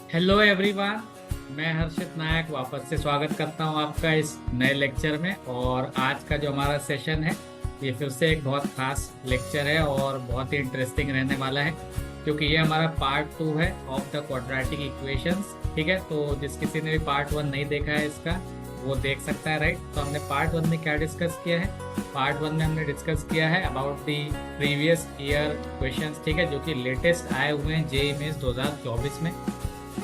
Hello everyone. मैं हर्षित नायक वापस से स्वागत करता हूं आपका इस नए लेक्चर में। और आज का जो हमारा सेशन है ये फिर से एक बहुत खास लेक्चर है और बहुत ही इंटरेस्टिंग रहने वाला है, क्योंकि ये हमारा पार्ट 2 है ऑफ द क्वाड्रेटिक इक्वेशंस। ठीक है, तो जिस किसी ने भी पार्ट 1 नहीं देखा है इसका वो देख सकता है, राइट। तो हमने पार्ट 1 में क्या डिस्कस किया है? पार्ट 1 में हमने डिस्कस किया है about the previous year questions, ठीक है, जो कि लेटेस्ट आए हुए हैं जेईई मेंस 2024 में।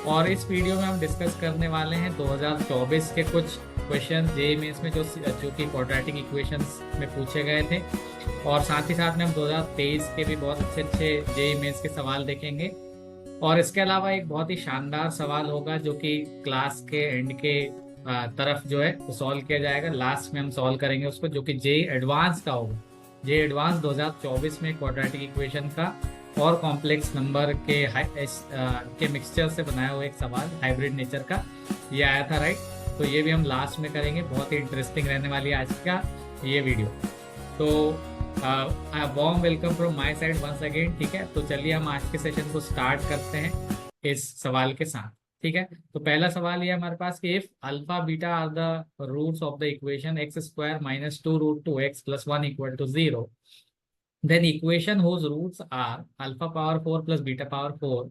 और इस वीडियो में हम डिस्कस करने वाले हैं 2024 के कुछ क्वेश्चन जेईई मेंस में जो कि क्वाड्रेटिक इक्वेशंस में पूछे गए थे। और साथ ही साथ में हम 2023 के भी बहुत अच्छे अच्छे जेईई मेंस के सवाल देखेंगे। और इसके अलावा एक बहुत ही शानदार सवाल होगा जो कि क्लास के एंड के तरफ जो है वो सॉल्व किया जाएगा। लास्ट में हम सॉल्व करेंगे उसको, जो कि जेईई एडवांस का होगा। जेईई एडवांस 2024 में क्वाड्रेटिक इक्वेशन का और कॉम्प्लेक्स नंबर के मिक्सचर से बनाया हुआ एक सवाल हाइब्रिड नेचर का ये आया था, राइट। तो ये भी हम लास्ट में करेंगे। बहुत ही इंटरेस्टिंग रहने वाली है आज का ये वीडियो। तो warm welcome from my side once again. ठीक है, तो चलिए हम आज के सेशन को स्टार्ट करते हैं इस सवाल के साथ। ठीक है, तो पहला सवाल ये हमारे पास कि if alpha beta are the roots of the equation x square minus 2 √2x + 1 = 0, then equation whose roots are alpha power 4 plus beta power 4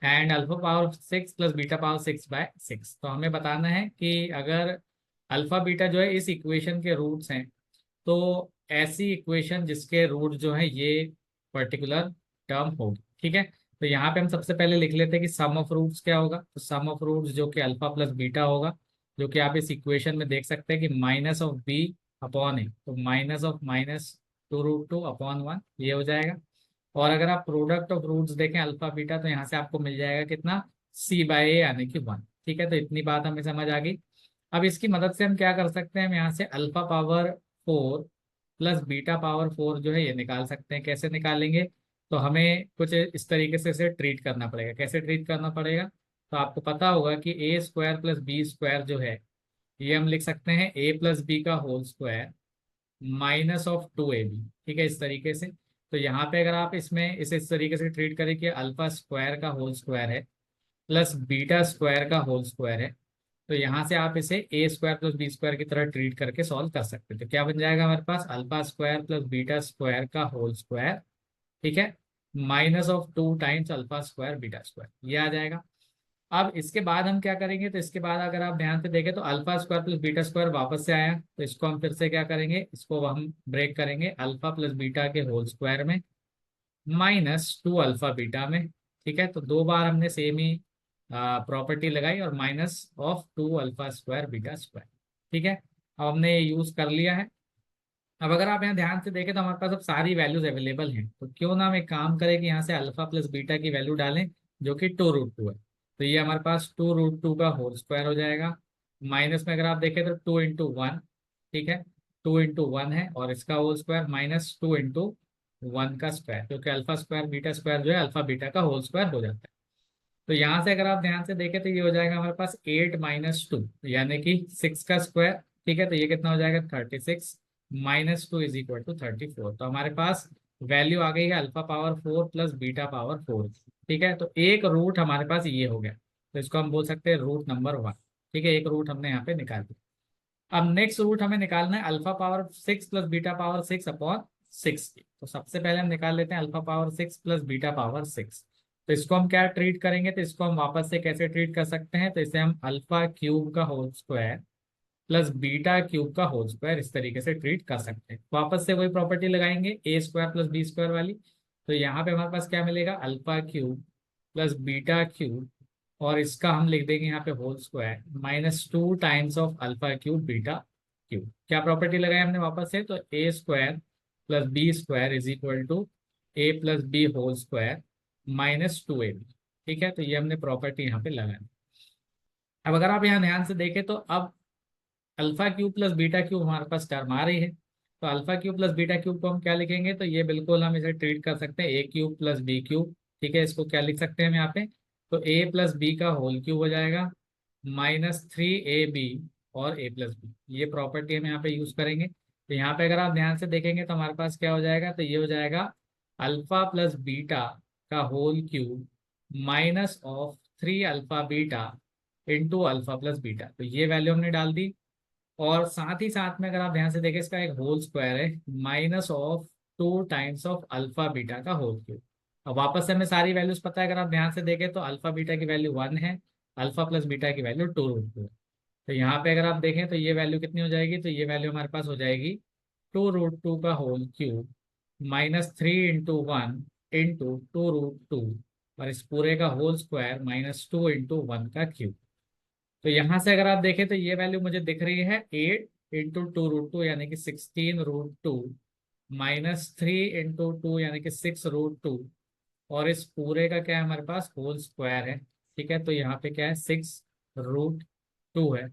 and alpha power 6 plus beta power 6/6। तो हमें बताना है कि अगर अल्फा बीटा जो है इस equation के रूट्स हैं, तो ऐसी इक्वेशन जिसके रूट जो है ये पर्टिकुलर टर्म होगी। ठीक है, तो यहाँ पे हम सबसे पहले लिख लेते हैं कि सम ऑफ रूट्स क्या होगा। तो सम ऑफ रूट्स जो कि अल्फा प्लस बीटा होगा, जो कि आप इस इक्वेशन में देख सकते हैं कि माइनस ऑफ बी अपॉन ए, तो माइनस ऑफ -2√2/1 ये हो जाएगा। और अगर आप प्रोडक्ट ऑफ रूट्स देखें अल्फा बीटा, तो यहाँ से आपको मिल जाएगा कितना, c/a यानी कि 1। ठीक है, तो इतनी बात हमें समझ आ गई। अब इसकी मदद से हम क्या कर सकते हैं, हम यहाँ से alpha power 4 plus beta power 4 जो है ये निकाल सकते हैं। कैसे निकालेंगे? तो हमें कुछ इस तरीके से इसे ट्रीट करना पड़ेगा। कैसे ट्रीट करना पड़ेगा? तो आपको पता होगा कि ए स्क्वायर प्लस बी स्क्वायर जो है ये हम लिख सकते हैं a प्लस बी का होल स्क्वायर -2ab। ठीक है, इस तरीके से। तो यहाँ पे अगर आप इसमें इसे इस तरीके से ट्रीट करें कि अल्फा स्क्वायर का होल स्क्वायर है प्लस बीटा स्क्वायर का होल स्क्वायर है, तो यहाँ से आप इसे ए स्क्वायर प्लस बी स्क्वायर की तरह ट्रीट करके सॉल्व कर सकते हैं। तो क्या बन जाएगा हमारे पास, alpha square plus beta square का होल स्क्वायर, ठीक है, -2 times alpha square beta square, ये आ जाएगा। अब इसके बाद हम क्या करेंगे, तो इसके बाद अगर आप ध्यान से देखें तो alpha square plus beta square वापस से आया, तो इसको हम फिर से क्या करेंगे, इसको हम ब्रेक करेंगे अल्फा प्लस बीटा के होल स्क्वायर में -2 अल्फा बीटा में। ठीक है, तो दो बार हमने सेम ही प्रॉपर्टी लगाई और -2 अल्फा स्क्वायर बीटा स्क्वायर। ठीक है, अब हमने ये यूज कर लिया है। अब अगर आप यहाँ ध्यान से देखें तो हमारे पास अब सारी वैल्यूज अवेलेबल हैं, तो क्यों ना हम एक काम करें कि यहाँ से अल्फा प्लस बीटा की वैल्यू डालें जो कि 2√2 है। तो ये हमारे पास 2√2 का होल स्क्वायर हो जाएगा। माइनस में अगर आप देखें तो 2 × 1, ठीक है, 2 × 1 है, और इसका होल स्क्वायर -2 × 1 का स्क्वायर, क्योंकि अल्फा स्क्वायर बीटा स्क्वायर जो है अल्फा बीटा का होल स्क्वायर हो जाता है। तो यहाँ से अगर आप ध्यान से देखें तो ये हो जाएगा हमारे पास 8 - 2 यानी कि 6 का स्क्वायर। ठीक है, तो ये कितना हो जाएगा, 36 -2 = 34। तो हमारे पास वैल्यू आ गई है alpha power 4 plus beta power 4। ठीक है, तो एक रूट हमारे पास ये हो गया, तो इसको हम बोल सकते हैं रूट नंबर 1। ठीक है, एक रूट हमने यहाँ पे निकाल दिया। अब नेक्स्ट रूट हमें निकालना है alpha power 6 plus beta power 6/6 की। तो सबसे पहले हम निकाल लेते हैं alpha power 6 plus beta power 6। तो इसको हम क्या ट्रीट करेंगे, तो इसको हम वापस से कैसे ट्रीट कर सकते हैं, तो इसे हम अल्फा क्यूब का whole square plus beta cube का होल स्क्वायर इस तरीके से ट्रीट कर सकते हैं। वापस से वही प्रॉपर्टी लगाएंगे a square plus b square वाली। तो यहाँ पे हमारे पास क्या मिलेगा, alpha cube plus beta cube, और इसका हम लिख देंगे यहाँ पे whole square -2 times of alpha cube beta cube. क्या प्रॉपर्टी लगाई हमने वापस से, तो a square plus b square = a plus b whole square -2ab। ठीक है, तो ये हमने प्रॉपर्टी यहाँ पे लगाई। अब अगर आप यहाँ ध्यान से देखें तो अब alpha cube plus beta cube हमारे पास टर्म आ रही है। तो alpha cube plus beta cube को हम क्या लिखेंगे, तो ये बिल्कुल हम इसे ट्रीट कर सकते हैं ए क्यूब प्लस बी क्यूब। ठीक है, इसको क्या लिख सकते हैं हम यहाँ पे, तो ए प्लस बी का होल क्यूब हो जाएगा -3ab और a प्लस बी, ये प्रॉपर्टी हम यहाँ पे यूज करेंगे। तो यहाँ पे अगर आप ध्यान से देखेंगे तो हमारे पास क्या हो जाएगा, तो ये हो जाएगा अल्फा प्लस बीटा का whole cube 3 alpha beta into alpha plus beta, तो ये वैल्यू हमने डाल दी। और साथ ही साथ में अगर आप ध्यान से देखें इसका एक होल स्क्वायर है minus of 2 times of alpha beta का होल क्यूब। अब वापस से हमें सारी वैल्यूज पता है, अगर आप ध्यान से देखें तो अल्फा बीटा की वैल्यू 1 है, अल्फा प्लस बीटा की वैल्यू 2√2 है। तो यहाँ पे अगर आप देखें तो ये वैल्यू कितनी हो जाएगी, तो ये वैल्यू हमारे पास हो जाएगी 2√2 का होल क्यूब -3 × 1 इंटू 2√2, और इस पूरे का होल स्क्वायर -2 × 1 का क्यूब। तो यहाँ से अगर आप देखें तो ये वैल्यू मुझे दिख रही है 8 × 2√2 यानी कि 16√2 -3 × 2 यानी कि 6√2, और इस पूरे का क्या है हमारे पास होल स्क्वायर है। ठीक है, तो यहाँ पे क्या है 6√2 है,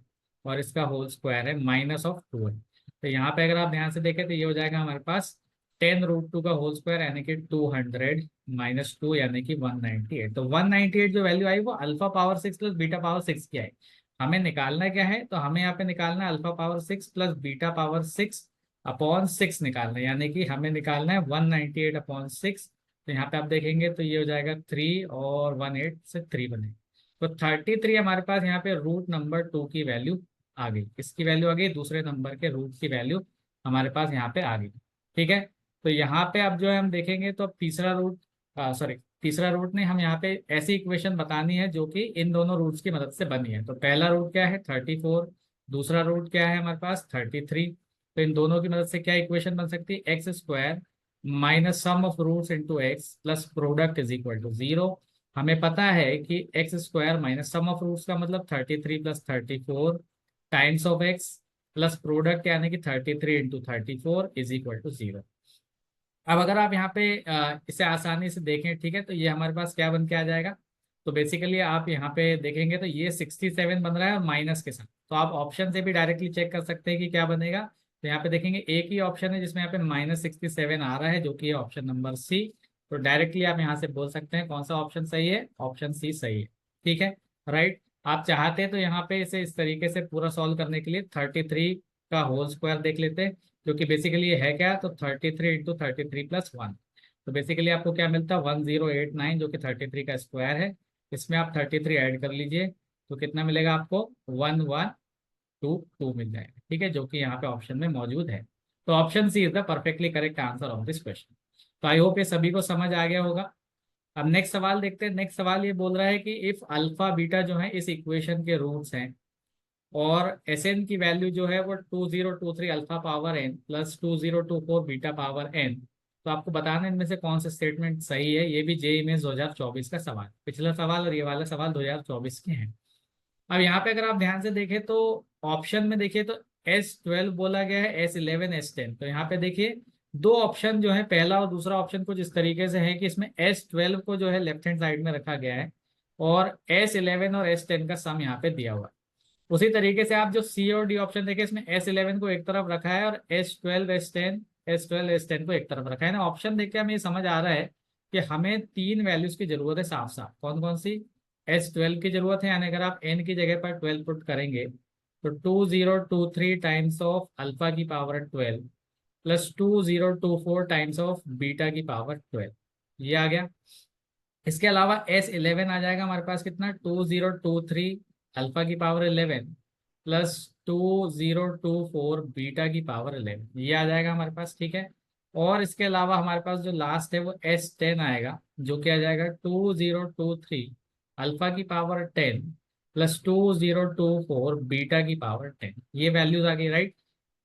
और इसका होल स्क्वायर है -2 है। तो यहाँ पे अगर आप ध्यान से देखें तो ये हो जाएगा हमारे पास 10√2 का होल स्क्वायर यानी कि 200 -2 यानी कि 198। तो 198 जो वैल्यू आई वो alpha power 6 plus beta power 6 की आई। हमें निकालना क्या है, तो हमें यहाँ पे निकालना है alpha power 6 plus beta power 6 upon 6 निकालना है, यानी कि हमें निकालना है 198/6। तो यहाँ पे आप देखेंगे तो ये हो जाएगा 3 और 18 से 3 बने, तो 33 हमारे पास यहाँ पे रूट नंबर 2 की वैल्यू आ गई। इसकी वैल्यू आ गई, दूसरे नंबर के रूट की वैल्यू हमारे पास यहाँ पे आ गई। ठीक है, तो यहाँ पे अब जो है हम देखेंगे तो अब तीसरा रूट, सॉरी तीसरा रूट नहीं, हम यहाँ पे ऐसी इक्वेशन बतानी है जो कि इन दोनों रूट्स की मदद से बनी है। तो पहला रूट क्या है 34, दूसरा रूट क्या है हमारे पास 33। तो इन दोनों की मदद से क्या इक्वेशन बन सकती है, x² minus sum of roots into x plus product is equal to 0। हमें पता है कि x² minus sum of roots का मतलब 33 + 34 times of x plus product यानी कि 33 × 34 इज इक्वल टू 0। अब अगर आप यहाँ पे इसे आसानी से देखें, ठीक है, तो ये हमारे पास क्या बन के आ जाएगा। तो बेसिकली आप यहाँ पे देखेंगे तो ये 67 बन रहा है और माइनस के साथ। तो आप ऑप्शन से भी डायरेक्टली चेक कर सकते हैं कि क्या बनेगा। तो यहाँ पे देखेंगे एक ही ऑप्शन है जिसमें यहाँ पे -67 आ रहा है, जो कि है ऑप्शन नंबर सी। तो डायरेक्टली आप यहाँ से बोल सकते हैं कौन सा ऑप्शन सही है, ऑप्शन सी सही है। ठीक है, राइट। आप चाहते हैं तो यहाँ पे इसे इस तरीके से पूरा सॉल्व करने के लिए 33 का होल स्क्वायर देख लेते हैं, जो कि बेसिकली ये है क्या, तो 33 × 33 + 1। तो बेसिकली आपको क्या मिलता है 1089, जो कि 33 का स्क्वायर है। इसमें आप 33 ऐड कर लीजिए तो कितना मिलेगा आपको 1122 मिल जाएगा। ठीक है, जो कि यहाँ पे ऑप्शन में मौजूद है। तो option C is the perfectly correct answer of this question. तो आई होप ये सभी को समझ आ गया होगा। अब नेक्स्ट सवाल देखते हैं। नेक्स्ट सवाल ये बोल रहा है कि इफ अल्फा बीटा जो है इस इक्वेशन के रूट्स हैं और एस एन की वैल्यू जो है वो 2023 alpha power n plus 2024 beta power n, तो आपको बताना इनमें से कौन सा स्टेटमेंट सही है। ये भी जेईई मेंस 2024 का सवाल, पिछला सवाल और ये वाला सवाल 2024 के हैं। अब यहाँ पे अगर आप ध्यान से देखें तो ऑप्शन में देखिए तो S12 बोला गया है, S11 S10। तो यहाँ पे देखिए दो ऑप्शन जो है, पहला और दूसरा ऑप्शन कुछ इस तरीके से है कि इसमें S12 को जो है लेफ्ट हैंड साइड में रखा गया है और S11 और S10 का सम यहाँ पे दिया हुआ है। उसी तरीके से आप जो सी और डी ऑप्शन देखें, इसमें S11 को एक तरफ रखा है और S12 S10 को एक तरफ रखा है ना। ऑप्शन देख के हमें ये समझ आ रहा है कि हमें तीन वैल्यूज की जरूरत है साफ साफ। कौन कौन सी, S12 की जरूरत है, यानी अगर आप n की जगह पर 12 पुट करेंगे तो 2023 टाइम्स ऑफ अल्फा की power 12 plus 2024 times of beta की पावर 12, ये आ गया। इसके अलावा S11 आ जाएगा हमारे पास कितना 2023 अल्फा की पावर 11 प्लस 2024 बीटा की पावर 11, ये आ जाएगा हमारे पास। ठीक है, और इसके अलावा हमारे पास जो लास्ट है वो S10 आएगा, जो कि आ जाएगा 2023 अल्फा की पावर 10 प्लस 2024 बीटा की पावर 10, ये वैल्यूज आ गई, राइट।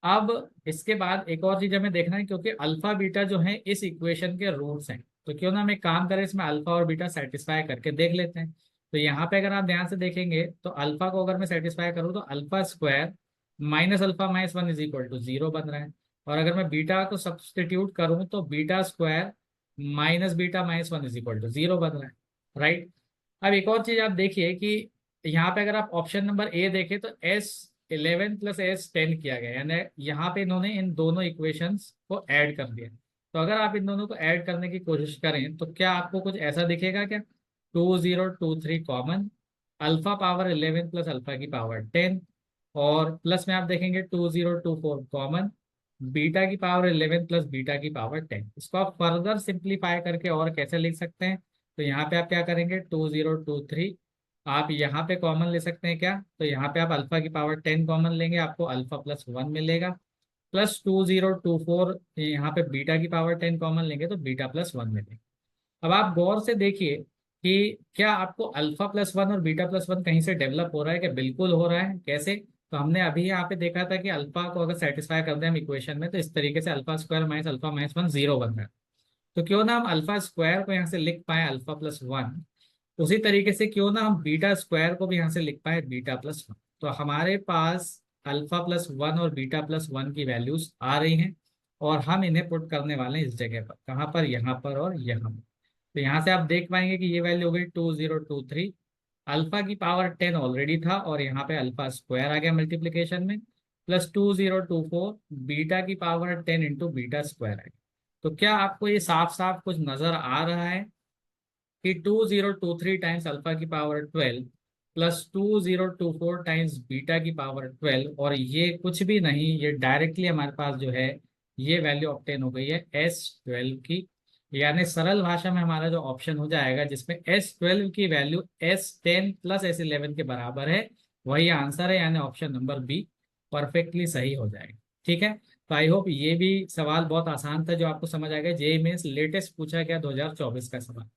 अब इसके बाद एक और चीज हमें देखना है, क्योंकि अल्फा बीटा जो है इस इक्वेशन के रूट्स हैं, तो क्यों ना हम एक काम करें, इसमें अल्फा और बीटा सेटिस्फाई करके देख लेते हैं। तो यहाँ पे अगर आप ध्यान से देखेंगे तो अल्फा को अगर मैं सेटिस्फाई करूँ तो alpha square minus alpha minus 1 is equal to 0 बन रहा है। और अगर मैं बीटा को सब्सटीट्यूट करूँ तो beta square minus beta minus 1 is equal to 0 बन रहा है, राइट। अब एक और चीज आप देखिए कि यहाँ पे अगर आप ऑप्शन नंबर ए देखें तो S11 + S10 किया गया, यानी यहाँ पे इन्होंने इन दोनों इक्वेशंस को ऐड कर दिया। तो अगर आप इन दोनों को ऐड करने की कोशिश करें तो क्या आपको कुछ ऐसा दिखेगा क्या, 2023 common, alpha power 11 plus alpha की पावर 10, और प्लस में आप देखेंगे 2024 कॉमन, बीटा की पावर 11 प्लस बीटा की पावर 10। इसको आप फर्दर सिंप्लीफाई करके और कैसे लिख सकते हैं, तो यहाँ पे आप क्या करेंगे 2023 आप यहाँ पे कॉमन ले सकते हैं क्या, तो यहाँ पे आप अल्फा की पावर 10 कॉमन लेंगे, आपको अल्फा प्लस 1 मिलेगा, प्लस 2024 यहाँ पे बीटा की पावर 10 कॉमन लेंगे तो बीटा प्लस 1 मिलेगा। अब आप गौर से देखिए कि क्या आपको अल्फा प्लस 1 और बीटा प्लस 1 कहीं से डेवलप हो रहा है, कि बिल्कुल हो रहा है। कैसे, तो हमने अभी यहाँ पे देखा था कि अल्फा को अगर सेटिस्फाई करते हैं हम इक्वेशन में, तो इस तरीके से alpha square minus alpha minus 1 0 बन रहा है। तो क्यों ना हम अल्फा स्क्वायर को यहाँ से लिख पाए अल्फा प्लस 1, उसी तरीके से क्यों ना हम बीटा स्क्वायर को भी यहाँ से लिख पाए बीटा प्लस 1। तो हमारे पास अल्फा प्लस 1 और बीटा प्लस 1 की वैल्यूज आ रही हैं, और हम इन्हें पुट करने वाले हैं इस जगह पर, कहाँ पर, यहाँ पर और यहाँ पर। तो यहाँ से आप देख पाएंगे कि ये वैल्यू हो गई 2023, अल्फा की पावर 10 ऑलरेडी था और यहाँ पे अल्फा स्क्वायर आ गया मल्टीप्लीकेशन में, प्लस 2024 बीटा की पावर 10 इंटू बीटा स्क्वायर आ गया। तो क्या आपको ये साफ साफ कुछ नजर आ रहा है कि 2023 टाइम्स अल्फा की पावर 12 प्लस 2024 टाइम्स बीटा की पावर 12, और ये कुछ भी नहीं, ये डायरेक्टली हमारे पास जो है ये वैल्यू ऑब्टेन हो गई है S12 की। यानी सरल भाषा में हमारा जो ऑप्शन हो जाएगा जिसमें S12 की वैल्यू S10 प्लस S11 के बराबर है, वही आंसर है, यानी ऑप्शन नंबर बी परफेक्टली सही हो जाएगा। ठीक है, तो आई होप ये भी सवाल बहुत आसान था जो आपको समझ आ गया। जेईई मेंस लेटेस्ट पूछा गया 2024 का सवाल।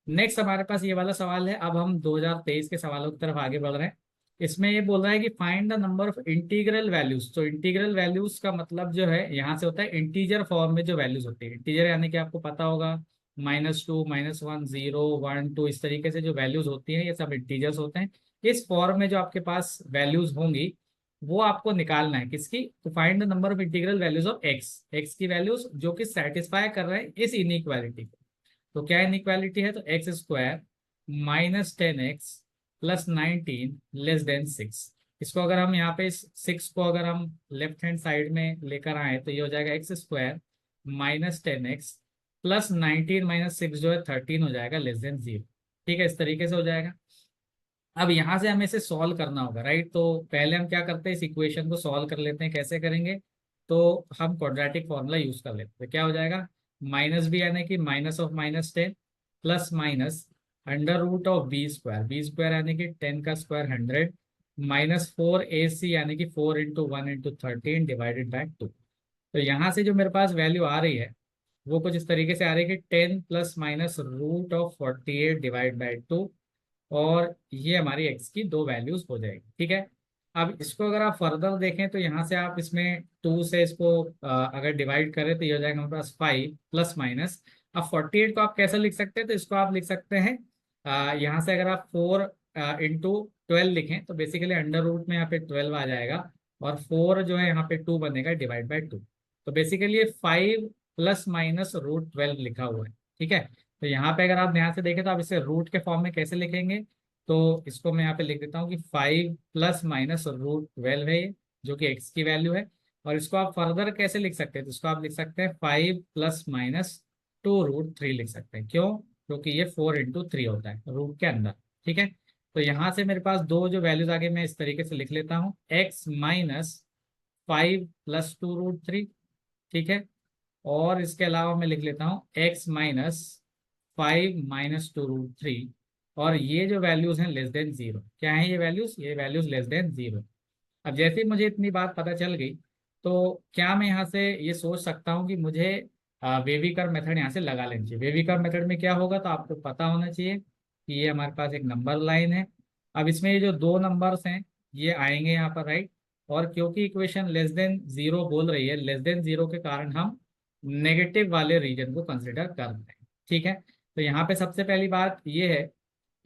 नेक्स्ट हमारे पास ये वाला सवाल है, अब हम 2023 के सवालों की तरफ आगे बढ़ रहे हैं। इसमें ये बोल रहा है कि find the number of integral values. तो इंटीग्रल वैल्यूज का मतलब जो है यहाँ से होता है इंटीजर फॉर्म में जो वैल्यूज होती है। इंटीजर यानी कि आपको पता होगा -2 -1 0 1 2 इस तरीके से जो वैल्यूज होती हैं ये सब इंटीजर्स होते हैं। इस फॉर्म में जो आपके पास वैल्यूज होंगी वो आपको निकालना है किसकी, तो find the number of integral values of x, x की वैल्यूज जो कि सेटिस्फाई कर रहे हैं इस इनइक्वालिटी को। तो क्या इनइक्वालिटी है, तो X square -10x plus 19 less than 6। इसको अगर हम यहाँ पे इस 6 को अगर हम लेफ्ट हैंड साइड में लेकर आए तो ये हो जाएगा x square -10x plus 19 minus 6 जो है 13 हो जाएगा लेस देन 0। ठीक है, इस तरीके से हो जाएगा। अब यहाँ से हमें इसे सॉल्व करना होगा, राइट। तो पहले हम क्या करते हैं, इस इक्वेशन को सॉल्व कर लेते हैं। कैसे करेंगे, तो हम क्वाड्रेटिक फॉर्मूला यूज कर लेते हैं। क्या हो जाएगा, माइनस बी यानी कि minus of -10 plus minus under root of B square यानी कि 10 का स्क्वायर 100 माइनस 4ac यानी कि 4 इंटू 1 इंटू 13 डिवाइडेड बाई 2। तो यहाँ से जो मेरे पास वैल्यू आ रही है वो कुछ इस तरीके से आ रही है कि 10 plus minus root of 48 divide by 2, और ये हमारी एक्स की दो वैल्यूज हो जाएगी। ठीक है, अब इसको अगर आप फर्दर देखें तो यहाँ से आप इसमें 2 से इसको अगर डिवाइड करें तो ये हो जाएगा हमारे पास 5 प्लस माइनस। अब 48 को आप कैसे लिख सकते हैं, तो इसको आप लिख सकते हैं यहाँ से अगर आप 4 इंटू 12 लिखें तो बेसिकली अंडर रूट में यहाँ पे 12 आ जाएगा, और 4 जो है यहाँ पे 2 बनेगा डिवाइड बाई 2। तो बेसिकली ये 5 प्लस माइनस रूट 12 लिखा हुआ है। ठीक है, तो यहाँ पे अगर आप ध्यान से देखें तो आप इसे रूट के फॉर्म में कैसे लिखेंगे, तो इसको मैं यहाँ पे लिख देता हूँ कि 5 प्लस माइनस रूट 12 है ये, जो कि एक्स की वैल्यू है। और इसको आप फर्दर कैसे लिख सकते हैं, तो इसको आप लिख सकते हैं 5 प्लस माइनस 2√3 लिख सकते हैं। क्यों, क्योंकि ये 4 इंटू 3 होता है रूट के अंदर। ठीक है, तो यहाँ से मेरे पास दो जो वैल्यूज आगे मैं इस तरीके से लिख लेता हूँ, x माइनस 5 प्लस 2√3। ठीक है, और इसके अलावा मैं लिख लेता हूँ x माइनस 5 माइनस 2√3, और ये जो वैल्यूज हैं लेस देन 0। क्या है ये वैल्यूज लेस देन 0। अब जैसे ही मुझे इतनी बात पता चल गई तो क्या मैं यहाँ से ये सोच सकता हूँ कि मुझे वेवी कर्व मेथड यहाँ से लगा लेना चाहिए। वेवी कर्व मेथड में क्या होगा, तो आपको पता होना चाहिए कि ये हमारे पास एक नंबर लाइन है। अब इसमें ये जो दो नंबर्स हैं ये आएंगे यहाँ पर, राइट। और क्योंकि इक्वेशन लेस देन 0 बोल रही है, लेस देन 0 के कारण हम नेगेटिव वाले रीजन को कंसिडर कर रहे हैं। ठीक है, तो यहाँ पे सबसे पहली बात ये है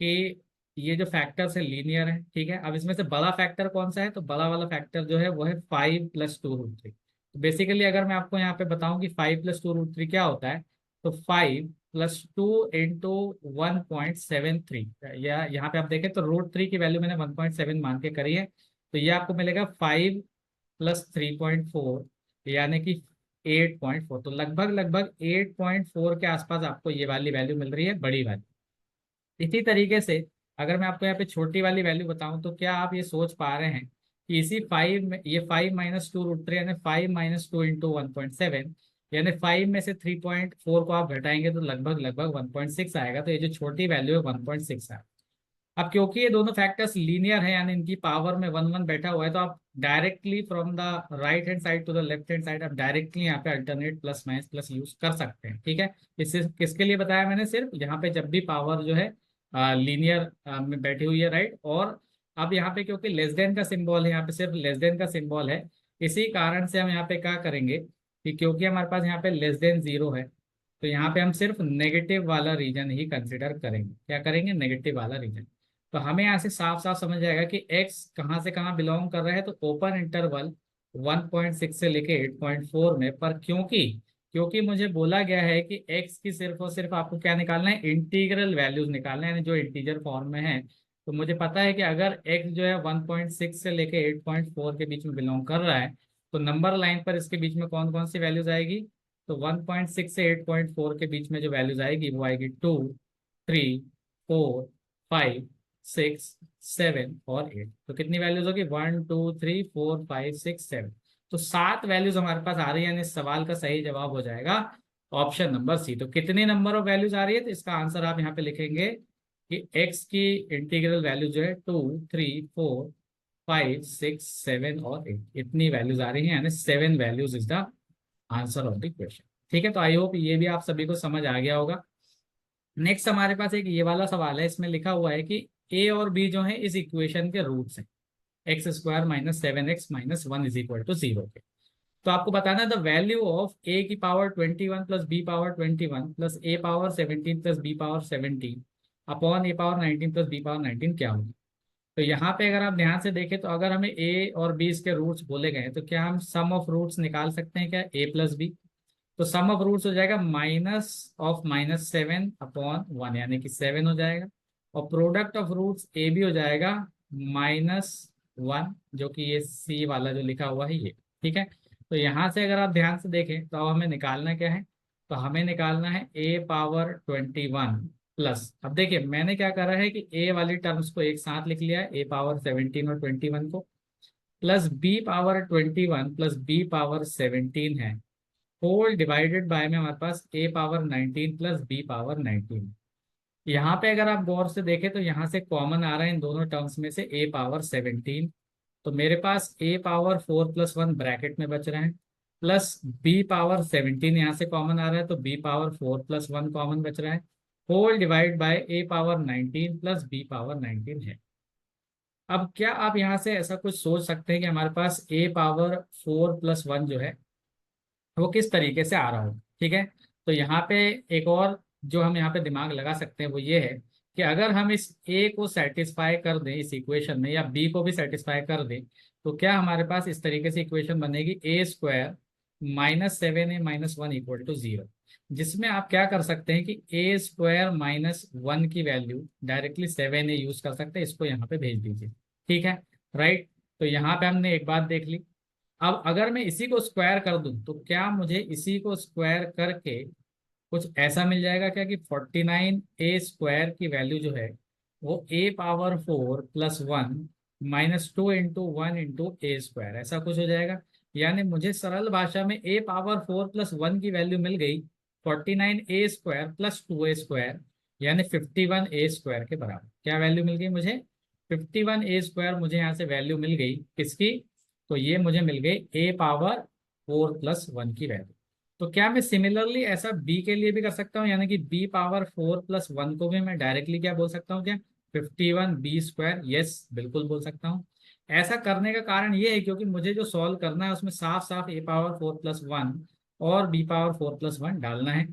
कि ये जो फैक्टर्स है लीनियर है। ठीक है, अब इसमें से बड़ा फैक्टर कौन सा है, तो बड़ा वाला फैक्टर जो है वो है 5 प्लस 2√3। तो बेसिकली अगर मैं आपको यहाँ पे बताऊं कि 5 प्लस 2√3 क्या होता है, तो 5 प्लस 2 इंटू 1.73, या यहाँ पे आप देखें तो √3 की वैल्यू मैंने 1.7 मान के करी है, तो ये आपको मिलेगा 5 प्लस 3.4 यानी कि 8.4। तो लगभग लगभग 8.4 के आसपास आपको ये वाली वैल्यू मिल रही है, बड़ी वाली। इसी तरीके से अगर मैं आपको यहाँ पे छोटी वाली वैल्यू बताऊं तो क्या आप ये सोच पा रहे हैं कि इसी 5 में ये 5 माइनस 2√3 यानी 5 माइनस 2 इंटू 1.7, यानी 5 में से 3.4 को आप घटाएंगे तो लगभग लगभग 1.6 आएगा। तो ये जो छोटी वैल्यू है 1.6 है। अब क्योंकि ये दोनों फैक्टर्स लीनियर है, यानी इनकी पावर में वन वन बैठा हुआ है, तो आप directly from the right hand side to the left hand side आप डायरेक्टली यहाँ पे alternate plus minus plus use कर सकते हैं। ठीक है, इससे किसके लिए बताया मैंने, सिर्फ यहाँ पे जब भी पावर जो है लीनियर में बैठी हुई है, राइट। और अब यहाँ पे क्योंकि लेस देन का सिंबल है, यहाँ पे सिर्फ लेस देन का सिंबल है, इसी कारण से हम यहाँ पे क्या करेंगे कि क्योंकि हमारे पास यहाँ पे लेस देन जीरो है, तो यहाँ पे हम सिर्फ नेगेटिव वाला रीजन ही कंसिडर करेंगे। क्या करेंगे, नेगेटिव वाला रीजन। तो हमें यहाँ से साफ साफ समझ जाएगा कि x कहाँ से कहाँ बिलोंग कर रहा है, तो ओपन इंटरवल 1.6 से लेके 8.4 में। पर क्योंकि क्योंकि मुझे बोला गया है कि x की सिर्फ और सिर्फ आपको क्या निकालना है, इंटीग्रल वैल्यूज निकालना है, यानी जो इंटीजर फॉर्म में है। तो मुझे पता है कि अगर x जो है 1.6 से लेके 8.4 के बीच में बिलोंग कर रहा है, तो नंबर लाइन पर इसके बीच में कौन कौन सी वैल्यूज आएगी, तो 1.6 से 8.4 के बीच में जो वैल्यूज आएगी वो आएगी 2, 3, 4, 5, 6, 7 और 8। तो कितनी वैल्यूज होगी, 1, 2, 3, 4, 5, 6, 7। तो 7 वैल्यूज हमारे पास आ रही है, यानी इस सवाल का सही जवाब हो जाएगा ऑप्शन नंबर सी। तो कितनी नंबर ऑफ वैल्यूज आ रही है, तो इसका आंसर आप यहाँ पे लिखेंगे कि x की इंटीग्रल वैल्यू जो है 2, 3, 4, 5, 6, 7 और 8, इतनी वैल्यूज आ रही है, यानी 7 values is the answer of the question. ठीक है, तो आई होप ये भी आप सभी को समझ आ गया होगा। नेक्स्ट हमारे पास एक ये वाला सवाल है, इसमें लिखा हुआ है कि ए और बी जो है इस इक्वेशन के रूट्स हैं, x square minus 7x minus 1 is equal to 0 के। तो आपको बताना द वैल्यू ऑफ ए की power 21 plus B power 21 plus a power 17 plus B power 17 upon a power 19 plus B power 19 क्या होगी। तो यहाँ पे अगर आप ध्यान से देखें, तो अगर हमें ए और बी इसके रूट्स बोले गए हैं, तो क्या हम सम ऑफ रूट्स निकाल सकते हैं क्या, ए प्लस बी। तो सम ऑफ रूट्स हो जाएगा माइनस ऑफ -7 अपॉन 1, यानी कि 7 हो जाएगा। और प्रोडक्ट ऑफ रूट्स ए भी हो जाएगा -1, जो कि ये सी वाला जो लिखा हुआ है ये। ठीक है, तो यहाँ से अगर आप ध्यान से देखें, तो अब हमें निकालना क्या है, तो हमें निकालना है ए पावर 21 प्लस, अब देखिए मैंने क्या करा है कि ए वाली टर्म्स को एक साथ लिख लिया है, ए पावर 17 और 21 को, plus B power 21 plus B power 17 है, होल डिवाइडेड बाय में हमारे पास A power 19 plus B power 19। यहाँ पे अगर आप गौर से देखें, तो यहाँ से कॉमन आ रहा है इन दोनों टर्म्स में से ए पावर 17। तो मेरे पास ए पावर 4 प्लस 1 ब्रैकेट में बच रहे हैं, प्लस बी पावर 17 यहाँ से कॉमन आ रहा है, तो बी पावर 4 प्लस 1 कॉमन बच रहा है, whole divide by A power 19 plus B power 19 है। अब क्या आप यहाँ से ऐसा कुछ सोच सकते हैं कि हमारे पास ए पावर 4 प्लस 1 जो है वो किस तरीके से आ रहा हो। ठीक है, तो यहाँ पे एक और जो हम यहाँ पे दिमाग लगा सकते हैं वो ये है कि अगर हम इस ए को सेटिस्फाई कर दें इस इक्वेशन में, या बी को भी सेटिस्फाई कर दें, तो क्या हमारे पास इस तरीके से इक्वेशन बनेगी, ए स्क्वायर -7a-1 इक्वल टू 0, जिसमें आप क्या कर सकते हैं कि ए स्क्वायर -1 की वैल्यू डायरेक्टली 7a यूज कर सकते हैं, इसको यहाँ पे भेज दीजिए। ठीक है, राइट। तो यहाँ पे हमने एक बात देख ली। अब अगर मैं इसी को स्क्वायर कर दूं, तो क्या मुझे इसी को स्क्वायर करके कुछ ऐसा मिल जाएगा क्या कि 49 ए स्क्वायर की वैल्यू जो है वो ए पावर 4 प्लस 1 -2 इंटू 1 इंटू ए स्क्वायर, ऐसा कुछ हो जाएगा। यानी मुझे सरल भाषा में ए पावर 4 प्लस 1 की वैल्यू मिल गई 49 ए स्क्वायर प्लस 2 ए स्क्वायर, यानी 51 ए स्क्वायर के बराबर। क्या वैल्यू मिल गई मुझे, 51 ए स्क्वायर मुझे यहाँ से वैल्यू मिल गई किसकी, तो ये मुझे मिल गई ए पावर 4 प्लस 1 की वैल्यू। तो क्या मैं सिमिलरली ऐसा बी के लिए भी कर सकता हूँ, यानी कि बी पावर 4 प्लस 1 को भी मैं डायरेक्टली क्या बोल सकता हूँ, क्या 51 बी स्क्वायर, यस बिल्कुल बोल सकता हूँ। ऐसा करने का कारण ये है क्योंकि मुझे जो सॉल्व करना है उसमें साफ साफ ए पावर 4 प्लस 1 और बी पावर 4 प्लस 1 डालना है।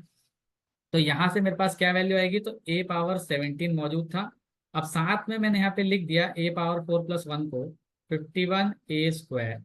तो यहाँ से मेरे पास क्या वैल्यू आएगी, तो ए पावर 17 मौजूद था। अब साथ में मैंने यहाँ पे लिख दिया ए पावर 4 प्लस 1 को 51 A square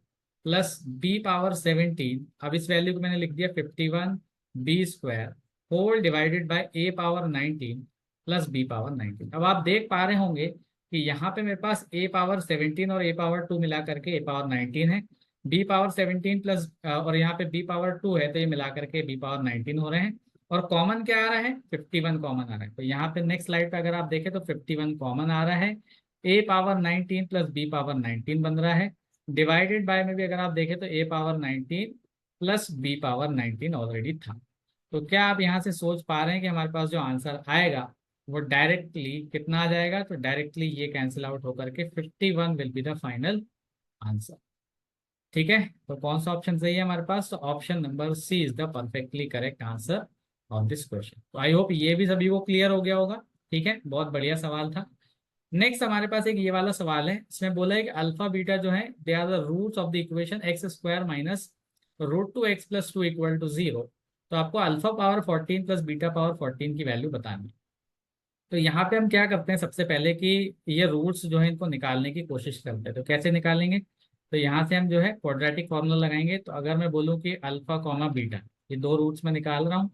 plus B power 17, अब इस वैल्यू को मैंने लिख दिया 51 B square whole divided by A power 19 plus B power 19। अब आप देख पा रहे होंगे कि यहाँ पे मेरे पास ए पावर 17 और ए पावर 2 मिला करके ए पावर 19 है, बी पावर 17 प्लस और यहाँ पे बी पावर 2 है, तो ये मिला करके बी पावर 19 हो रहे हैं। और कॉमन क्या आ रहा है, 51 कॉमन आ रहा है। तो यहाँ पे नेक्स्ट स्लाइड पे अगर आप देखें तो 51 कॉमन आ रहा है, ए पावर 19 प्लस बी पावर 19 बन रहा है, डिवाइडेड बाय में भी अगर आप देखें तो a power 19 plus B power 19 already था। तो क्या आप यहाँ से सोच पा रहे हैं कि हमारे पास जो आंसर आएगा वो डायरेक्टली कितना आ जाएगा, तो डायरेक्टली ये कैंसिल आउट होकर के 51 will be the final answer. ठीक है, तो कौन सा ऑप्शन सही है हमारे पास, तो option number C is the perfectly correct answer of this question. तो आई होप ये भी सभी को क्लियर हो गया होगा। ठीक है, बहुत बढ़िया सवाल था। नेक्स्ट हमारे पास एक ये वाला सवाल है, इसमें बोला है कि अल्फा बीटा जो है they are the roots of the equation x square minus √2x+2 equal to 0। तो आपको alpha power 14 plus beta power 14 की वैल्यू बतानी है। तो यहाँ पे हम क्या करते हैं, सबसे पहले कि ये रूट्स जो है इनको निकालने की कोशिश करते हैं। तो कैसे निकालेंगे, तो यहाँ से हम जो है क्वाड्रेटिक फॉर्मूला लगाएंगे। तो अगर मैं बोलूँ कि अल्फा कॉमा बीटा, ये दो रूट्स में निकाल रहा हूँ,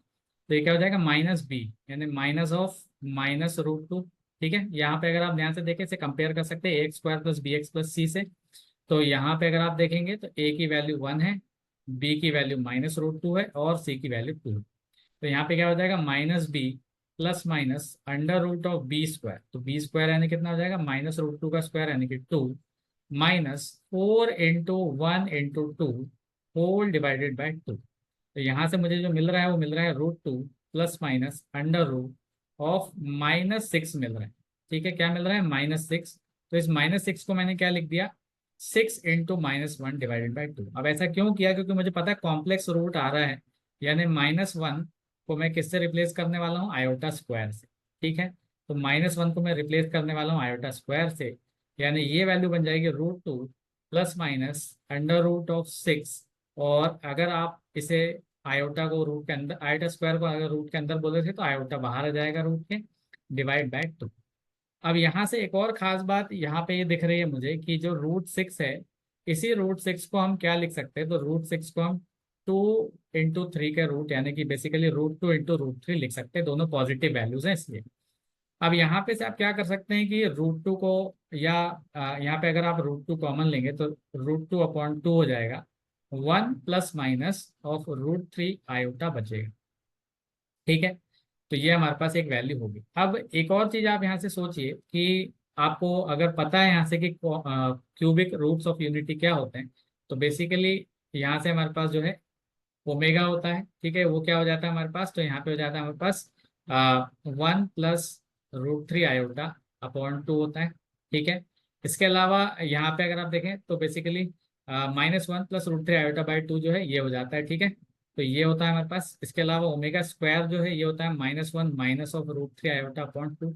तो ये क्या हो जाएगा -b, यानी -√2। ठीक है, यहाँ पे अगर आप ध्यान से देखें, इसे कंपेयर कर सकते हैं a² + bx+c से। तो यहाँ पे अगर आप देखेंगे तो a की वैल्यू 1 है, b की वैल्यू -√2 है और c की वैल्यू 2 है। तो यहाँ पे क्या हो जाएगा, -b प्लस माइनस √b²। तो b² यानी कितना हो जाएगा, -√2 का स्क्वायर यानी कि 2, -4 × 1 × 2 होल डिवाइडेड बाय 2। तो यहाँ से मुझे जो मिल रहा है वो मिल रहा है √2 प्लस माइनस √(-6) मिल रहा है। ठीक है, क्या मिल रहा है, -6। तो इस -6 को मैंने क्या लिख दिया, 6 × -1 डिवाइडेड बाई 2। अब ऐसा क्यों किया, क्योंकि मुझे पता है कॉम्प्लेक्स रूट आ रहा है, यानी -1 को मैं किससे रिप्लेस करने वाला हूँ, आयोटा स्क्वायर से। ठीक है, तो -1 को मैं रिप्लेस करने वाला हूँ आयोटा स्क्वायर से, यानी ये वैल्यू बन जाएगी √2 प्लस माइनस √6। और अगर आप इसे आयोटा को रूट के अंदर, आयोटा स्क्वायर को अगर रूट के अंदर बोले थे तो आयोटा बाहर आ जाएगा रूट के, डिवाइड बाय 2। अब यहाँ से एक और खास बात यहाँ पे ये दिख रही है मुझे कि जो √6 है, इसी √6 को हम क्या लिख सकते हैं, तो √6 को हम 2 × 3 के रूट, यानी कि बेसिकली √2 × √3 लिख सकते हैं। दोनों पॉजिटिव वैल्यूज हैं इसलिए। अब यहाँ पे से आप क्या कर सकते हैं कि √2 को, या यहाँ पे अगर आप √2 कॉमन लेंगे तो √2/2 हो जाएगा, 1 प्लस माइनस ऑफ √3 आयोटा बचेगा। ठीक है, तो ये हमारे पास एक वैल्यू होगी। अब एक और चीज आप यहाँ से सोचिए कि आपको अगर पता है यहाँ से कि क्यूबिक रूट्स ऑफ यूनिटी क्या होते हैं, तो बेसिकली यहाँ से हमारे पास जो है ओमेगा होता है। ठीक है, वो क्या हो जाता है हमारे पास, तो यहाँ पे हो जाता है हमारे पास 1 प्लस √3 आयोटा/2 होता है। ठीक है, इसके अलावा यहाँ पे अगर आप देखें तो बेसिकली -1 प्लस √3 आयोटा/2 जो है ये हो जाता है। ठीक है, तो ये होता है हमारे पास। इसके अलावा ओमेगा स्क्वायर जो है ये होता है -1 माइनस ऑफ √3 आयोटा/2।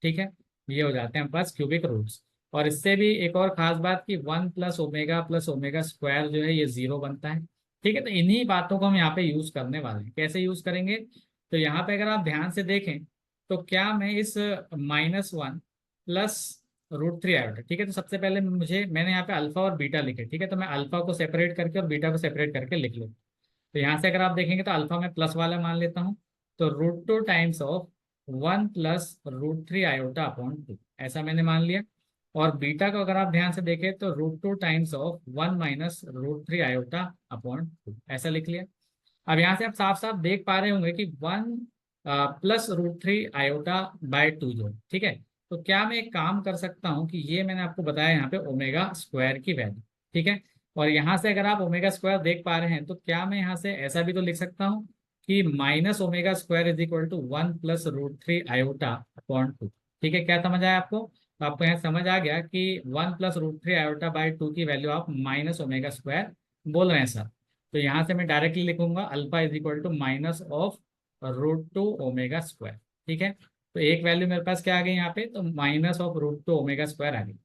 ठीक है, ये हो जाते हैं हमारे पास क्यूबिक रूट्स। और इससे भी एक और खास बात कि 1 प्लस ओमेगा स्क्वायर जो है ये 0 बनता है। ठीक है, तो इन्हीं बातों को हम यहाँ पे यूज करने वाले हैं। कैसे यूज करेंगे, तो यहाँ पे अगर आप ध्यान से देखें तो क्या मैं इस -1 प्लस √3 आयोटा, ठीक है, तो सबसे पहले मैंने यहाँ पे अल्फा और बीटा लिखे। ठीक है, तो मैं अल्फा को सेपरेट करके और बीटा को सेपरेट करके लिख लूँ। तो यहाँ से अगर आप देखेंगे तो अल्फा में प्लस वाला मान लेता हूँ, तो √2 टाइम्स ऑफ 1 प्लस √3 आयोटा/2, ऐसा मैंने मान लिया। और बीटा को अगर आप ध्यान से देखें तो √2 टाइम्स ऑफ 1 माइनस √3 आयोटा/2, ऐसा लिख लिया। अब यहाँ से आप साफ साफ देख पा रहे होंगे कि 1 प्लस √3 आयोटा/2 जो है, ठीक है, तो क्या मैं एक काम कर सकता हूँ कि ये मैंने आपको बताया यहाँ पे ओमेगा स्क्वायर की वैल्यू। ठीक है, और यहाँ से अगर आप ओमेगा स्क्वायर देख पा रहे हैं तो क्या मैं यहाँ से ऐसा भी तो लिख सकता हूँ कि -ω² इज इक्वल टू 1 प्लस √3 आयोटा/2। ठीक है, क्या समझ आया आपको, तो आपको यहाँ समझ आ गया कि 1 प्लस √3 आयोटा/2 की वैल्यू आप -ω² बोल रहे हैं सर। तो यहाँ से मैं डायरेक्टली लिखूंगा alpha is equal to minus of √2 ω²। ठीक है, तो एक वैल्यू मेरे पास क्या आ गई यहाँ पे, तो माइनस ऑफ √2 ω² आ गई।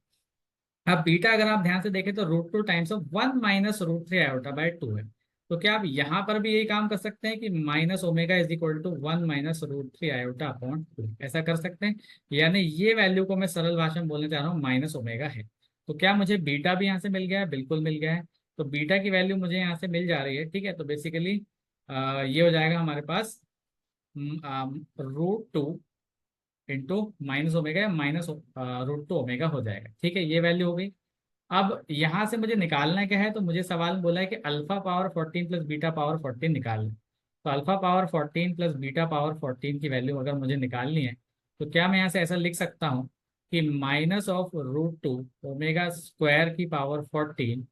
अब बीटा अगर आप ध्यान से देखें तो √2 टाइम्स ऑफ 1 माइनस √3 आयोटा/2 है। तो क्या आप यहाँ पर भी यही काम कर सकते हैं कि minus omega is equal to 1 minus √3 iota, ऐसा कर सकते हैं। यानी ये वैल्यू को मैं सरल भाषा में बोलने चाह रहा हूँ, -ω है। तो क्या मुझे बीटा भी यहाँ से मिल गया है, बिल्कुल मिल गया है। तो बीटा की वैल्यू मुझे यहाँ से मिल जा रही है। ठीक है, तो बेसिकली ये हो जाएगा हमारे पास √2 इंटू -ω, माइनस √2 ω हो जाएगा। ठीक है, ये वैल्यू हो गई। अब यहाँ से मुझे निकालना क्या है, तो मुझे सवाल बोला है कि alpha power 14 plus beta power 14 निकालना। तो alpha power 14 plus beta power 14 की वैल्यू अगर मुझे निकालनी है, तो क्या मैं यहाँ से ऐसा लिख सकता हूँ कि -√2 ω² की पावर 14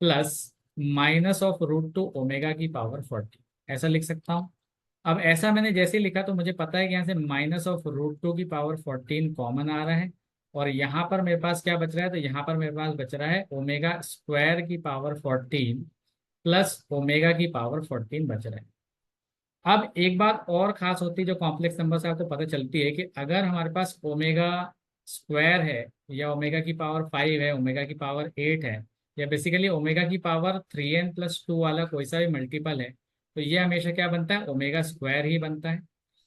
प्लस -√2 ω की पावर 14, ऐसा लिख सकता हूँ। अब ऐसा मैंने जैसे ही लिखा तो मुझे पता है कि यहाँ से -√2 की पावर 14 कॉमन आ रहा है, और यहाँ पर मेरे पास क्या बच रहा है, तो यहाँ पर मेरे पास बच रहा है ओमेगा स्क्वायर की पावर 14 प्लस ओमेगा की पावर 14 बच रहा है। अब एक बात और खास होती है जो कॉम्प्लेक्स नंबर से आपको पता चलती है कि अगर हमारे पास ओमेगा स्क्वायर है, या ओमेगा की पावर 5 है, ओमेगा की पावर 8 है, या बेसिकली ओमेगा की पावर 3n+2 वाला कोई सा भी मल्टीपल है, तो ये हमेशा क्या बनता है, ओमेगा स्क्वायर ही बनता है।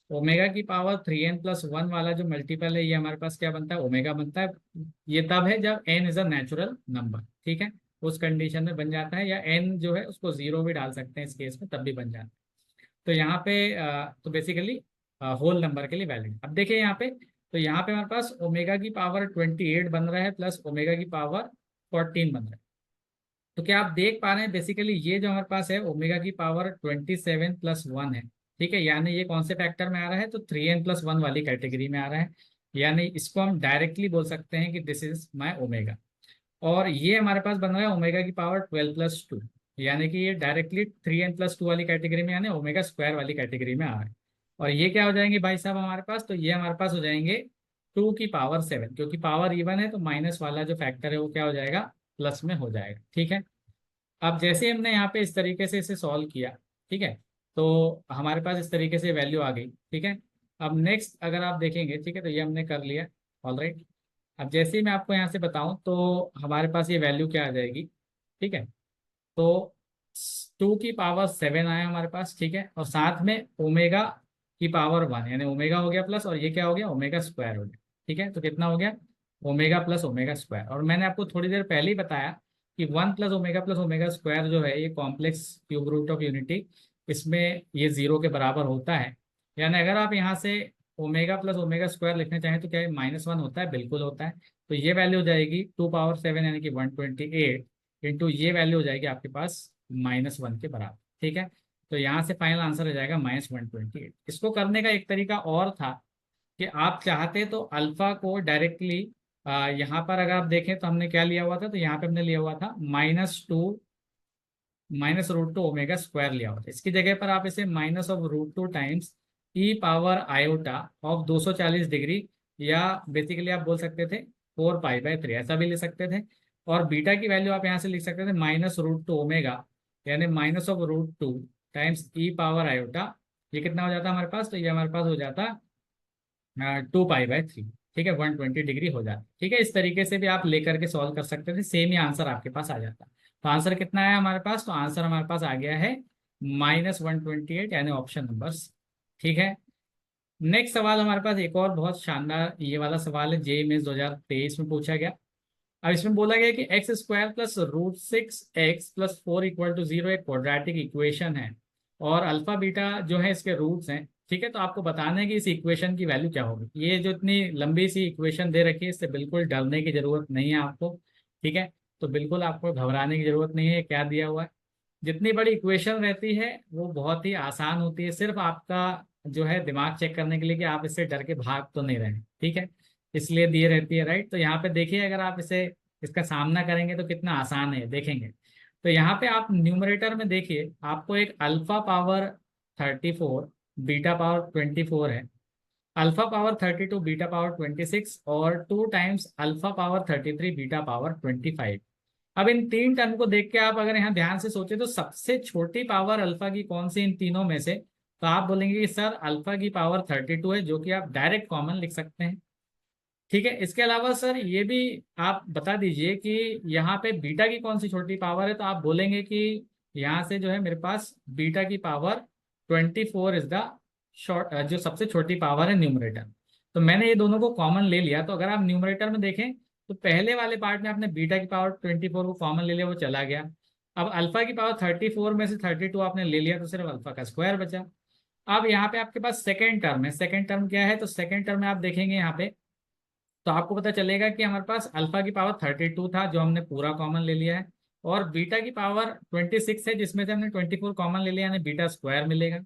ओमेगा की पावर 3n+1 वाला जो मल्टीपल है, ये हमारे पास क्या बनता है, ओमेगा बनता है। ये तब है जब n is a natural number, ठीक है, उस कंडीशन में बन जाता है, या n जो है उसको जीरो भी डाल सकते हैं इस केस में, तब भी बन जाता है। तो यहाँ पे तो बेसिकली होल नंबर के लिए वैलिड। अब देखिए यहाँ पे, तो यहाँ पे हमारे पास ओमेगा की पावर 28 बन रहा है प्लस ओमेगा की पावर 14 बन रहा है। तो क्या आप देख पा रहे हैं, बेसिकली ये जो हमारे पास है ओमेगा की पावर 27+1 है, ठीक है, यानी ये कौन से फैक्टर में आ रहा है, तो 3n+1 वाली कैटेगरी में आ रहा है। यानी इसको हम डायरेक्टली बोल सकते हैं कि दिस इज माई ओमेगा। और ये हमारे पास बन रहा है ओमेगा की पावर 12+2, यानी कि ये डायरेक्टली 3n+2 वाली कैटेगरी में, यानी ओमेगा स्क्वायर वाली कैटेगरी में आ रहा है। और ये क्या हो जाएंगे भाई साहब हमारे पास, तो ये हमारे पास हो जाएंगे 2 की पावर 7, क्योंकि पावर इवन है तो माइनस वाला जो फैक्टर है वो क्या हो जाएगा, प्लस में हो जाएगा, ठीक है। अब जैसे हमने यहाँ पे इस तरीके से इसे सॉल्व किया, ठीक है, तो हमारे पास इस तरीके से वैल्यू आ गई, ठीक है। अब नेक्स्ट अगर आप देखेंगे, ठीक है, तो ये हमने कर लिया, ऑलराइट। अब जैसे ही मैं आपको यहाँ से बताऊं तो हमारे पास ये वैल्यू क्या आ जाएगी, ठीक है। तो 2 की पावर 7 आया हमारे पास, ठीक है, और साथ में ओमेगा की पावर 1, यानी ओमेगा हो गया प्लस, और ये क्या हो गया, ओमेगा स्क्वायर हो गया, ठीक है। तो कितना हो गया, ओमेगा प्लस ओमेगा स्क्वायर। और मैंने आपको थोड़ी देर पहले ही बताया कि 1 प्लस ओमेगा स्क्वायर जो है ये complex cube root of unity, इसमें ये जीरो के बराबर होता है। यानी अगर आप यहाँ से ओमेगा प्लस ओमेगा स्क्वायर लिखना चाहें तो क्या -1 होता है, बिल्कुल होता है। तो ये वैल्यू हो जाएगी 2 पावर 7 यानी कि 128 इंटू ये वैल्यू हो जाएगी आपके पास -1 के बराबर, ठीक है। तो यहाँ से फाइनल आंसर हो जाएगा -128। इसको करने का एक तरीका और था कि आप चाहते तो अल्फा को डायरेक्टली यहाँ पर अगर आप देखें तो हमने क्या लिया हुआ था, तो यहाँ पे हमने लिया हुआ था -√2 ओमेगा स्क्वायर लिया हुआ था। इसकी जगह पर आप इसे -√2 times e power i of 240 degree, या बेसिकली आप बोल सकते थे 4π/3 ऐसा भी ले सकते थे। और बीटा की वैल्यू आप यहाँ से लिख सकते थे -√2 ओमेगा, यानी -√2 टाइम्स e पावर i। ये कितना हो जाता है हमारे पास, तो ये हमारे पास हो जाता 2π/3, ठीक है, 120 डिग्री हो जाता, ठीक है। इस तरीके से भी आप लेकर के सॉल्व कर सकते थे, सेम ही आंसर आपके पास आ जाता। तो आंसर कितना है हमारे पास, तो आंसर हमारे पास आ गया है -128, यानी ऑप्शन नंबर, ठीक है। नेक्स्ट सवाल हमारे पास एक और बहुत शानदार ये वाला सवाल है, जेईई मेंस 2023 में पूछा गया। अब इसमें बोला गया कि x² प्लस √6x+4 = 0 एक क्वाड्रेटिक इक्वेशन है, और अल्फा बीटा जो है इसके रूट्स हैं, ठीक है। तो आपको बताना है कि इस इक्वेशन की वैल्यू क्या होगी। ये जो इतनी लंबी सी इक्वेशन दे रखी है, इससे बिल्कुल डरने की जरूरत नहीं है आपको, ठीक है। तो बिल्कुल आपको घबराने की जरूरत नहीं है, क्या दिया हुआ है। जितनी बड़ी इक्वेशन रहती है वो बहुत ही आसान होती है, सिर्फ आपका जो है दिमाग चेक करने के लिए कि आप इससे डर के भाग तो नहीं रहे, ठीक है, इसलिए दिए रहती है, राइट। तो यहाँ पे देखिए, अगर आप इसे इसका सामना करेंगे तो कितना आसान है देखेंगे। तो यहाँ पे आप न्यूमरेटर में देखिए, आपको एक अल्फा पावर 34 बीटा पावर 24 है, अल्फा पावर 32 बीटा पावर 26, और 2 times alpha power 33 beta power 25। अब इन तीन टर्म को देख के आप अगर यहाँ ध्यान से सोचे तो सबसे छोटी पावर अल्फा की कौन सी इन तीनों में से, तो आप बोलेंगे कि सर अल्फा की पावर 32 है, जो कि आप डायरेक्ट कॉमन लिख सकते हैं, ठीक है। इसके अलावा सर ये भी आप बता दीजिए कि यहाँ पे बीटा की कौन सी छोटी पावर है, तो आप बोलेंगे कि यहाँ से जो है मेरे पास बीटा की पावर 24 इज द शॉर्ट, जो सबसे छोटी पावर है न्यूमरेटर। तो मैंने ये दोनों को कॉमन ले लिया, तो अगर आप न्यूमरेटर में देखें तो पहले वाले पार्ट में आपने बीटा की पावर 24 को कॉमन ले लिया, वो चला गया। अब अल्फा की पावर 34 में से 32 आपने ले लिया, तो सिर्फ अल्फा का स्क्वायर बचा। अब यहाँ पे आपके पास सेकेंड टर्म है, सेकेंड टर्म क्या है, तो सेकेंड टर्म में आप देखेंगे यहाँ पे, तो आपको पता चलेगा कि हमारे पास अल्फा की पावर 32 था जो हमने पूरा कॉमन ले लिया है, और बीटा की पावर 26 है जिसमें से हमने 24 कॉमन ले लिया, यानी बीटा स्क्वायर मिलेगा,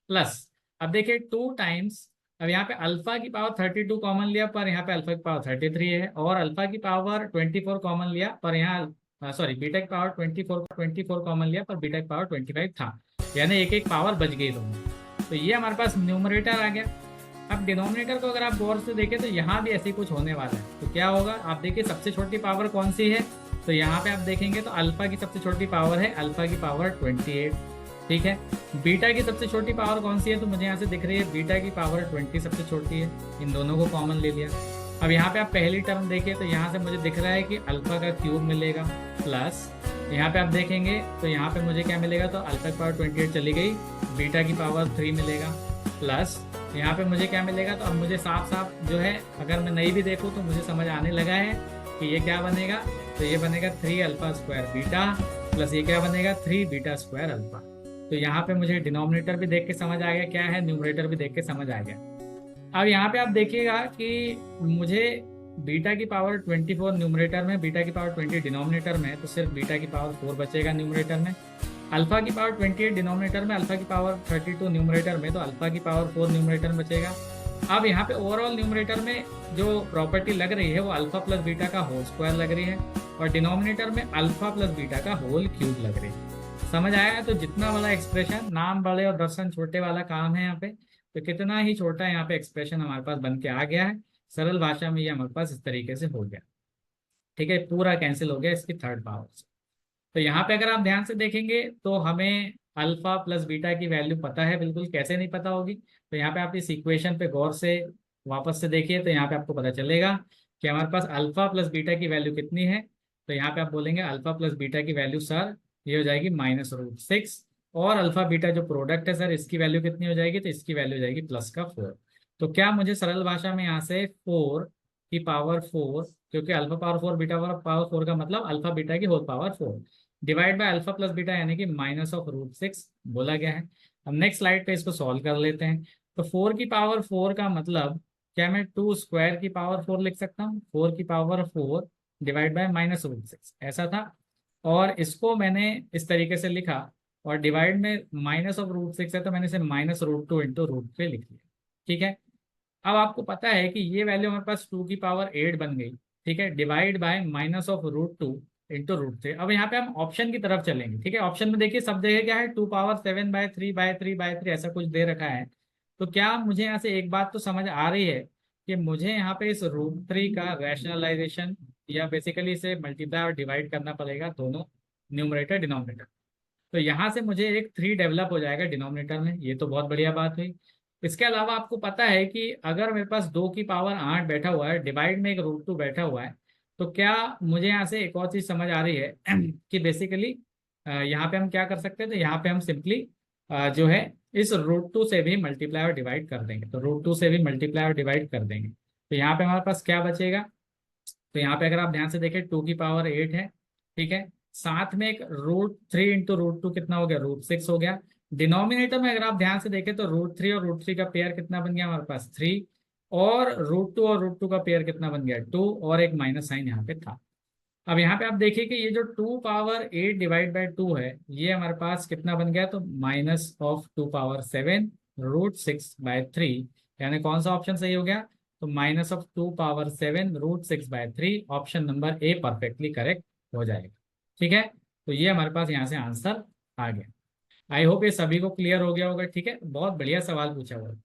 प्लस अब देखिए 2 टाइम्स, अब यहाँ पे अल्फा की पावर 32 कॉमन लिया पर यहाँ पे अल्फा की पावर 33 है, और अल्फा की पावर 24 कॉमन लिया पर यहाँ सॉरी बीटा की पावर 24 कॉमन लिया पर बीटा की पावर 25 था, यानी एक एक पावर बच गई दोनों। तो तो ये हमारे पास न्यूमरेटर आ गया। अब डिनोमिनेटर को अगर आप गौर से देखें तो यहाँ भी ऐसे ही कुछ होने वाला है। तो क्या होगा, आप देखिए सबसे छोटी पावर कौन सी है, तो यहाँ पे आप देखेंगे तो अल्फा की सबसे छोटी पावर है अल्फा की पावर 28, ठीक है। बीटा की सबसे छोटी पावर कौन सी है, तो मुझे यहाँ से दिख रही है बीटा की पावर 20 सबसे छोटी है। इन दोनों को कॉमन ले लिया। अब यहाँ पे आप पहली टर्म देखिए तो यहाँ से मुझे दिख रहा है कि अल्फा का क्यूब मिलेगा, प्लस यहाँ पे आप देखेंगे तो यहाँ पे मुझे क्या मिलेगा, तो अल्फा की पावर 28 चली गई, बीटा की पावर 3 मिलेगा, प्लस यहाँ पे मुझे क्या मिलेगा। तो अब मुझे साफ साफ जो है, अगर मैं नहीं भी देखूँ तो मुझे समझ आने लगा है कि ये क्या बनेगा, तो ये बनेगा 3 अल्फा स्क्वायर बीटा, प्लस ये क्या बनेगा 3 बीटा स्क्वायर अल्फा। तो यहाँ पे मुझे डिनोमिनेटर भी देख के समझ आ गया क्या है, न्यूमरेटर भी देख के समझ आ गया। अब यहाँ पे आप देखिएगा कि मुझे बीटा की पावर 24 न्यूमरेटर में, बीटा की पावर 20 डिनोमिनेटर में, तो सिर्फ बीटा की पावर 4 बचेगा न्यूमरेटर में। अल्फा की पावर 28 डिनोमिनेटर में, अल्फा की पावर 32 न्यूमरेटर में, तो अल्फा की पावर 4 न्यूमरेटर में बचेगा। अब यहाँ पे ओवरऑल न्यूमरेटर में जो प्रॉपर्टी लग रही है वो अल्फा प्लस बीटा का होल स्क्वायर लग रही है, और डिनोमिनेटर में अल्फा प्लस बीटा का होल क्यूब लग रही है। समझ आया? तो जितना बड़ा एक्सप्रेशन, नाम बड़े और दर्शन छोटे वाला काम है यहाँ पे, तो कितना ही छोटा यहाँ पे एक्सप्रेशन हमारे पास बन के आ गया है। सरल भाषा में ये हमारे पास इस तरीके से हो गया, ठीक है, पूरा कैंसिल हो गया इसकी थर्ड पावर से। तो यहाँ पे अगर आप ध्यान से देखेंगे तो हमें अल्फा प्लस बीटा की वैल्यू पता है, बिल्कुल कैसे नहीं पता होगी। तो यहाँ पे आप इस इक्वेशन पे गौर से वापस से देखिए तो यहाँ पे आपको पता चलेगा कि हमारे पास अल्फा प्लस बीटा की वैल्यू कितनी है। तो यहाँ पे आप बोलेंगे अल्फा प्लस बीटा की वैल्यू सर ये हो जाएगी -√6, और अल्फा बीटा जो प्रोडक्ट है सर इसकी वैल्यू कितनी हो जाएगी, तो इसकी वैल्यू हो जाएगी +4। तो क्या मुझे सरल भाषा में यहाँ से 4 की पावर 4, क्योंकि अल्फा पावर 4 बीटा पावर 4 का मतलब अल्फा बीटा की whole power 4 divide by alpha plus beta यानी कि -√6 बोला गया है। अब नेक्स्ट स्लाइड पे इसको सॉल्व कर लेते हैं। तो 4 की पावर 4 का मतलब क्या, मैं 2 स्क्वायर की पावर 4 लिख सकता हूँ, 4 की पावर 4 डिवाइड बाय -√6 ऐसा था, और इसको मैंने इस तरीके से लिखा, और डिवाइड में -√6 है तो मैंने इसे -√2 इंटू √3 लिख लिया, ठीक है। अब आपको पता है कि ये वैल्यू हमारे पास 2 की पावर 8 बन गई, ठीक है, डिवाइड बाय -√2 इंटू √3। अब यहाँ पे हम ऑप्शन की तरफ चलेंगे, ठीक है। ऑप्शन में देखिए सब जगह क्या है, 2 पावर 7/3/3/3 ऐसा कुछ दे रखा है। तो क्या मुझे यहाँ से एक बात तो समझ आ रही है कि मुझे यहाँ पे इस √3 का रैशनलाइजेशन या बेसिकली इसे मल्टीप्लाई और डिवाइड करना पड़ेगा, दोनों न्यूमरेटर डिनोमिनेटर। तो यहाँ से मुझे एक 3 डेवलप हो जाएगा डिनोमिनेटर में, ये तो बहुत बढ़िया बात हुई। इसके अलावा आपको पता है कि अगर मेरे पास 2 की पावर 8 बैठा हुआ है, डिवाइड में एक √2 बैठा हुआ है, तो क्या मुझे यहाँ से एक और चीज़ समझ आ रही है कि बेसिकली यहाँ पे हम क्या कर सकते हैं, तो यहाँ पे हम सिंपली जो है इस √2 से भी मल्टीप्लाई और डिवाइड कर देंगे। तो √2 से भी मल्टीप्लाई और डिवाइड कर देंगे, तो यहाँ पे हमारे पास क्या बचेगा, तो यहाँ पे अगर आप ध्यान से देखें 2 की पावर 8 है, ठीक है, साथ में एक √3 इंटू √2 कितना हो गया, √6 हो गया। डिनोमिनेटर में अगर आप ध्यान से देखें तो √3 और √3 का पेयर कितना बन गया हमारे पास 3, और √2 और √2 का पेयर कितना बन गया 2, और एक माइनस साइन यहाँ पे था। अब यहाँ पे आप देखिए कि ये जो 2 पावर 8 डिवाइड बाई 2 है, ये हमारे पास कितना बन गया, तो -2 पावर 7 √6/3, यानी कौन सा ऑप्शन सही हो गया, तो -2 power 7 √6/3, option number A perfectly correct हो जाएगा, ठीक है। तो ये हमारे पास यहाँ से आंसर आ गया। आई होप ये सभी को क्लियर हो गया होगा, ठीक है, बहुत बढ़िया सवाल पूछा हुआ है।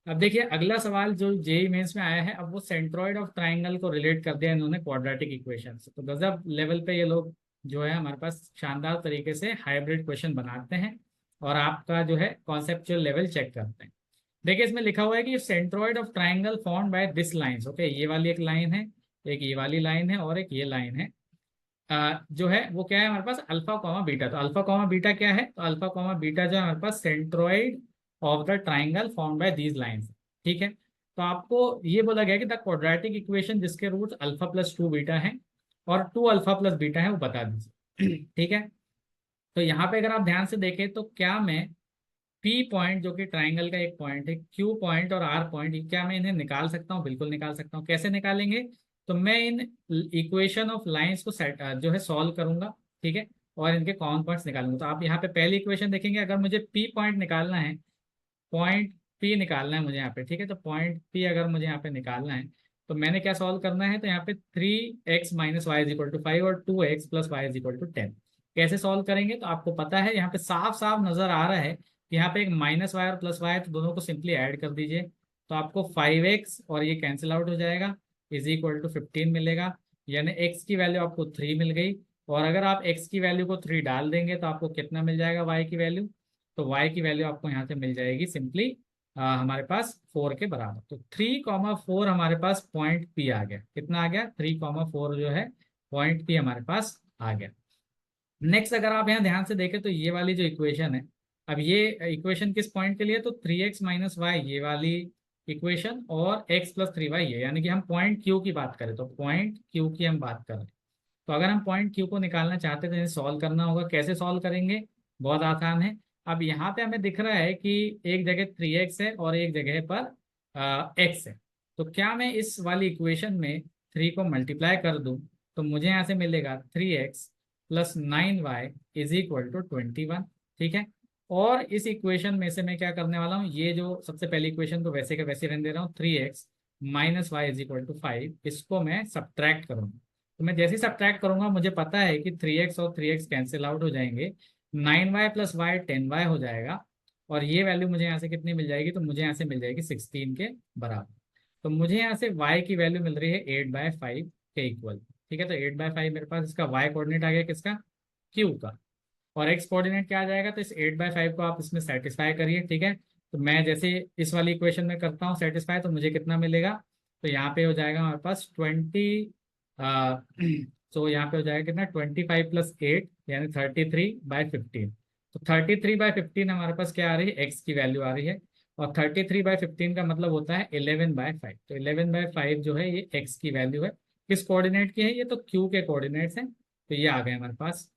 अब देखिए अगला सवाल जो जेई मेंस में आया है, अब वो सेंट्रॉइड ऑफ ट्राइंगल को रिलेट कर दिया इन्होंने क्वाड्रेटिक इक्वेशन से। तो गजब लेवल पे ये लोग जो है हमारे पास शानदार तरीके से हाइब्रिड क्वेश्चन बनाते हैं, और आपका जो है कॉन्सेप्चुअल लेवल चेक करते हैं। देखिए इसमें लिखा हुआ है कि centroid of triangle formed by this lines, okay, ये वाली एक लाइन है, एक ये वाली लाइन है, और एक ये लाइन है। जो है वो क्या है हमारे पास, अल्फा कॉमा बीटा। तो अल्फा कॉमा बीटा क्या है, तो अल्फा कॉमा बीटा जो है हमारे पास centroid of the triangle form by these lines, ठीक है। तो आपको ये बोला गया कि द क्वाड्रेटिक इक्वेशन जिसके रूट α+2β है और 2α+β है वो बता दीजिए, ठीक है। तो यहाँ पे अगर आप ध्यान से देखें तो क्या मैं P पॉइंट जो कि ट्राइंगल का एक पॉइंट है, Q पॉइंट और R पॉइंट, क्या मैं इन्हें निकाल सकता हूँ, बिल्कुल निकाल सकता हूँ। कैसे निकालेंगे, तो मैं इन इक्वेशन ऑफ लाइंस को सेट जो है सॉल्व करूंगा, ठीक है, और इनके कॉमन पॉइंट्स निकालूंगा। तो आप यहाँ पे पहली इक्वेशन देखेंगे, अगर मुझे P पॉइंट निकालना है, पॉइंट P निकालना है मुझे यहाँ पे, ठीक है, तो पॉइंट P अगर मुझे यहाँ पे निकालना है तो मैंने क्या सॉल्व करना है, तो यहाँ पे 3x - y = 5 और 2x + y = 10 कैसे सॉल्व करेंगे, तो आपको पता है यहाँ पे साफ साफ नजर आ रहा है कि यहाँ पे एक -y और +y है, तो दोनों को सिंपली ऐड कर दीजिए, तो आपको 5x और ये कैंसिल आउट हो जाएगा, इज इक्वल टू 15 मिलेगा। यानी x की वैल्यू आपको 3 मिल गई, और अगर आप x की वैल्यू को 3 डाल देंगे तो आपको कितना मिल जाएगा y की वैल्यू, तो y की वैल्यू आपको यहाँ से मिल जाएगी सिंपली हमारे पास 4 के बराबर। तो 3,4 हमारे पास पॉइंट P आ गया। कितना आ गया? 3,4 जो है पॉइंट P हमारे पास आ गया। नेक्स्ट अगर आप यहाँ ध्यान से देखें तो ये वाली जो इक्वेशन है, अब ये इक्वेशन किस पॉइंट के लिए? तो 3x माइनस वाई ये वाली इक्वेशन, और x प्लस 3y ये, यानी कि हम पॉइंट Q की बात करें तो पॉइंट Q की हम बात करें, तो अगर हम पॉइंट Q को निकालना चाहते हैं तो इन्हें सॉल्व करना होगा। कैसे सॉल्व करेंगे? बहुत आसान है। अब यहाँ पे हमें दिख रहा है कि एक जगह 3x है और एक जगह पर x है, तो क्या मैं इस वाली इक्वेशन में 3 को मल्टीप्लाई कर दूं तो मुझे यहाँ से मिलेगा 3x plus 9y is equal to 21। ठीक है, और इस इक्वेशन में से मैं क्या करने वाला हूँ, ये जो सबसे पहली इक्वेशन को वैसे का वैसे रहने दे रहा हूँ, 3x minus y is equal to 5, इसको मैं सब्ट्रैक्ट करूँगा। तो मैं जैसे ही सब्ट्रैक्ट करूंगा मुझे पता है कि 3x और 3x कैंसिल आउट हो जाएंगे, 9y प्लस वाई 10y हो जाएगा, और ये वैल्यू मुझे यहाँ से कितनी मिल जाएगी? तो मुझे यहाँ से मिल जाएगी 16 के बराबर। तो मुझे यहाँ से y की वैल्यू मिल रही है 8/5 के इक्वल। ठीक है, तो 8/5 मेरे पास इसका y कोऑर्डिनेट आ गया, किसका? q का। और x कोऑर्डिनेट क्या आ जाएगा? तो इस 8/5 को आप इसमें सेटिस्फाई करिए। ठीक है, तो मैं जैसे इस वाली इक्वेशन में करता हूँ सेटिस्फाई, तो मुझे कितना मिलेगा? तो यहाँ पे हो जाएगा हमारे पास 20, तो यहाँ पे हो जाएगा कितना? 25 प्लस 8 यानी 33/15। तो 33/15 हमारे पास क्या आ रही है? x की वैल्यू आ रही है, और 33/15 का मतलब होता है 11/5। तो 11/5 जो है ये x की वैल्यू है। किस कोऑर्डिनेट की है ये? तो q के कोऑर्डिनेट्स हैं। तो ये आ गए हमारे पास।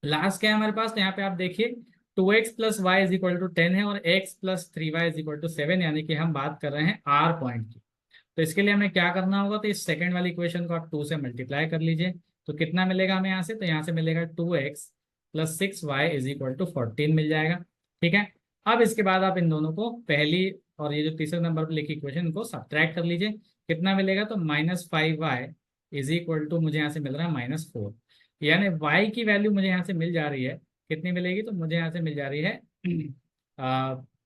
लास्ट क्या है हमारे पास? तो यहाँ पे आप देखिए 2x plus y is equal to 10 है, और x plus 3y is equal to 7, यानी कि हम बात कर रहे हैं r पॉइंट की। तो इसके लिए हमें क्या करना होगा? तो इस सेकंड वाली इक्वेशन को आप 2 से मल्टीप्लाई कर लीजिए, तो कितना मिलेगा हमें यहाँ से? तो यहाँ से मिलेगा 2x plus 6y is equal to 14 मिल जाएगा। ठीक है, अब इसके बाद आप इन दोनों को, पहली और ये जो तीसरे नंबर पर लिखी इक्वेशन, इनको सब्ट्रैक्ट कर लीजिए। कितना मिलेगा? तो -5y इज इक्वल टू मुझे यहाँ से मिल रहा है -4, यानी y की वैल्यू मुझे यहाँ से मिल जा रही है। कितनी मिलेगी? तो मुझे यहाँ से मिल जा रही है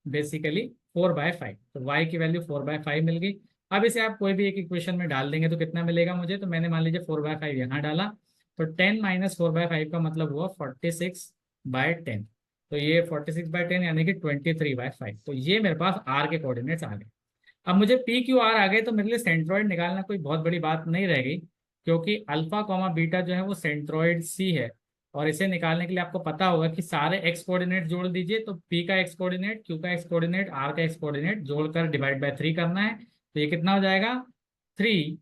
बेसिकली 4/5। तो y की वैल्यू 4/5 मिल गई। अब इसे आप कोई भी एक इक्वेशन में डाल देंगे तो कितना मिलेगा मुझे? तो मैंने मान लीजिए 4/5 यहाँ डाला, तो 10 माइनस 4/5 का मतलब हुआ 46/10। तो ये 46/10 यानी कि 23/5। तो ये मेरे पास r के कोऑर्डिनेट्स आ गए। अब मुझे पी क्यू आर आ गए, तो मेरे लिए सेंट्रॉइड निकालना कोई बहुत बड़ी बात नहीं रह गई, क्योंकि अल्फा कॉमा बीटा जो है वो सेंट्रॉइड सी है, और इसे निकालने के लिए आपको पता होगा कि सारे एक्स कोऑर्डिनेट जोड़ दीजिए। तो पी का एक्स कोऑर्डिनेट, क्यू का एक्स कोऑर्डिनेट, आर का एक्स कोऑर्डिनेट जोड़कर डिवाइड बाय 3 करना है। तो ये कितना हो जाएगा? 3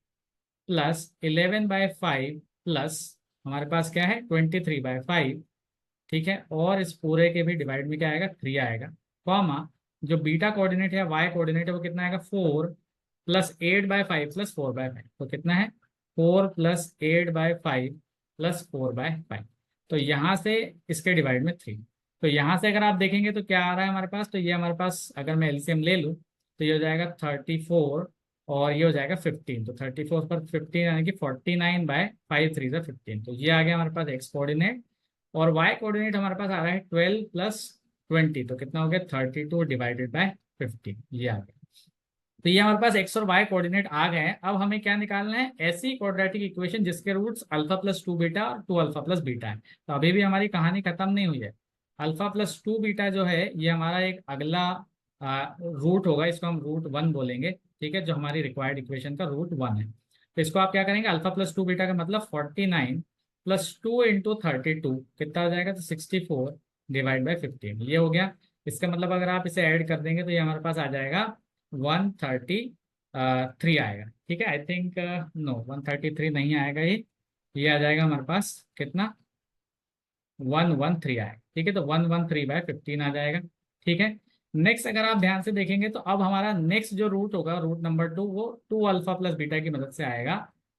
प्लस 11/5 प्लस हमारे पास क्या है? 23/5। ठीक है, और इस पूरे के भी डिवाइड में क्या आएगा? 3 आएगा, कॉमा जो बीटा कोऑर्डिनेट है, वाई कोऑर्डिनेट है, वो कितना आएगा? 4 प्लस 8/5 प्लस 4/5। तो कितना है? 4 प्लस 8/5 प्लस 4/5। तो यहाँ से इसके डिवाइड में 3। तो यहाँ से अगर आप देखेंगे तो क्या आ रहा है हमारे पास? तो ये हमारे पास, अगर मैं एलसीएम ले लूँ तो ये हो जाएगा 34, और ये हो जाएगा 15। तो 34 पर 15 यानी कि 49/5 3 15। तो ये आ गया हमारे पास एक्स कोऑर्डिनेट, और वाई कोऑर्डिनेट हमारे पास आ रहा है 12 प्लस 20। तो कितना हो गया? 32 डिवाइडेड बाय 15, ये आ गया। तो ये हमारे पास एक्स और वाई कोऑर्डिनेट आ गए हैं। अब हमें क्या निकालना है? ऐसी क्वाड्रेटिक इक्वेशन जिसके रूट्स अल्फा प्लस 2 बीटा और 2 अल्फा प्लस बीटा है। तो अभी भी हमारी कहानी खत्म नहीं हुई है। अल्फा प्लस 2 बीटा जो है ये हमारा एक अगला रूट होगा, इसको हम रूट 1 बोलेंगे। ठीक है, जो हमारी रिक्वायर्ड इक्वेशन का रूट 1 है। तो इसको आप क्या करेंगे? अल्फा प्लस 2 बीटा का मतलब 49 प्लस 2 इंटू 32 कितना हो जाएगा? तो 64 डिवाइड बाई 15, ये हो गया। इसका मतलब अगर आप इसे ऐड कर देंगे तो ये हमारे पास आ जाएगा 133 आएगा। ठीक है, आई थिंक नो 133 नहीं आएगा, ये आ जाएगा हमारे पास कितना? 113 आएगा। ठीक है, तो 113/15 आ जाएगा। ठीक है, नेक्स्ट अगर आप ध्यान से देखेंगे तो अब हमारा नेक्स्ट जो रूट होगा, रूट नंबर 2, वो 2 अल्फा प्लस बीटा की मदद से आएगा।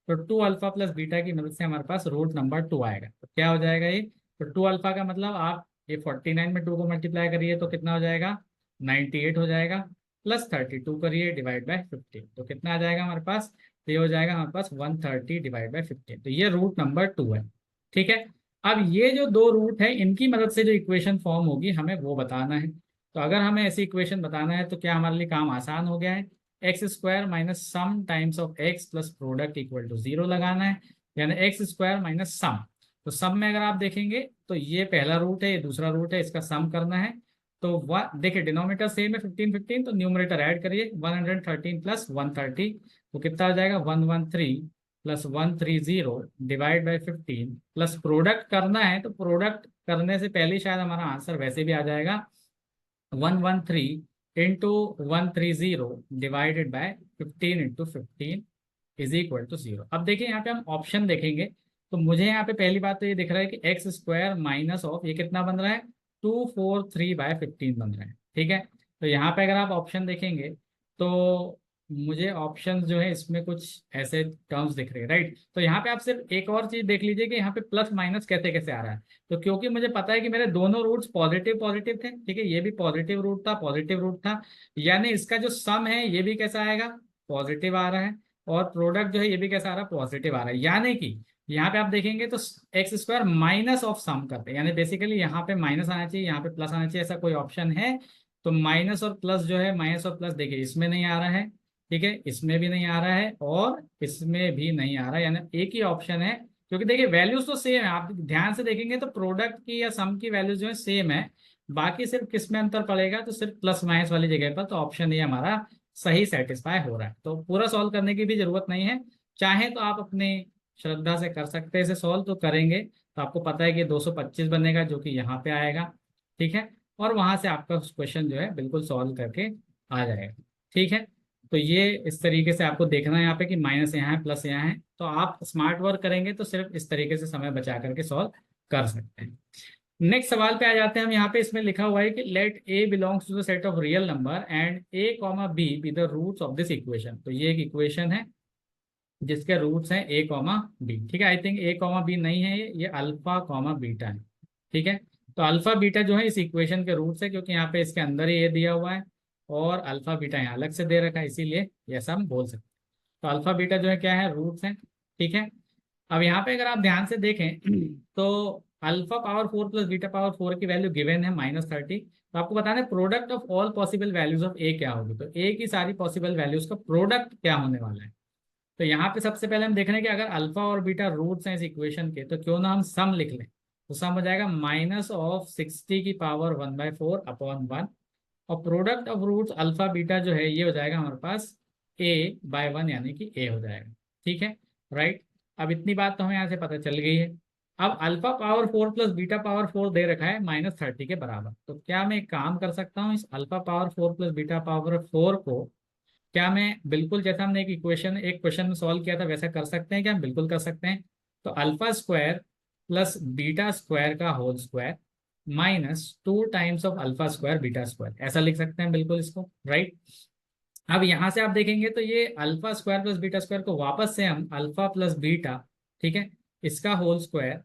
तो 2 अल्फा प्लस बीटा की मदद से हमारे पास रूट नंबर 2 आएगा। तो क्या हो जाएगा ये? तो 2 अल्फा का मतलब आप ये 49 में 2 को मल्टीप्लाई करिए तो कितना हो जाएगा? 98 हो जाएगा, प्लस 32 करिए डिवाइड बाय 15, तो कितना आ जाएगा हमारे पास? तो ये हो जाएगा हमारे पास 130 डिवाइड बाय 15। तो ये रूट नंबर 2 है। ठीक है, अब ये जो दो रूट है इनकी मदद से जो इक्वेशन फॉर्म होगी हमें वो बताना है। तो अगर हमें ऐसी इक्वेशन बताना है तो क्या हमारे लिए काम आसान हो गया है, x square minus sum times of x plus product equal to 0 लगाना है, यानी एक्स स्क्वायर माइनस सम। तो सम में अगर आप देखेंगे तो ये पहला रूट है, ये दूसरा रूट है, इसका सम करना है। तो देखिए डिनोमिनेटर सेम है 15 15, तो न्यूमरेटर ऐड करिए 113 प्लस 130, तो कितना हो जाएगा 113 plus 130 divide by 15, plus product करना है, तो प्रोडक्ट करने से पहले शायद हमारा आंसर वैसे भी आ जाएगा 113 into 130 divided by 15 into 15 is equal to 0। अब देखिए यहाँ पे हम ऑप्शन देखेंगे, तो मुझे यहाँ पे पहली बात तो ये दिख रहा है कि एक्स स्क्वायर माइनस ऑफ ये कितना बन रहा है 243/15 बन रहा है, ठीक है। तो यहाँ पे अगर आप ऑप्शन देखेंगे तो मुझे ऑप्शन जो है इसमें कुछ ऐसे टर्म्स दिख रहे हैं, राइट। तो यहाँ पे आप सिर्फ एक और चीज देख लीजिए कि यहाँ पे प्लस माइनस कैसे कैसे आ रहा है। तो क्योंकि मुझे पता है कि मेरे दोनों रूट्स पॉजिटिव पॉजिटिव थे, ठीक है, ये भी पॉजिटिव रूट था, पॉजिटिव रूट था, यानी इसका जो सम है ये भी कैसा आएगा, पॉजिटिव आ रहा है, और प्रोडक्ट जो है ये भी कैसा आ रहा है, पॉजिटिव आ रहा है। यानी कि यहाँ पे आप देखेंगे तो X square minus of some करते हैं, यानी बेसिकली यहाँ पे माइनस आना चाहिए, यहाँ पे प्लस आना चाहिए, ऐसा कोई ऑप्शन है। तो माइनस और प्लस जो है, माइनस और प्लस देखिए इसमें नहीं आ रहा है, ठीक है, इसमें भी नहीं आ रहा है, और इसमें भी नहीं आ रहा है, यानी एक ही ऑप्शन है। क्योंकि देखिए वैल्यूज तो सेम है, आप ध्यान से देखेंगे तो प्रोडक्ट की या सम की वैल्यूज जो है सेम है, बाकी सिर्फ किस में अंतर पड़ेगा, तो सिर्फ प्लस माइनस वाली जगह पर। तो ऑप्शन ये हमारा सही सेटिस्फाई हो रहा है, तो पूरा सॉल्व करने की भी जरूरत नहीं है, चाहे तो आप अपने श्रद्धा से कर सकते हैं इसे सॉल्व, तो करेंगे तो आपको पता है कि 225 बनेगा जो कि यहाँ पे आएगा, ठीक है, और वहां से आपका क्वेश्चन जो है बिल्कुल सॉल्व करके आ जाएगा, ठीक है। तो ये इस तरीके से आपको देखना है यहाँ पे कि माइनस यहाँ है प्लस यहाँ है, तो आप स्मार्ट वर्क करेंगे तो सिर्फ इस तरीके से समय बचा करके सॉल्व कर सकते हैं। नेक्स्ट सवाल पे आ जाते हैं हम। यहाँ पे इसमें लिखा हुआ है कि let A belongs to the set of real number and A comma B be the roots of this equation. तो ये एक इक्वेशन है जिसके रूट्स हैं ए कॉमा बी, ठीक है। I think A comma B नहीं है, ये अल्फा कॉमा बीटा है, ठीक है। तो अल्फा बीटा जो है इस इक्वेशन के रूट्स है, क्योंकि यहाँ पे इसके अंदर ही ये दिया हुआ है, और अल्फा बीटा यहाँ अलग से दे रखा है, इसीलिए ऐसा हम बोल सकते हैं। तो अल्फा बीटा जो है क्या है, रूट्स हैं, ठीक है। अब यहाँ पे अगर आप ध्यान से देखें तो alpha power 4 plus beta power 4 की वैल्यू गिवन है -30। तो आपको बताना है product of all possible values of a क्या होगी, तो ए की सारी पॉसिबल वैल्यूज का प्रोडक्ट क्या होने वाला है। तो यहाँ पे सबसे पहले हम देख रहे हैं कि अगर अल्फा और बीटा रूट्स हैं इस इक्वेशन के, तो क्यों ना हम सम लिख लें। तो सम हो जाएगा -60 की पावर 1/4 अपॉन 1, और product of roots alpha beta जो है ये हो जाएगा हमारे पास a/1, यानी कि a हो जाएगा, ठीक है, राइट। अब इतनी बात तो हमें यहाँ से पता चल गई है। अब alpha power 4 plus beta power 4 दे रखा है -30 के बराबर, तो क्या मैं एक काम कर सकता हूँ, इस alpha power 4 plus beta power 4 को क्या मैं बिल्कुल जैसा हमने एक क्वेश्चन में सॉल्व किया था वैसा कर सकते हैं क्या, हम बिल्कुल कर सकते हैं। तो alpha square plus beta square का whole square -2 times of alpha square beta square, ऐसा लिख सकते हैं बिल्कुल इसको, राइट। अब यहाँ से आप देखेंगे तो ये alpha square plus beta square को वापस से हम अल्फा प्लस बीटा, ठीक है, इसका होल स्क्वायर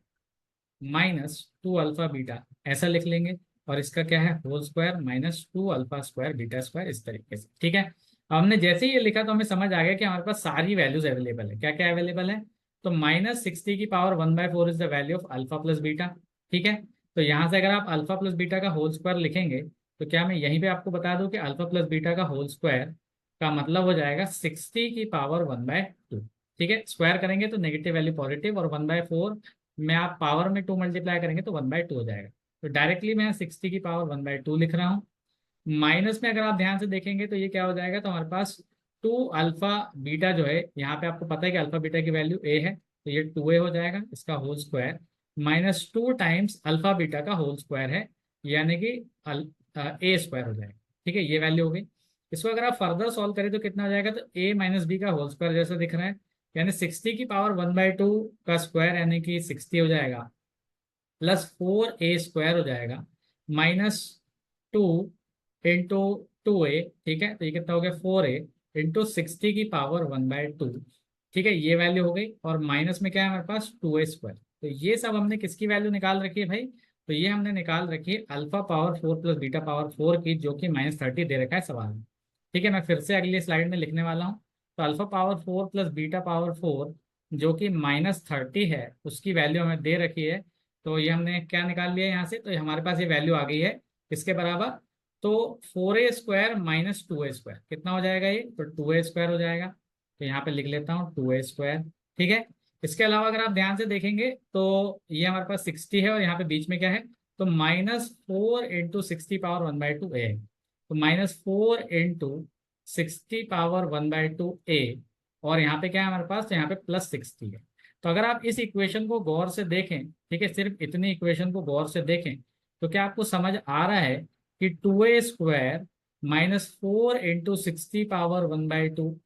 -2 अल्फा बीटा ऐसा लिख लेंगे, और इसका क्या है whole square -2 alpha square beta square, इस तरीके से, ठीक है। अब हमने जैसे ही ये लिखा तो हमें समझ आ गया कि हमारे पास सारी वैल्यूज अवेलेबल है, क्या क्या अवेलेबल है। तो -60 की power 1/4 is the value of alpha plus beta, ठीक है। तो यहाँ से अगर आप अल्फा प्लस बीटा का होल स्क्वायर लिखेंगे, तो क्या मैं यहीं पे आपको बता दूं कि अल्फा प्लस बीटा का होल स्क्वायर का मतलब हो जाएगा 60 की पावर 1/2, ठीक है। स्क्वायर करेंगे तो नेगेटिव वैल्यू पॉजिटिव, और 1/4 में आप पावर में 2 मल्टीप्लाई करेंगे तो 1/2 हो जाएगा। तो डायरेक्टली मैं 60 की पावर 1/2 लिख रहा हूँ। माइनस में अगर आप ध्यान से देखेंगे तो ये क्या हो जाएगा, तो हमारे पास 2 अल्फा बीटा जो है, यहाँ पे आपको पता है कि अल्फा बीटा की वैल्यू a है, तो ये 2a हो जाएगा, इसका whole square -2 times alpha beta का होल स्क्वायर है, यानी कि a स्क्वायर हो जाएगा, ठीक है, ये वैल्यू हो गई। इसको अगर आप फर्दर सॉल्व करें तो कितना हो जाएगा, तो a माइनस बी का होल स्क्वायर जैसा दिख रहा है, यानी 60 की पावर 1/2 का स्क्वायर यानी कि 60 हो जाएगा, +4a² हो जाएगा, -2 इंटू 2a, ठीक है। तो ये कितना हो गया 4a इंटू 60 की पावर 1/2, ठीक है, ये वैल्यू हो गई। और माइनस में क्या है हमारे पास 2a²। तो ये सब हमने किसकी वैल्यू निकाल रखी है भाई, तो ये हमने निकाल रखी है alpha power 4 plus beta power 4 की, जो कि -30 दे रखा है सवाल में, ठीक है। मैं फिर से अगली स्लाइड में लिखने वाला हूँ। तो alpha power 4 plus beta power 4 जो कि -30 है, उसकी वैल्यू हमें दे रखी है। तो ये हमने क्या निकाल लिया यहाँ से, तो हमारे पास ये वैल्यू आ गई है किसके बराबर, तो 4a² माइनस 2a² कितना हो जाएगा ये, तो 2a² हो जाएगा। तो यहाँ पे लिख लेता हूँ 2a²। ठीक है, इसके अलावा अगर आप ध्यान से देखेंगे तो ये हमारे पास 60 है और यहाँ पे बीच में क्या है, तो -4 × 60⁻1/2 है। तो -4 × 60⁻1/2 और यहाँ पे क्या है हमारे पास, तो यहाँ पे +60 है। तो अगर आप इस इक्वेशन को गौर से देखें, ठीक है, सिर्फ इतनी इक्वेशन को गौर से देखें, तो क्या आपको समझ आ रहा है कि 2a² -4 × 60⁻1/2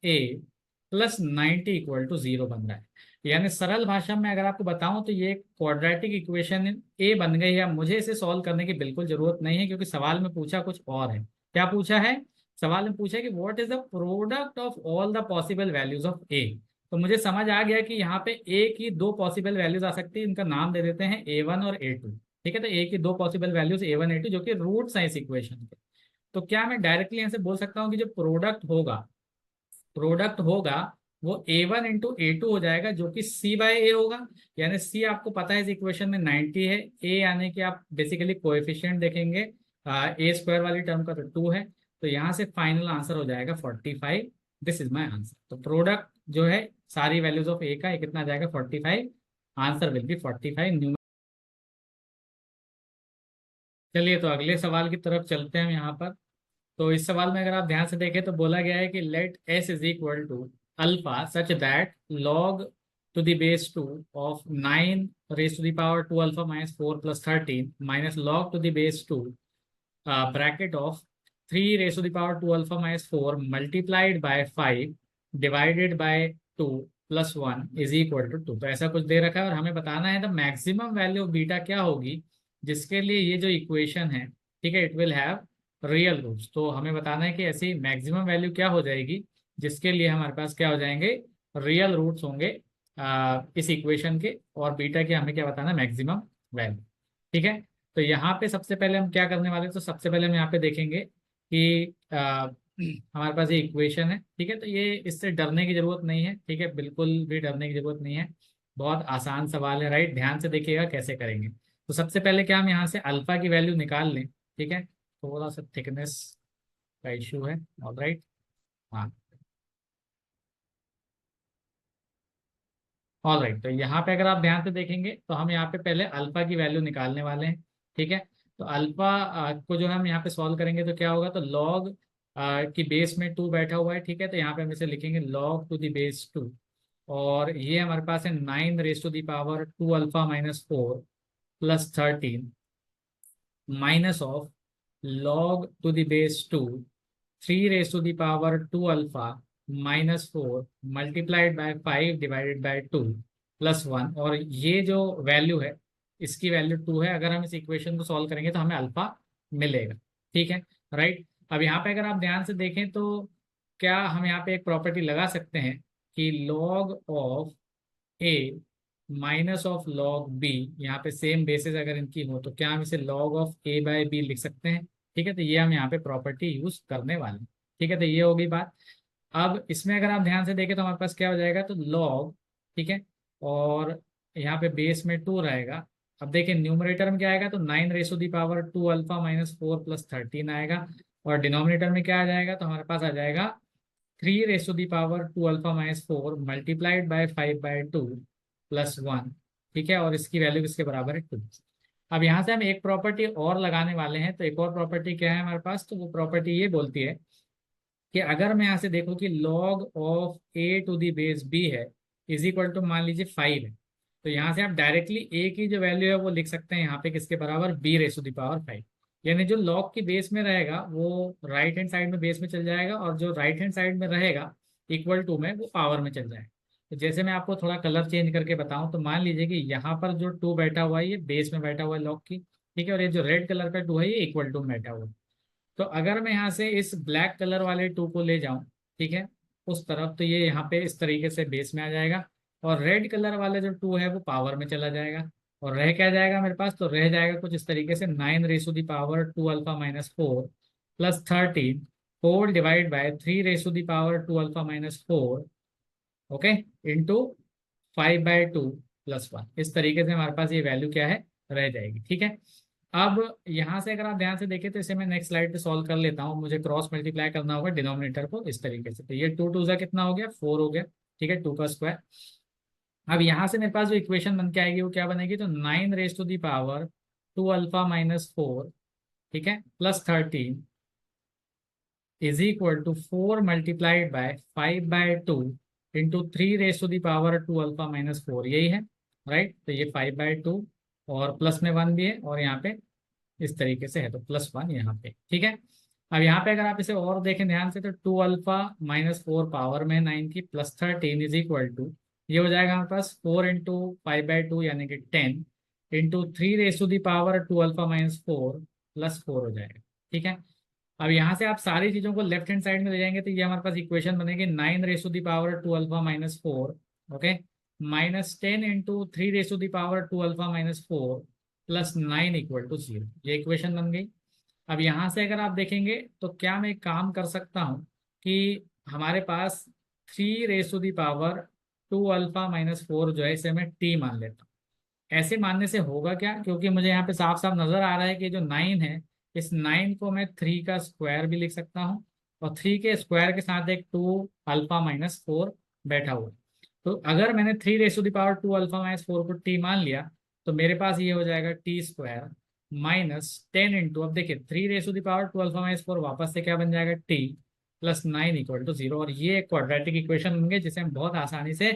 +90 = 0 बन रहा है। यानी सरल भाषा में अगर आपको बताऊं तो ये क्वाड्रेटिक इक्वेशन ए बन गई है। मुझे इसे सॉल्व करने की बिल्कुल जरूरत नहीं है, क्योंकि सवाल में पूछा कुछ और है। क्या पूछा है, सवाल में पूछा है कि what is the product of all the possible values of a. तो मुझे समझ आ गया कि यहाँ पे ए की दो पॉसिबल वैल्यूज आ सकती है, इनका नाम दे देते हैं A1 और A2। ठीक है, तो ए की दो पॉसिबल वैल्यूज A1 A2 जो कि रूट्स हैं इस इक्वेशन के। तो क्या मैं डायरेक्टली यहाँ से बोल सकता हूँ कि जो प्रोडक्ट होगा वो A1 × A2 हो जाएगा, जो कि C/A होगा। यानी C आपको पता है इस इक्वेशन में 90 है, A यानी कि आप बेसिकली कोएफिशिएंट देखेंगे A² वाली टर्म का तो 2 है। तो यहाँ से फाइनल आंसर हो जाएगा 45। This is my answer. तो प्रोडक्ट जो है सारी वैल्यूज ऑफ ए का, ये कितना आ जाएगा 45। Answer will be 45। चलिए तो अगले सवाल की तरफ चलते हैं हम यहाँ पर। तो इस सवाल में अगर आप ध्यान से देखें तो बोला गया है कि let s = alpha such that log to the base 2 of 9 raised to the power 2 alpha minus 4 plus 13 minus log to the base 2 bracket of 3 raised to the power 2 alpha minus 4 multiplied by 5 divided by 2 plus 1 is equal to 2। तो ऐसा कुछ दे रखा है और हमें बताना है the maximum value of beta क्या होगी जिसके लिए ये जो इक्वेशन है, ठीक है, it will have real roots. तो हमें बताना है कि ऐसी मैक्सिमम वैल्यू क्या हो जाएगी जिसके लिए हमारे पास क्या हो जाएंगे, रियल रूट्स होंगे इस इक्वेशन के। और बीटा की हमें क्या बताना है, मैक्सिमम वैल्यू। ठीक है, तो यहाँ पे सबसे पहले हम क्या करने वाले हैं, तो सबसे पहले हम यहाँ पे देखेंगे कि हमारे पास ये इक्वेशन है। ठीक है, तो ये इससे डरने की जरूरत नहीं है। ठीक है, बिल्कुल भी डरने की जरूरत नहीं है, बहुत आसान सवाल है। राइट, ध्यान से देखिएगा कैसे करेंगे। तो सबसे पहले क्या हम यहाँ से अल्फा की वैल्यू निकाल लें। ठीक है, थोड़ा सा थिकनेस का इशू है। ऑलराइट, हाँ, ऑलराइट। तो यहाँ पे अगर आप ध्यान से देखेंगे तो हम यहाँ पे पहले अल्फा की वैल्यू निकालने वाले हैं। ठीक है, तो अल्फा को जो हम यहाँ पे सॉल्व करेंगे तो क्या होगा, तो लॉग की बेस में 2 बैठा हुआ है। ठीक है, तो यहाँ पे हम इसे लिखेंगे log to the base 2। और ये हमारे पास है 9 raised to the power 2 alpha minus 4 plus 13 minus of log to the base 2 3 raised to the power 2 alpha minus 4 multiplied by 5 divided by 2 plus 1। और ये जो वैल्यू है इसकी वैल्यू 2 है। अगर हम इस इक्वेशन को सॉल्व करेंगे तो हमें अल्फा मिलेगा। ठीक है, राइट। अब यहाँ पे अगर आप ध्यान से देखें तो क्या हम यहाँ पे एक प्रॉपर्टी लगा सकते हैं कि log of A minus of log B, यहाँ पे सेम बेसिस अगर इनकी हो तो क्या हम इसे log ऑफ A/B लिख सकते हैं। ठीक है, तो ये हम यहाँ पे प्रॉपर्टी यूज करने वाले हैं। ठीक है, तो ये होगी बात। अब इसमें अगर आप ध्यान से देखें तो हमारे पास क्या हो जाएगा, तो log, ठीक है, और यहाँ पे बेस में 2 रहेगा। अब देखिए न्यूमरेटर में क्या आएगा, तो 9 raised to the power 2 alpha minus 4 plus 13 आएगा। और डिनोमिनेटर में क्या आ जाएगा, तो हमारे पास आ जाएगा 3 raised to the power 2 alpha minus 4 multiplied by 5/2 plus 1। ठीक है, और इसकी वैल्यू किसके बराबर है, 2। अब यहाँ से हम एक प्रॉपर्टी और लगाने वाले हैं। तो एक और प्रॉपर्टी क्या है हमारे पास, तो वो प्रॉपर्टी ये बोलती है कि अगर मैं यहाँ से देखूँ कि log ऑफ A⁴ है इज इक्वल टू मान लीजिए 5 है, तो यहाँ से आप डायरेक्टली A की जो वैल्यू है वो लिख सकते हैं यहाँ पे किसके बराबर, B⁵ यानी जो log की बेस में रहेगा वो राइट हैंड साइड में बेस में चल जाएगा, और जो राइट हैंड साइड में रहेगा इक्वल टू में वो पावर में चल जाएगा। तो जैसे मैं आपको थोड़ा कलर चेंज करके बताऊं, तो मान लीजिए कि यहाँ पर जो 2 बैठा हुआ है ये बेस में बैठा हुआ है log की। ठीक है, और ये जो रेड कलर का 2 है ये इक्वल टू में बैठा हुआ है। तो अगर मैं यहाँ से इस ब्लैक कलर वाले 2 को ले जाऊं, ठीक है, उस तरफ, तो ये यहाँ पे इस तरीके से बेस में आ जाएगा। और रेड कलर वाले जो 2 है वो पावर में चला जाएगा। और रह क्या जाएगा मेरे पास, तो रह जाएगा कुछ इस तरीके से 9 raised to the power 2 alpha minus 4 plus 13 4 divide bye 3 raised to the power 2 alpha minus 4, okay, into 5/2 plus 1। इस तरीके से हमारे पास ये वैल्यू क्या है, रह जाएगी। ठीक है, अब यहाँ से अगर आप ध्यान से देखें तो इसे मैं नेक्स्ट स्लाइड पे सॉल्व कर लेता हूँ। मुझे क्रॉस मल्टीप्लाई करना होगा डिनोमिनेटर को इस तरीके से। तो ये 2 2 कितना हो गया, 4 हो गया। ठीक है, 2 का स्क्वायर। अब यहाँ से मेरे पास जो इक्वेशन बन के आएगी वो क्या बनेगी, तो 9 raised to the power 2 alpha - 4, ठीक है, +13 is equal to 4 multiplied by 5/2 into 3 raised to the power 2 alpha - 4, यही है राइट। तो ये 5/2 और प्लस में 1 भी है और यहाँ पे इस तरीके से है, तो +1 यहाँ पे। ठीक है, अब यहाँ पे अगर आप इसे और देखें ध्यान से तो 2 alpha - 4 पावर में 9 की +13 इज इक्वल टू, ये हो जाएगा हमारे पास 4 इंटू 5/2 यानी कि 10 into 3 raised to the power 2 alpha - 4 +4 हो जाएगा। ठीक है, अब यहाँ से आप सारी चीज़ों को लेफ्ट हैंड साइड में ले जाएंगे तो ये हमारे पास इक्वेशन बनेगी 9 raised to the power 2 alpha - 4, okay, -10 into 3 raised to the power 2 alpha - 4 +9 equal to 0, ये इक्वेशन बन गई। अब यहाँ से अगर आप देखेंगे तो क्या मैं एक काम कर सकता हूँ कि हमारे पास 3 raised to the power 2 alpha - 4 जो है इसे मैं टी मान लेता हूँ। ऐसे मानने से होगा क्या, क्योंकि मुझे यहाँ पे साफ साफ नजर आ रहा है कि जो 9 है, इस 9 को मैं 3 का स्क्वायर भी लिख सकता हूँ और 3 के स्क्वायर के साथ एक 2 alpha - 4 बैठा हुआ है। तो अगर मैंने 3 raised to the power 2 alpha - 4 को टी मान लिया तो मेरे पास ये हो जाएगा t² -10 इंटू, अब देखिए 3 raised to the power 2 alpha - 4 वापस से क्या बन जाएगा, t +9 इक्वल टू 0। और ये क्वाड्रेटिक इक्वेशन बन गई जिसे हम बहुत आसानी से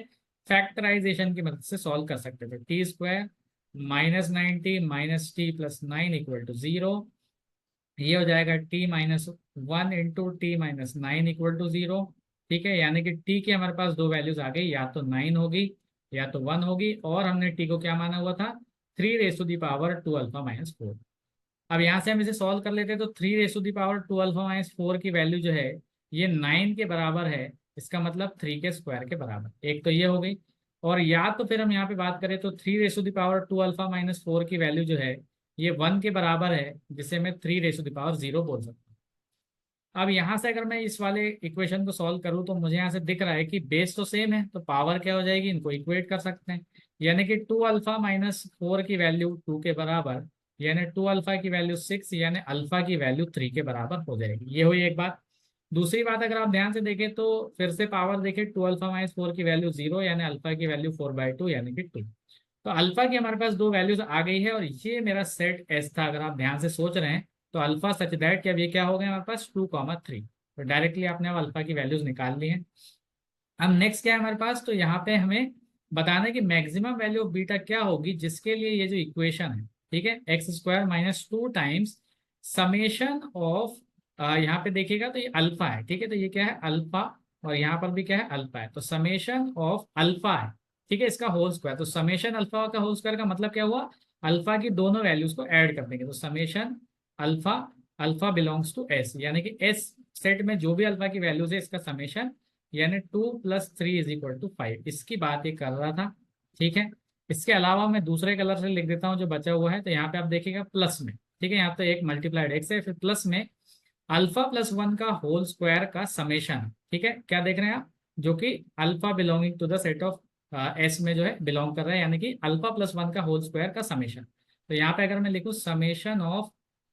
फैक्टराइजेशन की मदद से सॉल्व कर सकते थे। t² -90 -t +9 इक्वल टू 0, ये हो जाएगा t-1 into t-9 equal to 0। ठीक है, यानी कि t की हमारे पास दो वैल्यूज आ गई, या तो 9 होगी या तो 1 होगी, और हमने t को क्या माना हुआ था, 3 raised to the power 2 alpha - 4। अब यहाँ से हम इसे सॉल्व कर लेते हैं तो 3 raised to the power 2 alpha - 4 की वैल्यू जो है ये 9 के बराबर है, इसका मतलब 3 के स्क्वायर के बराबर, एक तो ये हो गई। और या तो फिर हम यहाँ पे बात करें तो 3 raised to the power 2 alpha - 4 की वैल्यू जो है ये 1 के बराबर है, जिसे मैं 3 raised to the power 0 बोल सकता हूँ। अब यहाँ से अगर मैं इस वाले इक्वेशन को सॉल्व करूँ तो मुझे यहाँ से दिख रहा है कि बेस तो सेम है, तो पावर क्या हो जाएगी, इनको इक्वेट कर सकते हैं। यानी कि 2 alpha - 4 की वैल्यू 2 के बराबर, यानी 2 अल्फा की वैल्यू 6, यानी अल्फा की वैल्यू 3 के बराबर हो जाएगी। ये हुई एक बात। दूसरी बात अगर आप ध्यान से देखें तो फिर से पावर देखें, 2 alpha - 4 की वैल्यू 0, यानी अल्फा की वैल्यू 4/2 यानी कि 2। तो अल्फा की हमारे पास दो वैल्यूज आ गई है और ये मेरा सेट एस था, अगर आप ध्यान से सोच रहे हैं तो अल्फा सच दैट कि अब ये क्या हो गया हमारे पास 2, 3। तो डायरेक्टली आपने अब अल्फा की वैल्यूज निकाल ली हैं। अब नेक्स्ट क्या है हमारे पास, तो यहाँ पे हमें बताना है कि मैक्सिमम वैल्यू ऑफ बीटा क्या होगी जिसके लिए ये जो इक्वेशन है, ठीक है, x² - 2 टाइम्स समेशन ऑफ, यहाँ पे देखिएगा तो ये अल्फा है, ठीक है, तो ये क्या है अल्फा, और यहाँ पर भी क्या है अल्फा है, तो समेशन ऑफ अल्फा है, ठीक है, इसका होल स्क्वायर। तो समेशन अल्फा का होल स्क्वायर का मतलब क्या हुआ, अल्फा की दोनों वैल्यूज को ऐड कर देंगे, तो summation alpha, alpha belongs to S, यानी कि एस सेट में जो भी अल्फा की वैल्यूज है इसका समेशन, यानी 2 + 3 = 5, इसकी बात ये कर रहा था। ठीक है, इसके अलावा मैं दूसरे कलर से लिख देता हूँ जो बचा हुआ है, तो यहाँ पे आप देखिएगा प्लस में, ठीक है, यहाँ पे एक मल्टीप्लाइड एक्स है, फिर प्लस में अल्फा +1 का होल स्क्वायर का समेशन, ठीक है, क्या देख रहे हैं आप, जो कि alpha belonging to the set of S में जो है बिलोंग कर रहा है, यानी कि अल्फा +1 का होल स्क्वायर का समेशन। तो यहाँ पे अगर मैं लिखूँ समेशन ऑफ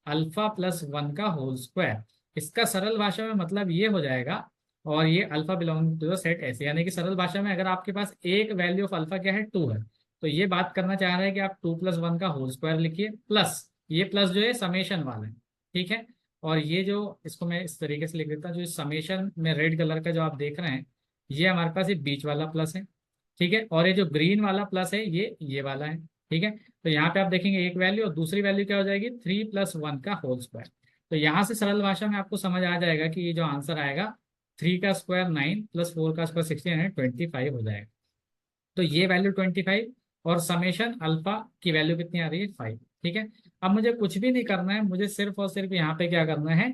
अल्फा +1 का होल स्क्वायर, इसका सरल भाषा में मतलब ये हो जाएगा, और ये alpha belonging to the set S, यानी कि सरल भाषा में अगर आपके पास एक वैल्यू ऑफ अल्फा क्या है 2 है, तो ये बात करना चाह रहा है कि आप 2 + 1 का होल स्क्वायर लिखिए, प्लस ये प्लस जो है समेशन वाला है, ठीक है। और ये जो, इसको मैं इस तरीके से लिख देता हूँ, जो समेशन में रेड कलर का जो आप देख रहे हैं ये हमारे पास ये बीच वाला प्लस है, ठीक है, और ये जो ग्रीन वाला प्लस है ये वाला है, ठीक है। तो यहाँ पे आप देखेंगे एक वैल्यू और दूसरी वैल्यू क्या हो जाएगी 3 + 1 का होल स्क्वायर। तो यहाँ से सरल भाषा में आपको समझ आ जाएगा कि ये जो आंसर आएगा 3 का स्क्वायर 9 + 4 का स्क्वायर 16 है, 25 हो जाएगा। तो ये वैल्यू 25 और समेशन अल्फा की वैल्यू कितनी आ रही है 5, ठीक है। अब मुझे कुछ भी नहीं करना है, मुझे सिर्फ और सिर्फ यहाँ पे क्या करना है,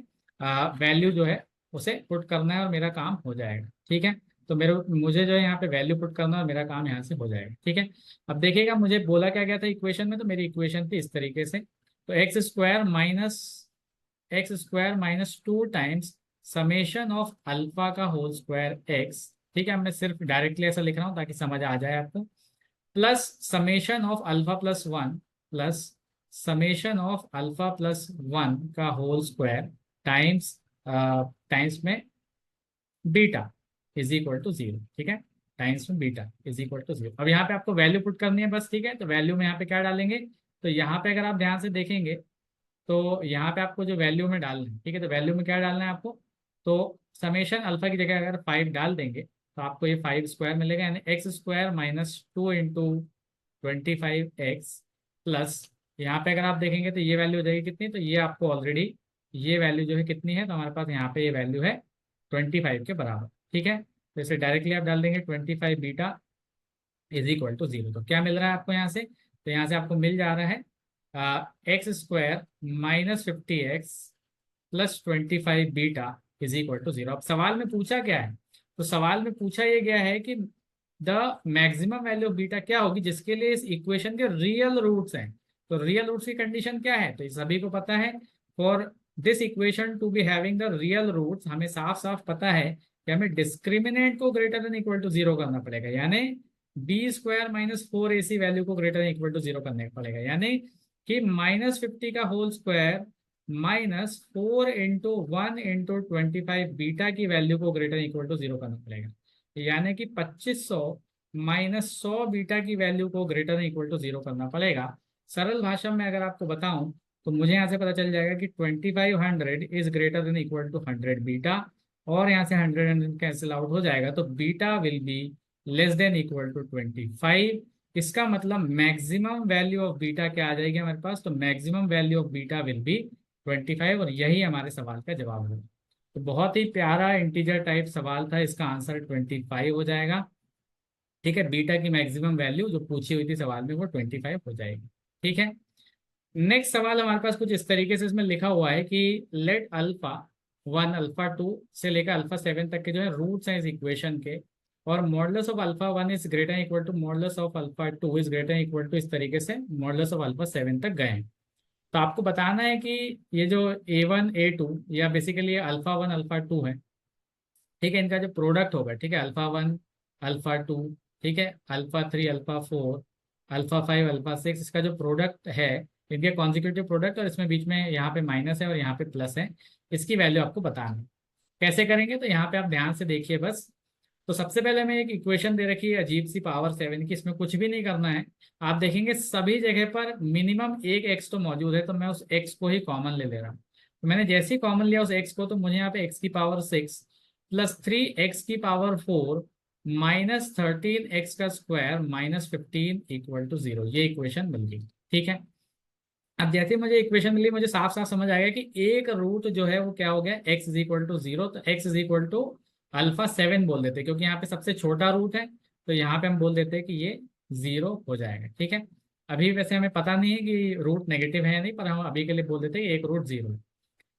वैल्यू जो है उसे पुट करना है और मेरा काम हो जाएगा, ठीक है। तो मुझे जो है यहाँ पे वैल्यू पुट करना है और मेरा काम यहाँ से हो जाएगा, ठीक है। अब देखिएगा मुझे बोला क्या गया था इक्वेशन में, तो मेरी इक्वेशन थी इस तरीके से, तो x² - 2 times summation of alpha का होल स्क्वायर x, ठीक है, मैं सिर्फ डायरेक्टली ऐसा लिख रहा हूँ ताकि समझ आ जाए आपको, plus summation of alpha +1 plus summation of alpha plus 1 का होल स्क्वायर टाइम्स टाइम्स में बीटा इज इक्वल टू 0, ठीक है, टाइम्स में बीटा इज इक्वल टू 0। अब यहाँ पे आपको वैल्यू पुट करनी है बस, ठीक है। तो वैल्यू में यहाँ पे क्या डालेंगे, तो यहाँ पे अगर आप ध्यान से देखेंगे तो यहाँ पे आपको जो वैल्यू में डालना है, ठीक है, तो वैल्यू में क्या डालना है आपको, तो समेशन अल्फा की जगह अगर 5 डाल देंगे तो आपको ये 5 स्क्वायर मिलेगा, यानी x square minus 2 into 25x plus, यहाँ पे अगर आप देखेंगे तो ये वैल्यू हो जाएगी कितनी, तो ये आपको ऑलरेडी ये वैल्यू जो है कितनी है, तो हमारे पास यहाँ पे ये वैल्यू है 25 के बराबर, ठीक है। तो इसे डायरेक्टली आप डाल देंगे 25 बीटा इज इक्वल टू 0। तो क्या मिल रहा है आपको यहाँ से, तो यहाँ से आपको मिल जा रहा है x square minus 50x plus 25 beta is equal to 0। अब सवाल में पूछा क्या है, तो सवाल में पूछा ये गया है कि the maximum value of beta क्या होगी जिसके लिए इस इक्वेशन के रियल रूट्स हैं। तो रियल रूट्स की कंडीशन क्या है, तो ये सभी को पता है, for this equation to be having the real roots, हमें साफ साफ पता है कि हमें डिस्क्रिमिनेंट को ग्रेटर देन इक्वल टू 0 करना पड़ेगा, यानी B square minus 4ac value को ग्रेटर देन इक्वल टू 0 करने पड़ेगा, यानी कि -50 का whole square -4 into 1 into 25 beta की वैल्यू को ग्रेटर इक्वल टू 0 करना पड़ेगा, यानी कि 2500 माइनस 100 बीटा की वैल्यू को ग्रेटर इक्वल टू 0 करना पड़ेगा। सरल भाषा में अगर आपको बताऊं तो मुझे यहाँ से पता चल जाएगा कि 2500 is greater than equal to 100 beta, और यहाँ से 100 कैंसिल आउट हो जाएगा, तो beta will be less than equal to 25। इसका मतलब मैक्सिमम वैल्यू ऑफ बीटा क्या आ जाएगी हमारे पास, तो maximum value of beta will B 25, और यही हमारे सवाल का जवाब होगा। तो बहुत ही प्यारा इंटीजर टाइप सवाल था, इसका आंसर 25 हो जाएगा, ठीक है। बीटा की मैक्सिमम वैल्यू जो पूछी हुई थी सवाल में वो 25 हो जाएगी, ठीक है। नेक्स्ट सवाल हमारे पास कुछ इस तरीके से इसमें लिखा हुआ है कि लेट अल्फा 1 अल्फा 2 से लेकर अल्फा 7 तक के जो है रूट्स हैं इस इक्वेशन के, और modulus of alpha 1 is greater equal to modulus of alpha 2 is greater equal to, इस तरीके से मॉडुलस ऑफ अल्फा 7 तक गए हैं। तो आपको बताना है कि ये जो A1 A2 या बेसिकली अल्फा 1 अल्फा 2 है, ठीक है, इनका जो प्रोडक्ट होगा, ठीक है, अल्फा 1 अल्फा 2, ठीक है, अल्फा 3 अल्फा 4 अल्फा 5 अल्फा 6, इसका जो प्रोडक्ट है, इनके कॉन्जिक्यूटिव प्रोडक्ट, और इसमें बीच में यहाँ पे माइनस है और यहाँ पे प्लस है, इसकी वैल्यू आपको बताना है। कैसे करेंगे, तो यहाँ पे आप ध्यान से देखिए बस। तो सबसे पहले हमें एक इक्वेशन दे रखी है अजीब सी पावर 7 की, इसमें कुछ भी नहीं करना है। आप देखेंगे सभी जगह पर मिनिमम एक एक्स तो मौजूद है, तो मैं उस एक्स को ही कॉमन ले ले रहा हूँ। तो मैंने जैसे ही कॉमन लिया उस एक्स को, तो मुझे यहाँ पे एक्स की पावर 6 प्लस 3x की पावर 4 माइनस 13x का स्क्वायर माइनस 15 इक्वल टू 0, ये इक्वेशन मिल गई, ठीक है। अब जैसे ही मुझे इक्वेशन मिली, मुझे साफ साफ समझ आ गया कि एक रूट जो है वो क्या हो गया, x इज इक्वल टू 0, तो x is equal to alpha 7 बोल देते हैं, क्योंकि यहाँ पे सबसे छोटा रूट है, तो यहाँ पे हम बोल देते हैं कि ये 0 हो जाएगा, ठीक है। अभी वैसे हमें पता नहीं है कि रूट नेगेटिव है या नहीं, पर हम अभी के लिए बोल देते हैं कि एक रूट 0 है।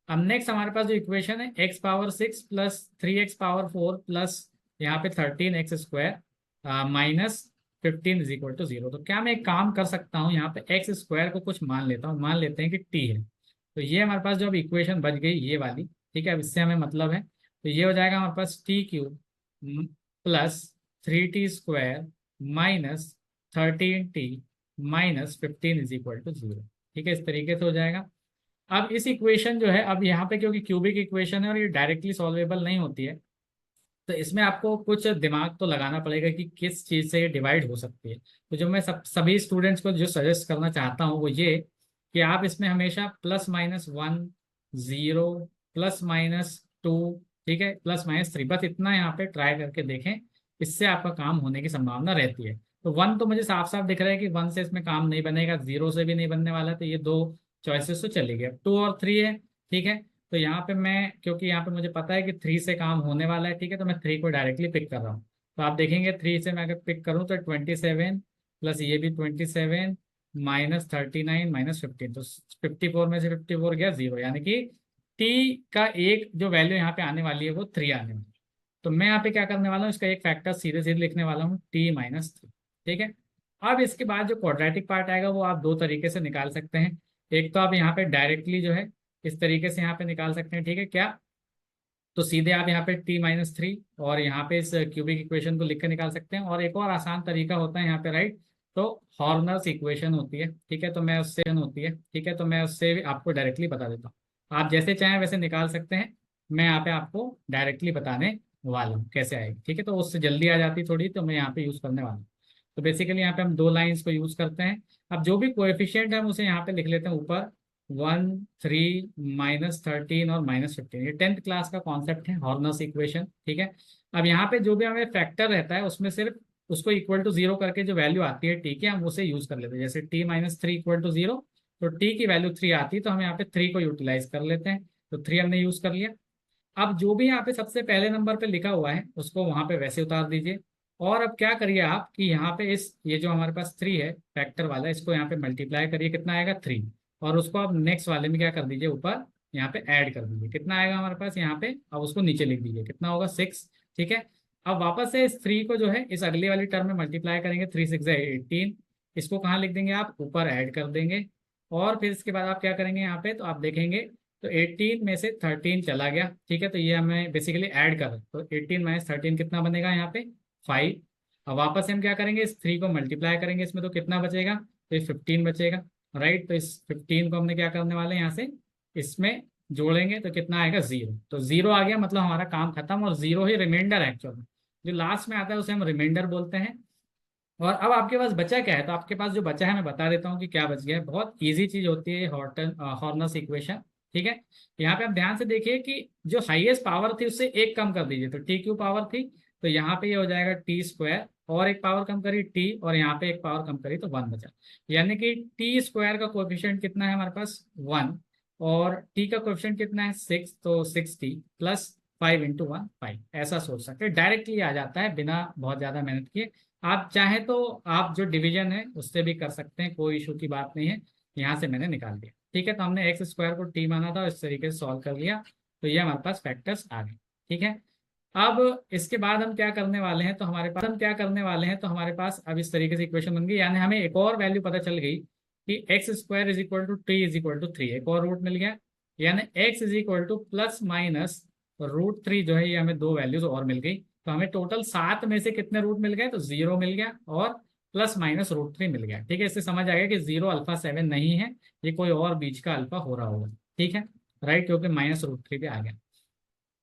अब नेक्स्ट हमारे पास जो इक्वेशन है x power 6 plus 3x power 4 plus यहाँ पे 13x square minus 15 is equal to 0। तो क्या मैं एक काम कर सकता हूँ, यहाँ पे एक्स स्क्वायर को कुछ मान लेता हूँ, मान लेते हैं कि t है। तो ये हमारे पास जो अब इक्वेशन बच गई ये वाली, ठीक है, अब इससे हमें मतलब है, तो ये हो जाएगा हमारे पास t cube plus 3t square minus 13t minus 15 is equal to 0, ठीक है, इस तरीके से हो जाएगा। अब इस इक्वेशन जो है, अब यहाँ पे क्योंकि क्यूबिक इक्वेशन है और ये डायरेक्टली सॉल्वेबल नहीं होती है, तो इसमें आपको कुछ दिमाग तो लगाना पड़ेगा कि किस चीज़ से ये डिवाइड हो सकती है। तो जो मैं सभी स्टूडेंट्स को जो सजेस्ट करना चाहता हूँ वो ये कि आप इसमें हमेशा +-1 0 +-2, ठीक है, +-3, बस इतना यहाँ पे ट्राई करके देखें, इससे आपका काम होने की संभावना रहती है। तो 1 तो मुझे साफ साफ दिख रहा है कि 1 से इसमें काम नहीं बनेगा, 0 से भी नहीं बनने वाला, तो ये दो चॉइसेस तो चली गई। 2 और 3 है, ठीक है। तो यहाँ पे मैं, क्योंकि यहाँ पे मुझे पता है कि 3 से काम होने वाला है, ठीक है, तो मैं 3 को डायरेक्टली पिक कर रहा हूँ। तो आप देखेंगे 3 से मैं अगर पिक करूँ तो 27 प्लस ये भी 27 माइनस 39 माइनस 15, तो 54 में से 54 गया 0, यानी कि टी का एक जो वैल्यू यहाँ पे आने वाली है वो 3 आने वाली है। तो मैं यहाँ पे क्या करने वाला हूँ, इसका एक फैक्टर सीधे सीधे लिखने वाला हूँ t-3, ठीक है। अब इसके बाद जो क्वाड्रेटिक पार्ट आएगा वो आप दो तरीके से निकाल सकते हैं। एक तो आप यहाँ पे डायरेक्टली जो है इस तरीके से यहाँ पे निकाल सकते हैं, ठीक है क्या, तो सीधे आप यहाँ पे t-3 और यहाँ पे इस क्यूबिक इक्वेशन को लिख कर निकाल सकते हैं। और एक और आसान तरीका होता है यहाँ पे, राइट, तो हॉर्नर्स इक्वेशन होती है, ठीक है, तो मैं उससे होती है, ठीक है, तो मैं उससे भी आपको डायरेक्टली बता देता हूँ। आप जैसे चाहें वैसे निकाल सकते हैं, मैं यहाँ पे आपको डायरेक्टली बताने वाला हूँ कैसे आएगी, ठीक है, तो उससे जल्दी आ जाती थोड़ी, तो मैं यहाँ पे यूज़ करने वाला हूँ। तो बेसिकली यहाँ पे हम दो लाइंस को यूज़ करते हैं। अब जो भी कोएफिशिएंट है हम उसे यहाँ पे लिख लेते हैं ऊपर, 1, 3, -13 और -15। ये 10th क्लास का कॉन्सेप्ट है, हॉर्नर्स इक्वेशन, ठीक है। अब यहाँ पे जो भी हमें फैक्टर रहता है उसमें सिर्फ उसको इक्वल टू जीरो करके जो वैल्यू आती है टी की, हम उसे यूज कर लेते हैं। जैसे t-3 इक्वल टू जीरो, तो टी की वैल्यू 3 आती है, तो हम यहाँ पे 3 को यूटिलाइज कर लेते हैं, तो 3 हमने यूज कर लिया। अब जो भी यहाँ पे सबसे पहले नंबर पे लिखा हुआ है उसको वहां पे वैसे उतार दीजिए। और अब क्या करिए आप कि यहाँ पे इस ये जो हमारे पास 3 है फैक्टर वाला, इसको यहाँ पे मल्टीप्लाई करिए, कितना आएगा 3। और उसको आप नेक्स्ट वाले में क्या कर दीजिए, ऊपर यहाँ पे ऐड कर दीजिए, कितना आएगा हमारे पास यहाँ पे, अब उसको नीचे लिख दीजिए, कितना होगा 6, ठीक है। अब वापस से इस 3 को जो है इस अगली वाली टर्म में मल्टीप्लाई करेंगे, 3 6 18, इसको कहाँ लिख देंगे आप, ऊपर ऐड कर देंगे। और फिर इसके बाद आप क्या करेंगे यहाँ पे, तो आप देखेंगे तो 18 में से 13 चला गया, ठीक है, तो ये हमें बेसिकली ऐड कर, तो 18 - 13 कितना बनेगा यहाँ पे 5। अब वापस से हम क्या करेंगे, इस 3 को मल्टीप्लाई करेंगे इसमें, तो कितना बचेगा, तो ये 15 बचेगा, राइट। तो इस 15 को हमने क्या करने वाले हैं यहाँ से इसमें जोड़ेंगे, तो कितना आएगा 0, तो 0 आ गया, मतलब हमारा काम खत्म। और 0 ही रिमाइंडर है एक्चुअल में, जो लास्ट में आता है उसे हम रिमाइंडर बोलते हैं। और अब आपके पास बचा क्या है, तो आपके पास जो बचा है मैं बता देता हूँ कि क्या बच गया है। बहुत इजी चीज होती है हॉर्टन हॉर्नस इक्वेशन, ठीक है। यहाँ पे आप ध्यान से देखिए कि जो हाईएस्ट पावर थी उससे एक कम कर दीजिए, तो टी क्यू पावर थी, तो यहाँ पे ये हो जाएगा t², और एक पावर कम करी t, और यहाँ पे एक पावर कम करी तो 1 बचा। यानी कि t² का कोएफिशिएंट कितना है हमारे पास 1, और t का कोएफिशिएंट कितना है 6, तो 6t प्लस 5 × 1 5, ऐसा सोच सकते हैं, डायरेक्टली आ जाता है बिना बहुत ज्यादा मेहनत किए। आप चाहें तो आप जो डिवीजन है उससे भी कर सकते हैं, कोई इशू की बात नहीं है। यहाँ से मैंने निकाल दिया, ठीक है, तो हमने x² को t माना था, इस तरीके से सॉल्व कर लिया, तो ये हमारे पास फैक्टर्स आ गए, ठीक है। अब इसके बाद हम क्या करने वाले हैं, तो हमारे पास अब इस तरीके से इक्वेशन बन गई, यानी हमें एक और वैल्यू पता चल गई कि x² = t = 3, एक और रूट मिल गया। यानी x ±√3 जो है, ये हमें दो वैल्यूज और मिल गई। तो हमें टोटल 7 में से कितने रूट मिल गए, तो 0 मिल गया और ±√3 मिल गया, ठीक है। इससे समझ आ गया कि 0 α7 नहीं है, ये कोई और बीच का अल्फा हो रहा होगा, ठीक है, राइट, क्योंकि -√3 पे आ गया।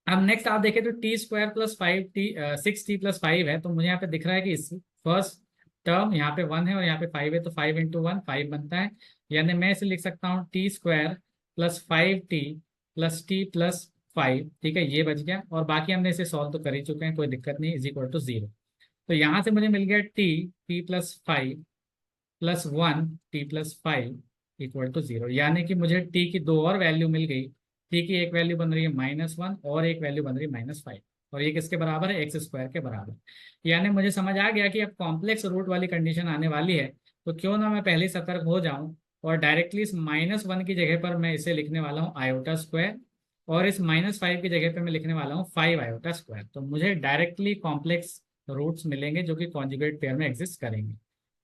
अब नेक्स्ट आप देखें तो t² + 5t 6t + 5 है, तो मुझे यहाँ पे दिख रहा है कि इस फर्स्ट टर्म यहाँ पे 1 है और यहाँ पे 5 है, तो 5 × 1 5 बनता है। यानी मैं इसे लिख सकता हूँ t² + 5t + t + 5, ठीक है, ये बच गया। और बाकी हमने इसे सॉल्व तो कर ही चुके हैं, कोई दिक्कत नहीं, = 0। तो यहाँ से मुझे मिल गया t + 5 + 1 t + 5 = 0, यानी कि मुझे t की दो और वैल्यू मिल गई। t की एक वैल्यू बन रही है -1 और एक वैल्यू बन रही है -5, और ये किसके बराबर है, x² के बराबर। यानी मुझे समझ आ गया कि अब कॉम्प्लेक्स रूट वाली कंडीशन आने वाली है, तो क्यों ना मैं पहले ही सतर्क हो जाऊं, और डायरेक्टली इस -1 की जगह पर मैं इसे लिखने वाला हूँ i², और इस -5 की जगह पर मैं लिखने वाला हूँ 5i²। तो मुझे डायरेक्टली कॉम्प्लेक्स रूट्स मिलेंगे जो कि कॉन्जुगेट पेयर में एग्जिस्ट करेंगे।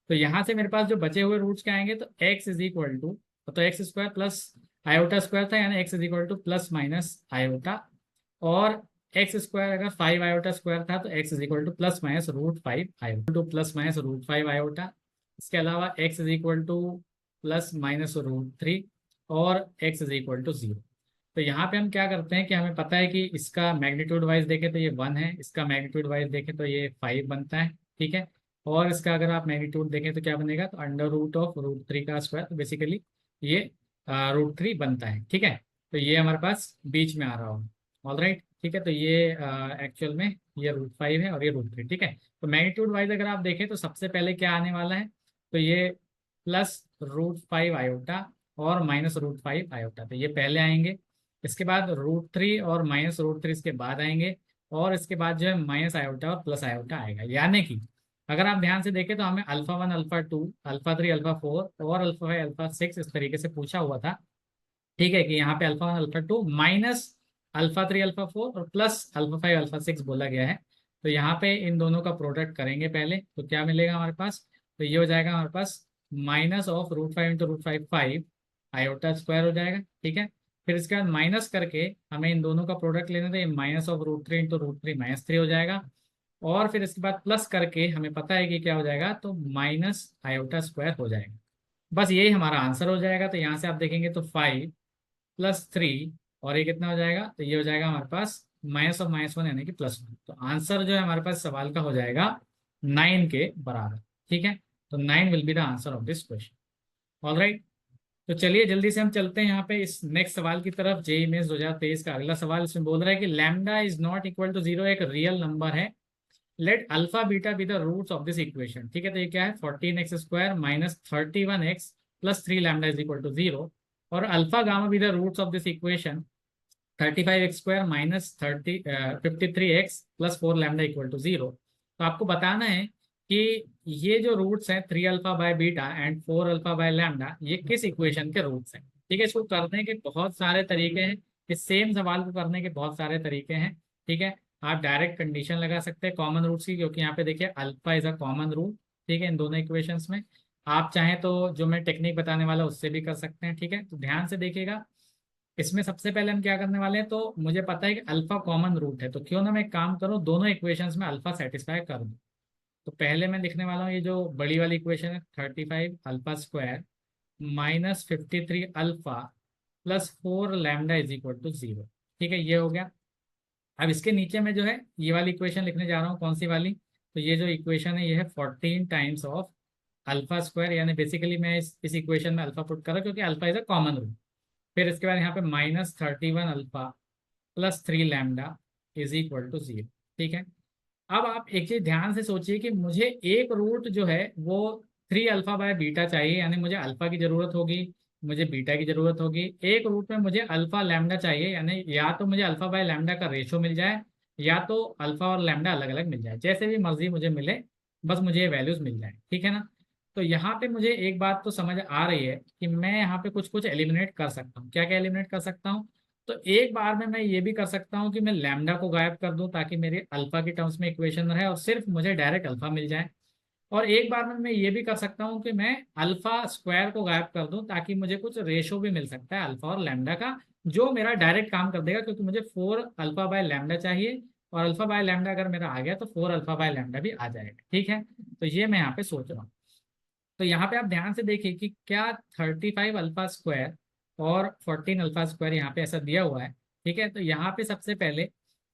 तो यहाँ से मेरे पास जो बचे हुए रूट्स क्या आएंगे, तो x = तो x² प्लस i² था, यानी x ± i, और x² अगर 5i² था तो x ± ±√5i, इसके अलावा x ±√3, और x 0। तो यहाँ पे हम क्या करते हैं कि हमें पता है कि इसका मैग्नीट्यूड वाइज देखें तो ये 1 है, इसका मैग्नीट्यूड वाइज देखें तो ये 5 बनता है, ठीक है। और इसका अगर आप मैग्नीट्यूड देखें तो क्या बनेगा, तो √√3 का स्क्वायर, तो बेसिकली ये √3 बनता है, ठीक है। तो ये हमारे पास बीच में आ रहा होगा, ऑल राइट, ठीक है। तो ये एक्चुअल में ये √5 है और ये √3, ठीक है। तो मैग्नीट्यूड वाइज अगर आप देखें तो सबसे पहले क्या आने वाला है, तो ये +√5i और -√5i, तो ये पहले आएंगे। इसके बाद √3 और -√3 इसके बाद आएंगे, और इसके बाद जो है -i और +i आएगा। यानी कि अगर आप ध्यान से देखें तो हमें α1 α2 α3 α4 और α5 α6 इस तरीके से पूछा हुआ था, ठीक है, कि यहाँ पे α1 α2 -α3 α4 और +α5 α6 बोला गया है। तो यहाँ पे इन दोनों का प्रोडक्ट करेंगे पहले, तो क्या मिलेगा हमारे पास, तो ये हो जाएगा हमारे पास -√5 × √5 5i² हो जाएगा, ठीक है। फिर इसके बाद माइनस करके हमें इन दोनों का प्रोडक्ट लेना था, ये -√3 × √3 -3 हो जाएगा। और फिर इसके बाद प्लस करके हमें पता है कि क्या हो जाएगा, तो माइनस आयोटा स्क्वायर हो जाएगा। बस यही हमारा आंसर हो जाएगा। तो यहाँ से आप देखेंगे तो 5 + 3 और ये कितना हो जाएगा, तो ये हो जाएगा हमारे पास -1 यानी कि +1। तो आंसर जो है हमारे पास सवाल का हो जाएगा 9 के बराबर। ठीक है, तो 9 will be the answer of this question. All right. तो चलिए जल्दी से हम चलते हैं यहाँ पे इस नेक्स्ट सवाल की तरफ। जेईई मेंस 2023 का अगला सवाल इसमें बोल रहा है कि lambda is not equal to 0 एक रियल नंबर है। Let alpha beta be the roots of this equation. ठीक है, तो ये क्या है, 14x² - 31x + 3 lambda is equal to 0। और alpha gamma be the roots of this equation 35x² - 53x + 4 lambda equal to 0। तो आपको बताना है कि ये जो रूट्स हैं 3α/बीटा एंड 4α/लैम्डा, ये किस इक्वेशन के रूट्स हैं। ठीक है, इसको करने के बहुत सारे तरीके हैं, इस सेम सवाल को करने के बहुत सारे तरीके हैं। ठीक है, आप डायरेक्ट कंडीशन लगा सकते हैं कॉमन रूट्स की, क्योंकि यहाँ पे देखिए alpha is a common root. ठीक है, इन दोनों इक्वेशंस में आप चाहें तो जो मैं टेक्निक बताने वाला उससे भी कर सकते हैं। ठीक है, तो ध्यान से देखिएगा। इसमें सबसे पहले हम क्या करने वाले हैं, तो मुझे पता है कि अल्फा कॉमन रूट है, तो क्यों ना मैं एक काम करूँ, दोनों इक्वेशंस में अल्फा सेटिस्फाई कर दूँ। तो पहले मैं लिखने वाला हूँ ये जो बड़ी वाली इक्वेशन है, 35α² - 53α + 4 लैम्डा इज इक्वल टू 0। ठीक है, ये हो गया। अब इसके नीचे में जो है ये वाली इक्वेशन लिखने जा रहा हूँ, कौन सी वाली, तो ये जो इक्वेशन है ये है 14 टाइम्स ऑफ अल्फा स्क्वायर, यानी बेसिकली मैं इस इक्वेशन में अल्फा पुट कर रहा हूँ क्योंकि alpha is a common root. फिर इसके बाद यहाँ पे -31α + 3 लैम्डा इज इक्वल टू 0। ठीक है, अब आप एक चीज ध्यान से सोचिए कि मुझे एक रूट जो है वो 3α/बीटा चाहिए, यानी मुझे अल्फा की जरूरत होगी, मुझे बीटा की जरूरत होगी। एक रूट में मुझे अल्फा लैम्डा चाहिए, यानी या तो मुझे अल्फा/लैम्डा का रेशो मिल जाए, या तो अल्फा और लैम्डा अलग अलग मिल जाए, जैसे भी मर्जी मुझे मिले, बस मुझे ये वैल्यूज मिल जाए। ठीक है ना। तो यहाँ पे मुझे एक बात तो समझ आ रही है कि मैं यहाँ पे कुछ कुछ एलिमिनेट कर सकता हूँ। क्या क्या एलिमिनेट कर सकता हूँ, तो एक बार में मैं ये भी कर सकता हूँ कि मैं लैम्डा को गायब कर दूं ताकि मेरे अल्फा की टर्म्स में इक्वेशन रहे और सिर्फ मुझे डायरेक्ट अल्फा मिल जाए। और एक बार में मैं ये भी कर सकता हूँ कि मैं अल्फा स्क्वायर को गायब कर दूं ताकि मुझे कुछ रेशो भी मिल सकता है अल्फा और लैम्डा का, जो मेरा डायरेक्ट काम कर देगा, क्योंकि मुझे 4α/लैम्डा चाहिए, और अल्फा/लैम्डा अगर मेरा आ गया तो 4α/लैम्डा भी आ जाएगा। ठीक है, तो ये मैं यहाँ पे सोच रहा हूँ। तो यहाँ पे आप ध्यान से देखिए कि क्या 35α² और 14α² यहाँ पे ऐसा दिया हुआ है। ठीक है, तो यहाँ पे सबसे पहले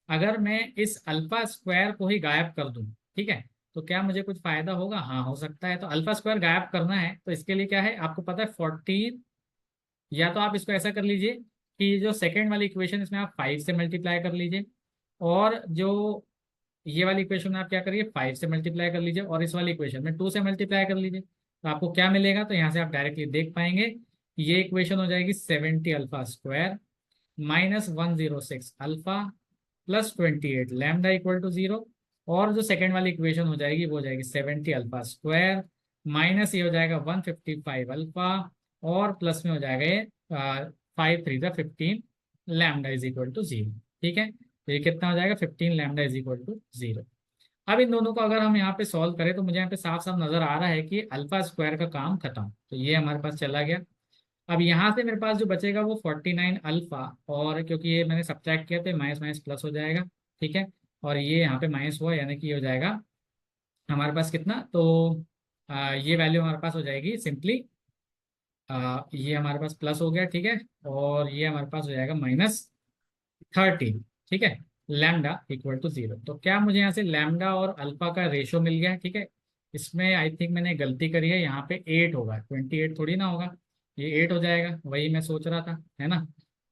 अगर मैं इस अल्फा स्क्वायर को ही गायब कर दूं, ठीक है, तो क्या मुझे कुछ फायदा होगा, हाँ हो सकता है। तो अल्फा स्क्वायर गायब करना है तो इसके लिए क्या है, आपको पता है 14, या तो आप इसको ऐसा कर लीजिए कि जो सेकेंड वाली इक्वेशन इसमें आप 5 से मल्टीप्लाई कर लीजिए, और जो ये वाली इक्वेशन में आप क्या करिए, 5 से मल्टीप्लाई कर लीजिए, और इस वाली इक्वेशन में 2 से मल्टीप्लाई कर लीजिए। तो आपको क्या मिलेगा, तो यहाँ से आप डायरेक्टली देख पाएंगे, ये इक्वेशन हो जाएगी 70α² - 106α + 28 लैम्डा इक्वल टू 0। और जो सेकेंड वाली इक्वेशन हो जाएगी वो हो जाएगी 70α² माइनस ये हो जाएगा 155α, और प्लस में हो जाएगा ये 5 3 × 15 लैम्डा इज इक्वल टू 0। ठीक है, तो ये कितना हो जाएगा, 15 लैम्डा इज इक्वल टू 0। अब इन दोनों को अगर हम यहाँ पे सॉल्व करें तो मुझे यहाँ पे साफ साफ नजर आ रहा है कि अल्फा स्क्वायर का काम खत्म, तो ये हमारे पास चला गया। अब यहाँ से मेरे पास जो बचेगा वो 49α, और क्योंकि ये मैंने सब्ट्रैक्ट किया तो माइनस माइनस प्लस हो जाएगा। ठीक है, और ये यहाँ पे माइनस हुआ, यानी कि ये हो जाएगा हमारे पास कितना, तो ये वैल्यू हमारे पास हो जाएगी सिंपली, ये हमारे पास प्लस हो गया। ठीक है, और ये हमारे पास हो जाएगा -13। ठीक है, लैम्डा इक्वल टू 0। तो क्या मुझे यहाँ से लैम्डा और अल्फा का रेशो मिल गया है। ठीक है, इसमें आई थिंक मैंने गलती करी है, यहाँ पे 8 होगा, 28 थोड़ी ना होगा, ये 8 हो जाएगा, वही मैं सोच रहा था, है ना।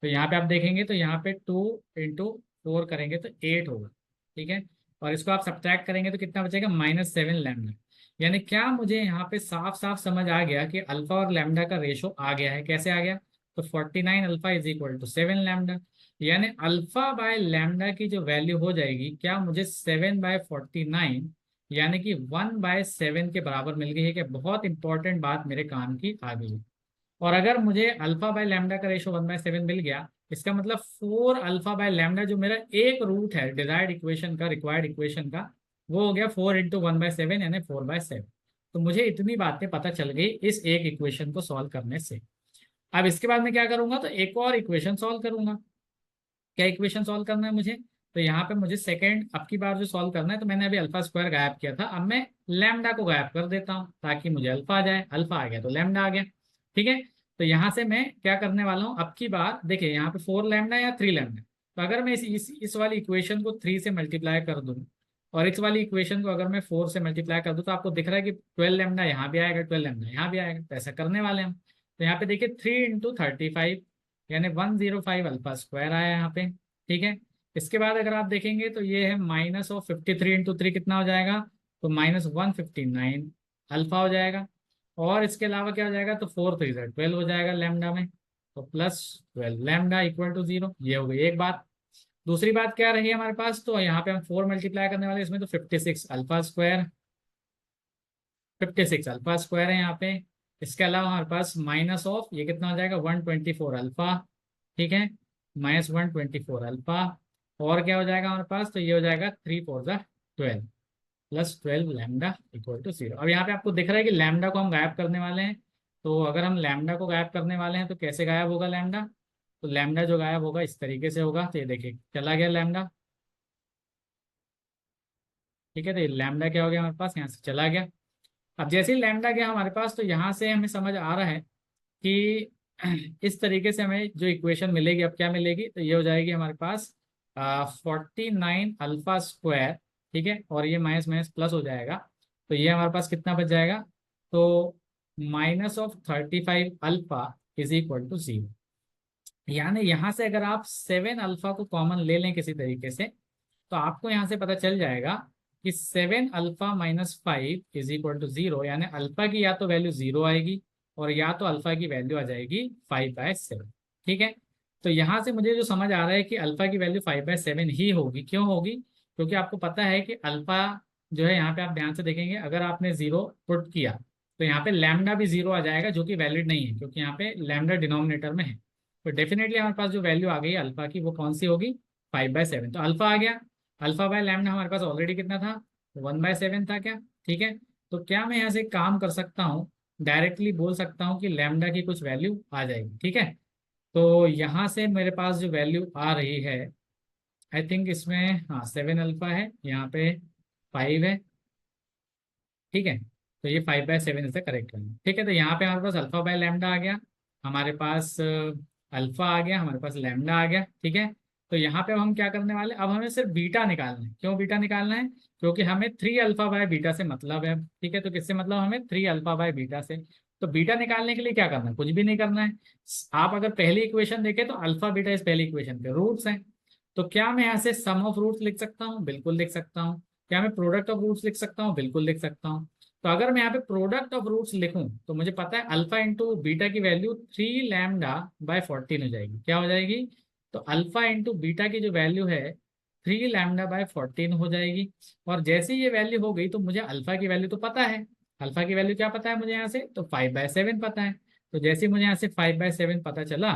तो यहाँ पे आप देखेंगे तो यहाँ पे 2 × 4 करेंगे तो 8 होगा। ठीक है, और इसको आप सब्ट्रैक्ट करेंगे तो कितना बचेगा, -7 लैम्डा। यानी क्या मुझे यहाँ पे साफ साफ समझ आ गया कि अल्फा और लैम्डा का रेशो आ गया है। कैसे आ गया, तो 49α इज इक्वल टू 7 लैम्डा, यानी अल्फा/लैम्डा की जो वैल्यू हो जाएगी, क्या मुझे 7/49 यानी कि 1/7 के बराबर मिल गई है। क्या बहुत इंपॉर्टेंट बात मेरे काम की आ गई है। और अगर मुझे अल्फा/लैम्डा का रेशो 1/7 मिल गया, इसका मतलब 4α/लैम्डा जो मेरा एक रूट है डिजायर्ड इक्वेशन का, रिक्वायर्ड इक्वेशन का, वो हो गया 4 × 1/7 यानी 4/7। तो मुझे इतनी बातें पता चल गई इस एक इक्वेशन को सॉल्व करने से। अब इसके बाद मैं क्या करूंगा, तो एक और इक्वेशन सॉल्व करूंगा। क्या इक्वेशन सॉल्व करना है मुझे, तो यहाँ पे मुझे सेकंड अब की बार जो सॉल्व करना है, तो मैंने अभी अल्फा स्क्वायर गायब किया था, अब मैं लैम्डा को गायब कर देता हूँ ताकि मुझे अल्फा आ जाए। अल्फा आ गया तो लैम्डा आ गया। ठीक है, तो यहाँ से मैं क्या करने वाला हूँ अब की बार, देखिए यहाँ पे 4 लैम्डा या 3 लैम्डा, तो अगर मैं इस वाली इक्वेशन को 3 से मल्टीप्लाई कर दूँ और इस वाली इक्वेशन को अगर मैं 4 से मल्टीप्लाई कर दूँ, तो आपको दिख रहा है कि 12 लैम्डा यहाँ भी आएगा, 12 लैम्डा यहाँ भी आएगा। तो ऐसा करने वाले हम, तो यहाँ पे देखिए 3 × 35 यानी 105 अल्फा स्क्वायर आया यहाँ पे। ठीक है, इसके बाद अगर आप देखेंगे तो ये है -53 × 3 कितना हो जाएगा, तो -159 अल्फा हो जाएगा। और इसके अलावा क्या हो जाएगा, तो 4 3 12 हो जाएगा लैम्डा में, तो +12 लैम्डा इक्वल टू 0। ये हो गई एक बात। दूसरी बात क्या रही हमारे पास, तो यहाँ पे हम 4 मल्टीप्लाई करने वाले इसमें, तो 56 अल्फा स्क्वायर, 56 अल्फा स्क्वायर है यहाँ पे। इसके अलावा हमारे पास माइनस ऑफ ये कितना हो जाएगा, 124 अल्फा। ठीक है, -124 अल्फा। और क्या हो जाएगा हमारे पास, तो ये हो जाएगा 3 4 12 +12 लैम्डा इक्वल टू 0। अब यहाँ पे आपको दिख रहा है कि लैम्डा को हम गायब करने वाले हैं। तो अगर हम लैम्डा को गायब करने वाले हैं तो कैसे गायब होगा लैम्डा, तो लैम्डा जो गायब होगा इस तरीके से होगा। तो ये देखिए चला गया लैम्डा। ठीक है, तो ये लैम्डा क्या हो गया हमारे पास, यहाँ से चला गया। अब जैसे ही लैम्डा गया हमारे पास, तो यहाँ से हमें समझ आ रहा है कि इस तरीके से हमें जो इक्वेशन मिलेगी, अब क्या मिलेगी, तो ये हो जाएगी हमारे पास 49 अल्फा स्क्वायर। ठीक है, और ये माइनस माइनस प्लस हो जाएगा, तो ये हमारे पास कितना बच जाएगा, तो -35 अल्फा इज इक्वल टू 0। यानी यहाँ से अगर आप 7 अल्फा को कॉमन ले लें किसी तरीके से, तो आपको यहाँ से पता चल जाएगा कि 7 अल्फा -5 इज इक्वल टू 0। यानी अल्फा की या तो वैल्यू 0 आएगी और या तो अल्फा की वैल्यू आ जाएगी 5/7। ठीक है, तो यहाँ से मुझे जो समझ आ रहा है कि अल्फा की वैल्यू 5/7 ही होगी। क्यों होगी, क्योंकि आपको पता है कि अल्फा जो है, यहाँ पे आप ध्यान से देखेंगे, अगर आपने 0 पुट किया तो यहाँ पे लैम्डा भी 0 आ जाएगा, जो कि वैलिड नहीं है क्योंकि यहाँ पे लैम्डा डिनोमिनेटर में है। तो डेफिनेटली हमारे पास जो वैल्यू आ गई है अल्फा की, वो कौन सी होगी, 5/7। तो अल्फा आ गया। अल्फा बाय लैम्डा हमारे पास ऑलरेडी कितना था, 1/7 था क्या। ठीक है, तो क्या मैं यहाँ से काम कर सकता हूँ, डायरेक्टली बोल सकता हूँ कि लैम्डा की कुछ वैल्यू आ जाएगी। ठीक है, तो यहाँ से मेरे पास जो वैल्यू आ रही है, आई थिंक इसमें हाँ 7 अल्फा है, यहाँ पे 5 है। ठीक है, तो ये 5/7 इसे करेक्ट करना। ठीक है, तो यहाँ पे हमारे पास अल्फा बाय लैम्डा आ गया, हमारे पास अल्फा आ गया, हमारे पास लैम्डा आ गया। ठीक है, तो यहाँ पे अब हम क्या करने वाले, अब हमें सिर्फ बीटा निकालना है। क्यों बीटा निकालना है, क्योंकि हमें 3 अल्फा बाय बीटा से मतलब है। ठीक है, तो किससे मतलब, हमें 3 अल्फा बाय बीटा से। तो बीटा निकालने के लिए क्या करना है, कुछ भी नहीं करना है। आप अगर पहली इक्वेशन देखें तो अल्फा बीटा इस पहली इक्वेशन के रूट्स हैं। तो क्या मैं यहाँ से सम ऑफ रूट्स लिख सकता हूँ, बिल्कुल लिख सकता हूँ। क्या मैं प्रोडक्ट ऑफ रूट्स लिख सकता हूँ, बिल्कुल लिख सकता हूँ। तो अगर मैं यहाँ पे प्रोडक्ट ऑफ रूट्स लिखूं, तो मुझे पता है अल्फा इंटू बीटा की वैल्यू 3 लैम्डा/14 हो जाएगी। क्या हो जाएगी, तो अल्फा इंटू बीटा की जो वैल्यू है 3 लैम्डा/14 हो जाएगी। और जैसे ही ये वैल्यू हो गई, तो मुझे अल्फा की वैल्यू तो पता है। अल्फा की वैल्यू क्या पता है मुझे यहाँ से, तो 5/7 पता है। तो जैसे ही मुझे यहाँ से 5/7 पता चला,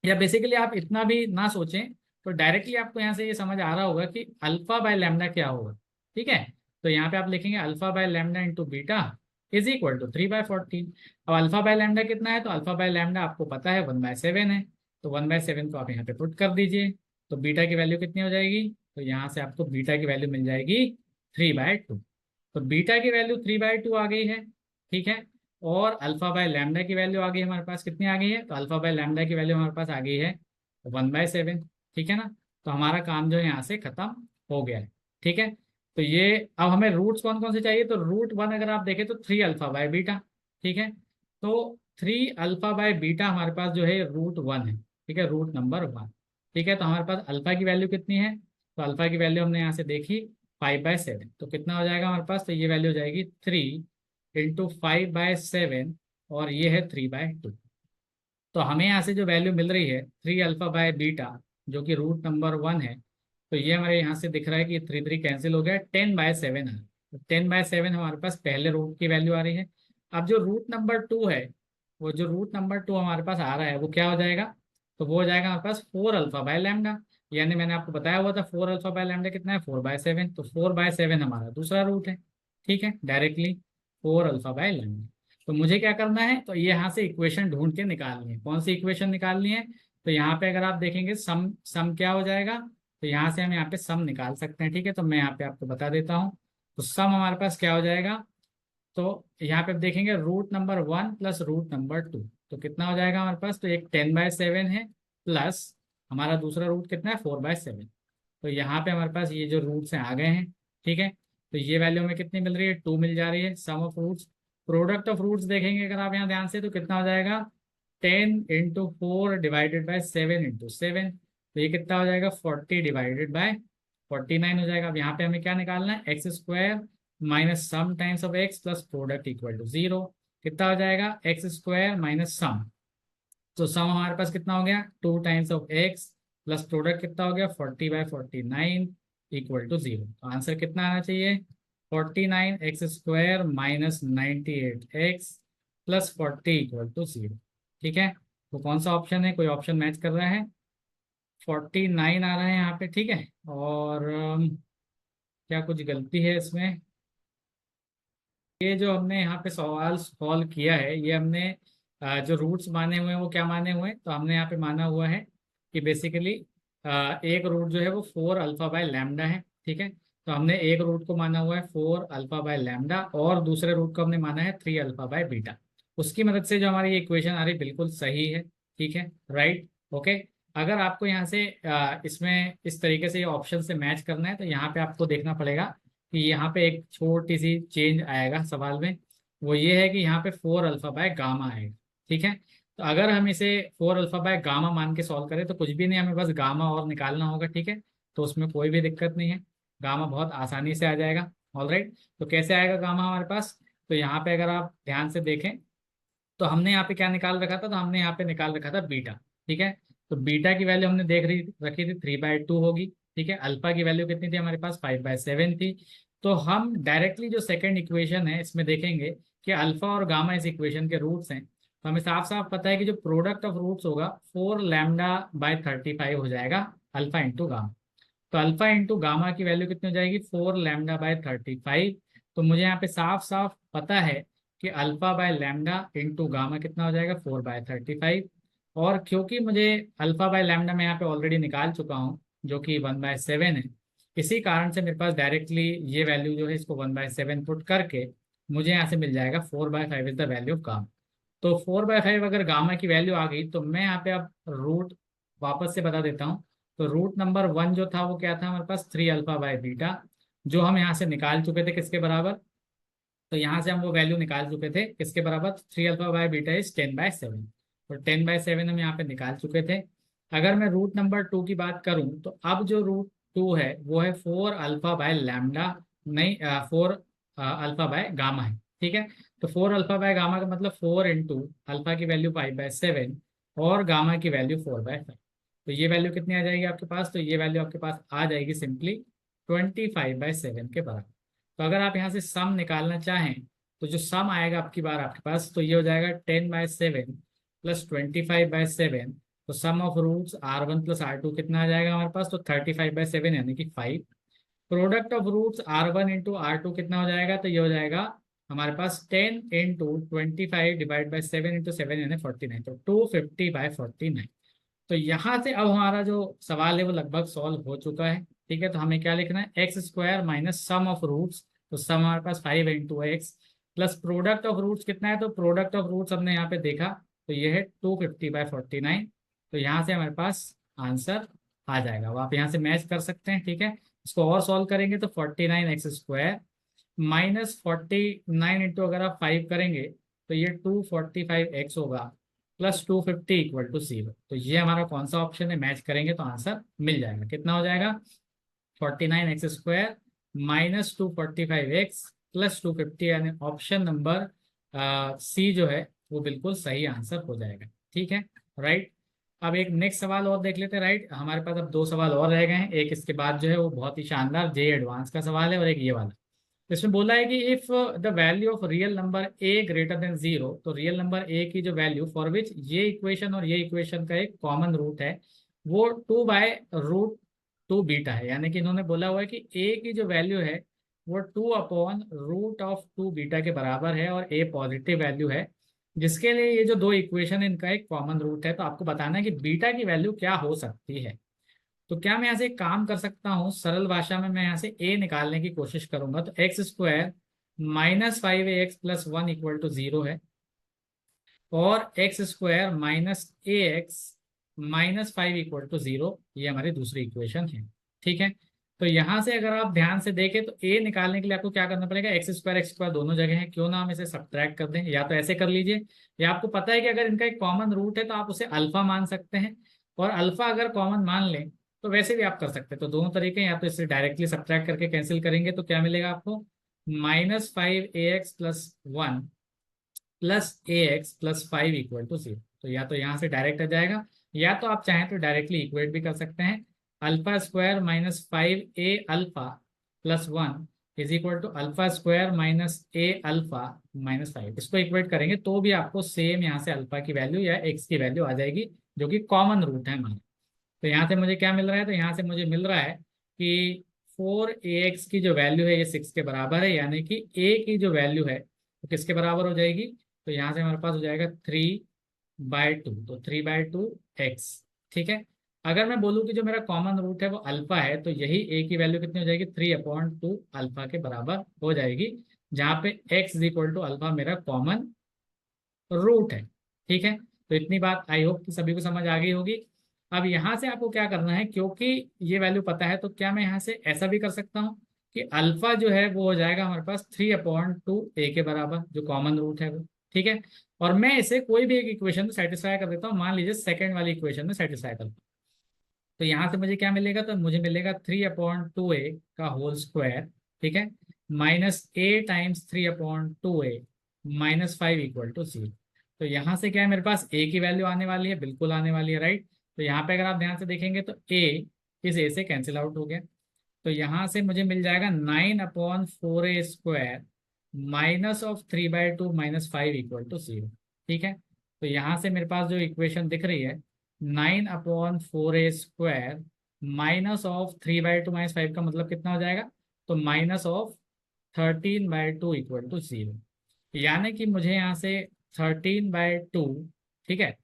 या बेसिकली आप इतना भी ना सोचें, तो डायरेक्टली आपको यहाँ से ये समझ आ रहा होगा कि अल्फा बाय लैम्डा क्या होगा। ठीक है, तो यहाँ पे आप लिखेंगे alpha by lambda into beta is equal to 3/14। अब अल्फा बाय लैम्डा कितना है, तो अल्फा बाय लैम्डा आपको पता है 1/7 है। तो 1/7 को आप यहाँ पे पुट कर दीजिए, तो बीटा की वैल्यू कितनी हो जाएगी, तो यहाँ से आपको बीटा की वैल्यू मिल जाएगी 3/2। तो बीटा की वैल्यू 3/2 आ गई है। ठीक है, और अल्फा बाय लैम्डा की वैल्यू आ गई हमारे पास, कितनी आ गई है, तो अल्फा बाय लैम्डा की वैल्यू हमारे पास आ गई है 1/7। ठीक है ना, तो हमारा काम जो है यहाँ से खत्म हो गया है। ठीक है, तो ये अब हमें रूट्स कौन कौन से चाहिए, तो रूट 1 अगर आप देखें तो 3 अल्फा बाय बीटा। ठीक है, तो 3 अल्फा बाय बीटा हमारे पास जो है रूट 1 है। ठीक है, रूट नंबर 1। ठीक है, तो हमारे पास अल्फा की वैल्यू कितनी है, तो अल्फा की वैल्यू हमने यहाँ से देखी 5/7, तो कितना हो जाएगा हमारे पास, तो ये वैल्यू हो जाएगी 3 × 5/7, और ये है 3/2। तो हमें यहाँ से जो वैल्यू मिल रही है 3 अल्फा बाय बीटा, जो कि रूट नंबर 1 है, तो ये हमारे यहाँ से दिख रहा है कि 3 3 कैंसिल हो गया, 10/7 है। तो 10/7 हमारे पास पहले रूट की वैल्यू आ रही है। अब जो रूट नंबर 2 है, वो जो रूट नंबर 2 हमारे पास आ रहा है, वो क्या हो जाएगा, तो वो हो जाएगा हमारे पास 4 अल्फा बाय लैम्डा। यानी मैंने आपको बताया हुआ था 4 अल्फा बाय लैम्डा कितना है, 4/7, तो 4/7 हमारा दूसरा रूट है। ठीक है, डायरेक्टली 4 अल्फा बाय लैम्डा। तो मुझे क्या करना है, तो ये यहाँ से इक्वेशन ढूंढ के निकालनी है। कौन सी इक्वेशन निकालनी है, तो यहाँ पे अगर आप देखेंगे सम सम क्या हो जाएगा, तो यहाँ से हम यहाँ पे सम निकाल सकते हैं, ठीक है। तो मैं यहाँ पे आपको बता देता हूँ। तो सम हमारे पास क्या हो जाएगा, तो यहाँ पे आप देखेंगे √1 प्लस √2, तो कितना हो जाएगा हमारे पास, तो एक 10/7 है, प्लस हमारा दूसरा रूट कितना है 4/7। तो यहाँ पे हमारे पास ये जो रूट्स हैं आ गए हैं, ठीक है। तो ये वैल्यू हमें कितनी मिल रही है, 2 मिल जा रही है। Sum of roots, product of roots देखेंगे अगर आप यहाँ ध्यान से, तो कितना हो जाएगा 10 × 4 / 7 × 7, तो ये कितना हो जाएगा 40/49 हो जाएगा। अब यहाँ पे हमें क्या निकालना है, x² minus sum times of x plus product equal to 0। कितना हो जाएगा x² माइनस सम, तो सम हमारे पास कितना हो गया 2 times of x plus product कितना हो गया 40/49 इक्वल टू 0। तो आंसर कितना आना चाहिए 49x² minus 98x plus 40 equal to 0, ठीक है। तो कौन सा ऑप्शन है, कोई ऑप्शन मैच कर रहा है, 49 आ रहा है यहाँ पे, ठीक है। और क्या कुछ गलती है इसमें, ये जो हमने यहाँ पे सवाल सॉल्व किया है, ये हमने जो रूट्स माने हुए हैं वो क्या माने हुए हैं, तो हमने यहाँ पे माना हुआ है कि बेसिकली एक रूट जो है वो 4α/λ है, ठीक है। तो हमने एक रूट को माना हुआ है 4α/λ, और दूसरे रूट को हमने माना है 3α/β। उसकी मदद से जो हमारी इक्वेशन आ रही बिल्कुल सही है, ठीक है, राइट, ओके। अगर आपको यहाँ से इसमें इस तरीके से ये ऑप्शन से मैच करना है, तो यहाँ पे आपको देखना पड़ेगा कि यहाँ पे एक छोटी सी चेंज आएगा सवाल में, वो ये है कि यहाँ पे 4α/γ आएगा, ठीक है। तो अगर हम इसे 4α/γ मान के सॉल्व करें तो कुछ भी नहीं, हमें बस गामा और निकालना होगा, ठीक है। तो उसमें कोई भी दिक्कत नहीं है, गामा बहुत आसानी से आ जाएगा, ऑल राइट। तो कैसे आएगा गामा हमारे पास, तो यहाँ पे अगर आप ध्यान से देखें तो हमने यहाँ पे क्या निकाल रखा था, तो हमने यहाँ पे निकाल रखा था बीटा, ठीक है। तो बीटा की वैल्यू हमने देख रही रखी थी 3/2 होगी, ठीक है। अल्फा की वैल्यू कितनी थी हमारे पास 5/7 थी। तो हम डायरेक्टली जो सेकंड इक्वेशन है इसमें देखेंगे कि अल्फा और गामा इस इक्वेशन के रूट्स हैं, तो हमें साफ साफ पता है कि जो प्रोडक्ट ऑफ रूट्स होगा 4λ/35 हो जाएगा अल्फा इंटू गामा। तो अल्फा इंटू गामा की वैल्यू कितनी हो जाएगी 4λ/35। तो मुझे यहाँ पे साफ साफ पता है कि अल्फा/λ इंटू गामा कितना हो जाएगा 4/35। और क्योंकि मुझे अल्फा/λ मैं यहाँ पे ऑलरेडी निकाल चुका हूँ जो कि 1/7 है, इसी कारण से मेरे पास डायरेक्टली ये वैल्यू जो है इसको 1/7 पुट करके मुझे यहाँ से मिल जाएगा 4/5 is the value of gamma. तो 4/5 अगर गामा की वैल्यू आ गई तो मैं यहाँ पे अब रूट वापस से बता देता हूँ। तो √1 जो था वो क्या था हमारे पास 3α/β, जो हम यहाँ से निकाल चुके थे किसके बराबर, तो यहाँ से हम वो वैल्यू निकाल चुके थे किसके बराबर, 3α/β इज 10/7। तो 10/7 हम यहाँ पे निकाल चुके थे। अगर मैं √2 की बात करूँ तो अब जो √2 है वो है 4α/λ, नहीं 4α/γ है, ठीक है। तो 4α/γ का मतलब 4 इंटू अल्फा की वैल्यू 5/7 और गामा की वैल्यू 4/5। तो ये वैल्यू कितनी आ जाएगी आपके पास, तो ये वैल्यू आपके पास आ जाएगी सिंपली 25/7 के बराबर। तो अगर आप यहाँ से सम निकालना चाहें तो जो सम आएगा आपकी बार आपके पास, तो ये हो जाएगा 10/7 प्लस 25/7। तो सम of roots R1 plus R2 कितना आ जाएगा हमारे पास, तो 35/7 यानी कि 5। Product of roots R1 into R2 कितना हो जाएगा, तो ये हो जाएगा हमारे पास 10 इंटू 25/7 इंटू 7 यानी 49, तो 250/49। तो यहाँ से अब हमारा जो सवाल है वो लगभग सॉल्व हो चुका है, ठीक है। तो हमें क्या लिखना है x² minus sum of roots, तो सम हमारे पास 5 into x plus product of roots कितना है, तो प्रोडक्ट ऑफ रूट्स हमने यहाँ पे देखा तो ये है 250/49। तो यहाँ से हमारे पास आंसर आ जाएगा, वो आप यहाँ से मैच कर सकते हैं, ठीक है। इसको और सॉल्व करेंगे तो 49x² माइनस 49 इंटू अगर आप 5 करेंगे तो ये 245x होगा प्लस 250 इक्वल टू 0। तो ये हमारा कौन सा ऑप्शन है, मैच करेंगे तो आंसर मिल जाएगा, कितना हो जाएगा 49x² माइनस 245x प्लस 250, यानी ऑप्शन नंबर सी जो है वो बिल्कुल सही आंसर हो जाएगा, ठीक है, राइट। अब एक नेक्स्ट सवाल और देख लेते हैं, राइट। हमारे पास अब 2 सवाल और रह गए हैं, एक इसके बाद जो है वो बहुत ही शानदार जे एडवांस का सवाल है और एक ये वाला। इसमें बोला है कि if the value of real number A greater than 0, तो रियल नंबर ए की जो वैल्यू फॉर विच ये इक्वेशन और ये इक्वेशन का एक कॉमन रूट है वो 2/√2β है, यानी कि इन्होंने बोला हुआ है कि ए की जो वैल्यू है वो 2/√2β के बराबर है और ए पॉजिटिव वैल्यू है, जिसके लिए ये जो दो इक्वेशन है इनका एक कॉमन रूट है। तो आपको बताना है कि बीटा की वैल्यू क्या हो सकती है। तो क्या मैं यहाँ से एक काम कर सकता हूँ, सरल भाषा में मैं यहाँ से a निकालने की कोशिश करूंगा, तो X square minus 5ax+1 equal to 0 है, और X square minus A X minus 5 equal to 0, ये हमारी दूसरी इक्वेशन है। ठीक है, तो यहाँ से अगर आप ध्यान से देखें तो a निकालने के लिए आपको क्या करना पड़ेगा, एक्स स्क्वायर दोनों जगह है, क्यों ना हम इसे सब्ट्रैक्ट कर दें, या तो ऐसे कर लीजिए, या आपको पता है कि अगर इनका एक कॉमन रूट है तो आप उसे अल्फा मान सकते हैं, और अल्फा अगर कॉमन मान लें तो वैसे भी आप कर सकते हैं। तो दोनों तरीके हैं, या तो इसे डायरेक्टली सब्ट्रैक्ट करके कैंसिल करेंगे तो क्या मिलेगा आपको, -5ax+1 +ax+5 इक्वल टू 0। तो या तो यहाँ से डायरेक्ट आ जाएगा, या तो आप चाहें तो डायरेक्टली इक्वेट भी कर सकते हैं, अल्फा स्क्वायर -5a अल्फा+1 is equal to alpha square -a अल्फा-5। इसको इक्वेट करेंगे तो भी आपको सेम यहाँ से अल्फा की वैल्यू या एक्स की वैल्यू आ जाएगी, जो कि कॉमन रूट है हमारा। तो यहाँ से मुझे क्या मिल रहा है, तो यहाँ से मुझे मिल रहा है कि 4ax की जो वैल्यू है ये 6 के बराबर है, यानी कि a की जो वैल्यू है तो किसके बराबर हो जाएगी, तो यहाँ से हमारे पास हो जाएगा 3/2, तो 3/2x। ठीक है, अगर मैं बोलूँ कि जो मेरा कॉमन रूट है वो अल्फा है, तो यही a की वैल्यू कितनी हो जाएगी, 3/2 अल्फा के बराबर हो जाएगी, जहाँ पे x is equal to alpha मेरा कॉमन रूट है। ठीक है, तो इतनी बात आई होप कि सभी को समझ आ गई होगी। अब यहाँ से आपको क्या करना है, क्योंकि ये वैल्यू पता है, तो क्या मैं यहाँ से ऐसा भी कर सकता हूँ कि अल्फा जो है वो हो जाएगा हमारे पास 3/2 के बराबर, जो कॉमन रूट है वो। ठीक है, और मैं इसे कोई भी एक इक्वेशन में सेटिस्फाई कर देता हूँ, मान लीजिए सेकेंड वाली इक्वेशन में सेटिस्फाई करता हूँ, तो यहाँ से मुझे क्या मिलेगा, तो मुझे मिलेगा 3/2 का होल स्क्वायर, ठीक है, -a×3/2 -5 इक्वल टू 0। तो यहाँ से क्या है, मेरे पास a की वैल्यू आने वाली है, बिल्कुल आने वाली है, राइट। तो यहाँ पे अगर आप ध्यान से देखेंगे तो a इस a से कैंसिल आउट हो गया, तो यहाँ से मुझे मिल जाएगा 9/4a² -3/2 -5 इक्वल टू 0। ठीक है, तो यहाँ से मेरे पास जो इक्वेशन दिख रही है, 9/4a² -3/2 -5 का मतलब कितना हो जाएगा, तो -13/2 इक्वल टू 0, यानी कि मुझे यहाँ से 13/2, ठीक है,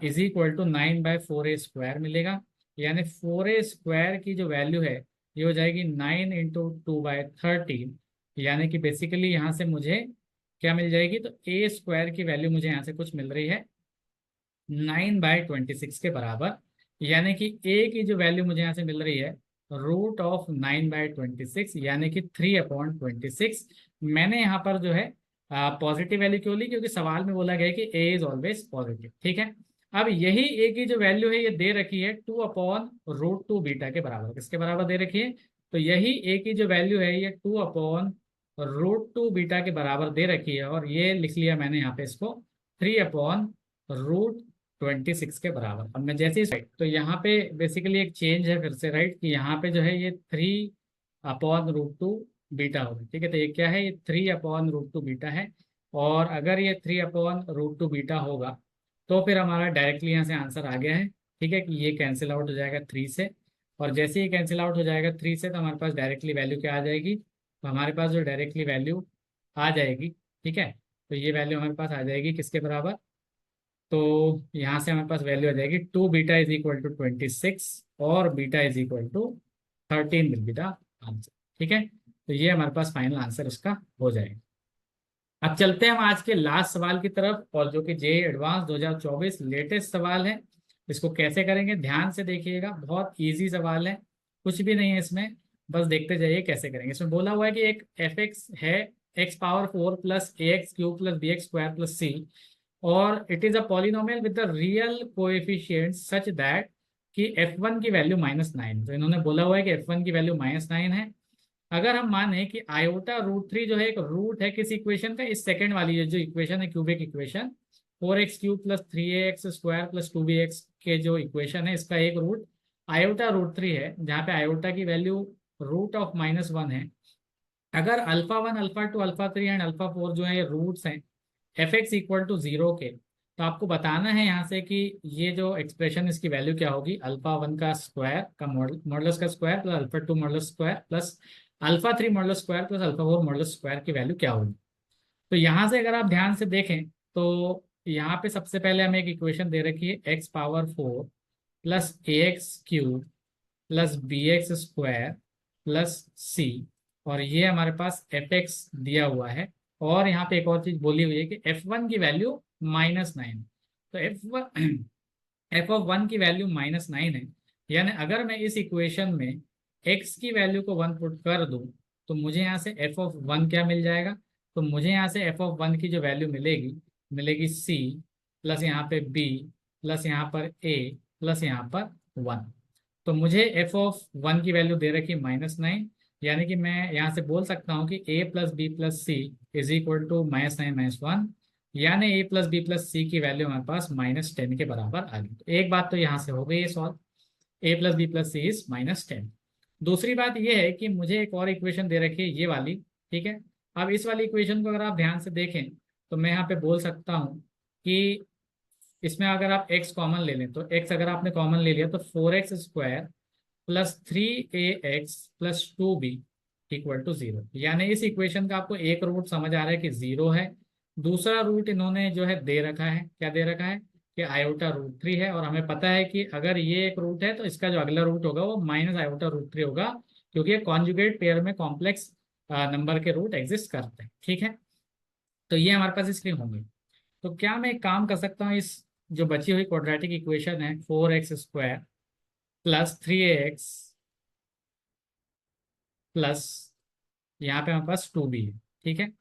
इज इक्वल टू 9/4a² मिलेगा, यानी 4a² की जो वैल्यू है ये हो जाएगी 9 × 2/13, यानी कि बेसिकली यहाँ से मुझे क्या मिल जाएगी, तो a² की वैल्यू मुझे यहाँ से कुछ मिल रही है 9/26 के बराबर, यानी कि a की जो वैल्यू मुझे यहाँ से मिल रही है √9/26, यानी कि 3/26। मैंने यहाँ पर जो है पॉजिटिव वैल्यू क्यों ली, क्योंकि सवाल में बोला गया है कि a इज ऑलवेज पॉजिटिव। ठीक है, अब यही a की जो वैल्यू है ये दे रखी है 2/√2 बीटा के बराबर, किसके बराबर दे रखी है, तो यही a की जो वैल्यू है ये 2/√2 बीटा के बराबर दे रखी है, और ये लिख लिया मैंने यहाँ पे इसको 3/√26 के बराबर। अब मैं जैसे ही तो यहाँ पे बेसिकली एक चेंज है फिर से, राइट, कि यहाँ पे जो है ये 3/√2 बीटा होगा। ठीक है, तो ये क्या है, ये 3/√2 बीटा है, और अगर ये 3/√2 बीटा होगा तो फिर हमारा डायरेक्टली यहाँ से आंसर आ गया है। ठीक है, कि ये कैंसिल आउट हो जाएगा 3 से, और जैसे ही कैंसिल आउट हो जाएगा 3 से तो हमारे पास डायरेक्टली वैल्यू क्या आ जाएगी, तो हमारे पास जो डायरेक्टली वैल्यू आ जाएगी, ठीक है, तो ये वैल्यू हमारे पास आ जाएगी किसके बराबर, तो यहाँ से हमारे पास वैल्यू आ जाएगी 2β इज इक्वल टू 26 और beta is equal to 13 will be the answer. ठीक है, तो ये हमारे पास फाइनल आंसर इसका हो जाएगा। अब चलते हैं हम आज के लास्ट सवाल की तरफ, और जो कि जेईई एडवांस 2024 लेटेस्ट सवाल है। इसको कैसे करेंगे ध्यान से देखिएगा, बहुत इजी सवाल है, कुछ भी नहीं है इसमें, बस देखते जाइए कैसे करेंगे। इसमें बोला हुआ है कि एक f(x) है x⁴ plus ax³ plus bx² plus c, और it is a polynomial with the real coefficient such that कि f1 की वैल्यू -9। तो इन्होंने बोला हुआ है कि f1 की वैल्यू -9 है। अगर हम माने कि i√3 जो है एक रूट है किस इक्वेशन का, इस सेकंड वाली जो इक्वेशन है cubic equation 4x³ plus 3ax² plus 2bx के जो इक्वेशन है इसका एक रूट i√3 है, जहाँ पे i की वैल्यू √(-1) है। अगर α1 α2 α3 एंड α4 जो है रूट्स हैं f(x) इक्वल टू 0 के, तो आपको बताना है यहाँ से कि ये जो एक्सप्रेशन इसकी वैल्यू क्या होगी, α1 का स्क्वायर का मॉडुलस का square plus α2 modulus square plus α3 modulus square plus α4 modulus square की वैल्यू क्या होगी। तो यहाँ से अगर आप ध्यान से देखें तो यहाँ पे सबसे पहले हमें एक इक्वेशन दे रखी है x⁴ plus ax³ plus b x square plus c, और ये हमारे पास एफ एक्स दिया हुआ है। और यहाँ पे एक और चीज बोली हुई है कि एफ वन की वैल्यू -9, तो एफ ऑफ वन की वैल्यू -9 है। यानी अगर मैं इस इक्वेशन में एक्स की वैल्यू को 1 पुट कर दूं तो मुझे यहाँ से एफ ऑफ वन क्या मिल जाएगा, तो मुझे यहाँ से एफ ऑफ वन की जो वैल्यू मिलेगी, मिलेगी सी प्लस यहाँ पे बी प्लस यहाँ पर ए प्लस यहाँ पर 1। तो मुझे एफ ऑफ वन की वैल्यू दे रखी -9, यानी कि मैं यहाँ से बोल सकता हूँ कि a plus B plus C is equal to -9 - 1, यानी a plus B plus c की वैल्यू हमारे पास -10 के बराबर आ गई। तो एक बात तो यहाँ से हो गई है solve, A plus B plus C is -10। दूसरी बात ये है कि मुझे एक और इक्वेशन दे रखी है ये वाली, ठीक है। अब इस वाली इक्वेशन को अगर आप ध्यान से देखें तो मैं यहाँ पे बोल सकता हूँ कि इसमें अगर आप x कॉमन ले लें, तो x अगर आपने कॉमन ले लिया तो 4x² plus 3ax plus 2b equal to 0। यानी इस इक्वेशन का आपको एक रूट समझ आ रहा है कि 0 है, दूसरा रूट इन्होंने जो है दे रखा है, क्या दे रखा है कि i√3 है, और हमें पता है कि अगर ये एक रूट है तो इसका जो अगला रूट होगा वो -i√3 होगा, क्योंकि ये कॉन्जुगेट पेयर में कॉम्प्लेक्स नंबर के रूट एग्जिस्ट करते हैं, ठीक है। तो ये हमारे पास इसलिए होंगे। तो क्या मैं एक काम कर सकता हूँ, इस जो बची हुई क्वाड्रेटिक इक्वेशन है 4x² प्लस 3ax प्लस यहाँ पे हमारे पास 2b है, ठीक है।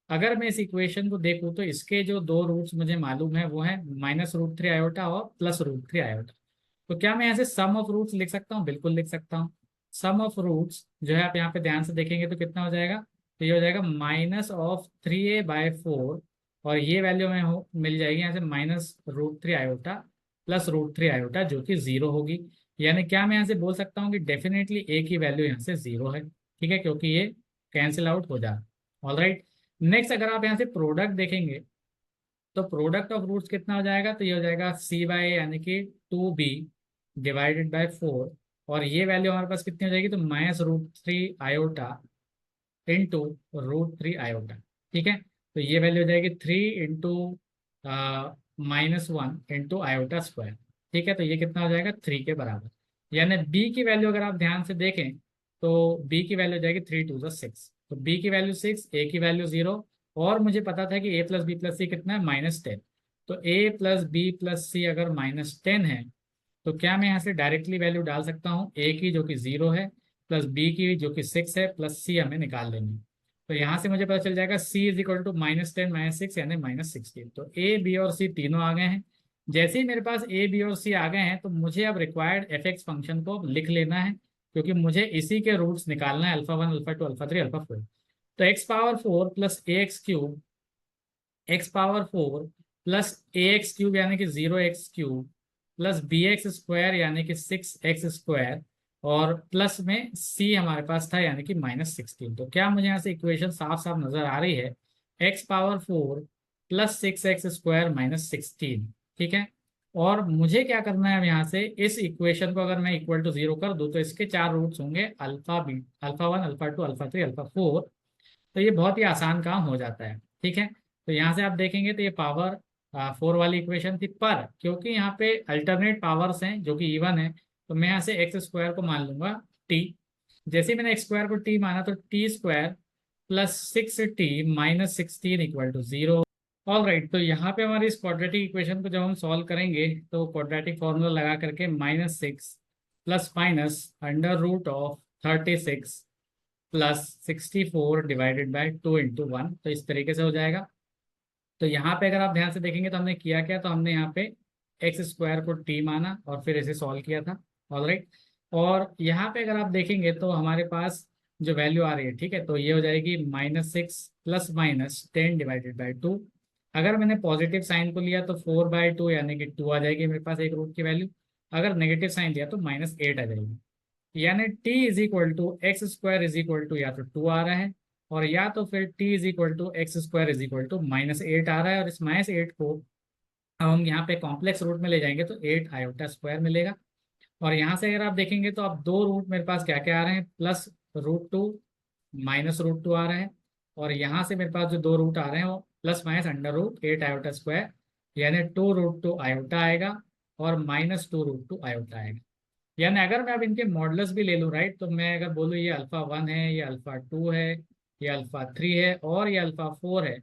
अगर मैं इस इक्वेशन को देखूँ तो इसके जो दो रूट्स मुझे मालूम है वो है -√3 और +√3। तो क्या मैं यहाँ से सम ऑफ रूट्स लिख सकता हूँ? बिल्कुल लिख सकता हूँ। सम ऑफ रूट्स जो है आप यहाँ पे ध्यान से देखेंगे तो कितना हो जाएगा, तो ये हो जाएगा -3a/4, और ये वैल्यू में मिल जाएगी यहाँ से -√3 +√3 जो कि 0 होगी। यानी क्या मैं यहाँ से बोल सकता हूँ कि डेफिनेटली ए की वैल्यू यहाँ से 0 है, ठीक है, क्योंकि ये कैंसिल आउट हो जाए। ऑल राइट, नेक्स्ट अगर आप यहाँ से प्रोडक्ट देखेंगे तो प्रोडक्ट ऑफ रूट्स कितना हो जाएगा, तो ये हो जाएगा c/a यानी कि 2b डिवाइडेड बाय 4, और ये वैल्यू हमारे पास कितनी हो जाएगी, तो -√3 इंटू √3, ठीक है। तो ये वैल्यू हो जाएगी 3 इंटू -1 इंटू i², ठीक है। तो ये कितना हो जाएगा 3 के बराबर। यानी b की वैल्यू अगर आप ध्यान से देखें तो b की वैल्यू हो जाएगी 3×2 = 6, तो b की वैल्यू 6, a की वैल्यू 0, और मुझे पता था कि a प्लस बी प्लस सी कितना है -10, तो a प्लस बी प्लस सी अगर -10 है तो क्या मैं यहाँ से डायरेक्टली वैल्यू डाल सकता हूँ, a की जो कि 0 है प्लस b की जो कि 6 है प्लस c हमें निकाल लेनी है। तो यहाँ से मुझे पता चल जाएगा c इज इक्वल टू -10 -6 यानी -16। तो a b और c तीनों आ गए हैं। जैसे ही मेरे पास a b और c आ गए हैं तो मुझे अब रिक्वायर्ड fx फंक्शन को लिख लेना है, क्योंकि मुझे इसी के रूट्स निकालना है, α1 α2 α3 α4। तो x⁴ plus x⁴ plus ax³ यानी कि 0x³ प्लस bx² यानी कि 6x², और प्लस में c हमारे पास था यानी कि -16। तो क्या मुझे यहाँ से इक्वेशन साफ साफ नजर आ रही है, x⁴ प्लस 6x² -16, ठीक है। और मुझे क्या करना है, अब यहाँ से इस इक्वेशन को अगर मैं इक्वल टू 0 कर दूं तो इसके चार रूट्स होंगे α1 α2 α3 α4। तो ये बहुत ही आसान काम हो जाता है, ठीक है। तो यहाँ से आप देखेंगे तो ये पावर 4 वाली इक्वेशन थी, पर क्योंकि यहाँ पे अल्टरनेट पावर्स हैं जो कि इवन है, तो मैं यहाँ से x² को मान लूंगा t। जैसे ही मैंने x² को t माना तो t² plus 6t -16 equal to 0। All right, तो यहाँ पे हमारी इस क्वाड्रेटिक इक्वेशन को जब हम सॉल्व करेंगे तो क्वाड्रेटिक फॉर्मूला लगा करके -6 plus minus √36 plus 64 divided by 2 × 1, तो इस तरीके से हो जाएगा। तो यहाँ पे अगर आप ध्यान से देखेंगे तो हमने किया क्या, तो हमने यहाँ पे x² को t माना और फिर इसे सॉल्व किया था। ऑल राइट, और यहाँ पे अगर आप देखेंगे तो हमारे पास जो वैल्यू आ रही है, ठीक है, तो ये हो जाएगी -6 प्लस -10 डिवाइडेड बाई 2। अगर मैंने पॉजिटिव साइन को लिया तो 4/2 यानी कि 2 आ जाएगी मेरे पास एक रूट की वैल्यू, अगर नेगेटिव साइन लिया तो -8 आ जाएगी। यानी t is equal to x² is equal to या तो 2 आ रहा है, और या तो फिर t is equal to x² is equal to -8 आ रहा है, और इस -8 को अब हम यहाँ पे कॉम्प्लेक्स रूट में ले जाएंगे तो 8i² मिलेगा। और यहाँ से अगर आप देखेंगे तो अब दो रूट मेरे पास क्या क्या आ रहे हैं, +√2 -√2 आ रहा है, और यहाँ से मेरे पास जो दो रूट आ रहे हैं वो ±√8i², यानी 2√2 आयोटा आएगा और -2√2 आयोटा आएगा। यानी अगर मैं अब इनके मॉडल्स भी ले लूँ राइट, तो मैं अगर बोलूँ ये अल्फा 1 है, ये अल्फा 2 है, ये अल्फा 3 है और ये अल्फा 4 है,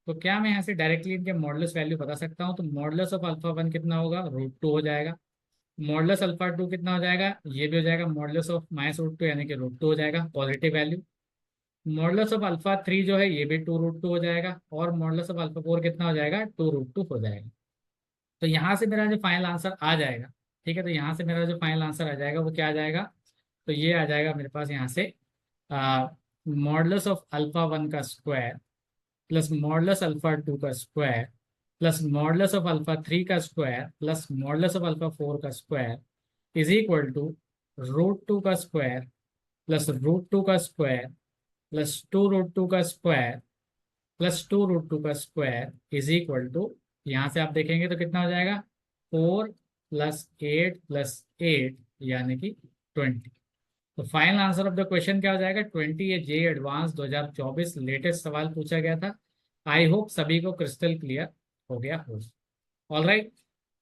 तो क्या मैं यहाँ से डायरेक्टली इनके मॉडल्स वैल्यू बता सकता हूँ? तो मॉडल्स ऑफ अल्फा 1 कितना होगा, √2 हो जाएगा। मॉडल्स अल्फा 2 कितना हो जाएगा, ये भी हो जाएगा मॉडल्स ऑफ -√2 यानी कि √2 हो जाएगा positive value. Models of alpha 3 जो है ये भी 2√2 हो जाएगा, और मॉडल्स ऑफ अल्फा 4 कितना हो जाएगा, 2√2 हो जाएगा। तो यहाँ से मेरा जो फाइनल आंसर आ जाएगा, ठीक है, तो यहाँ से मेरा जो फाइनल आंसर आ जाएगा वो क्या आ जाएगा, तो ये आ जाएगा मेरे पास यहाँ से मॉडल्स ऑफ अल्फा 1 का स्क्वायर प्लस मॉडल्स अल्फा 2 का square plus models of alpha 3 का square plus models of alpha 4 का स्क्वायर इज इक्वल टू √2 का स्क्वायर प्लस √2 का स्क्वायर प्लस 2√2 का स्क्वायर प्लस 2√2 का स्क्वायर इज इक्वल टू, यहाँ से आप देखेंगे तो कितना हो जाएगा, 4 + 8 + 8 यानी कि 20। तो final answer of the question क्या हो जाएगा, 20। ये जे एडवांस 2024 लेटेस्ट सवाल पूछा गया था। आई होप सभी को क्रिस्टल क्लियर हो गया हो। ऑल राइट,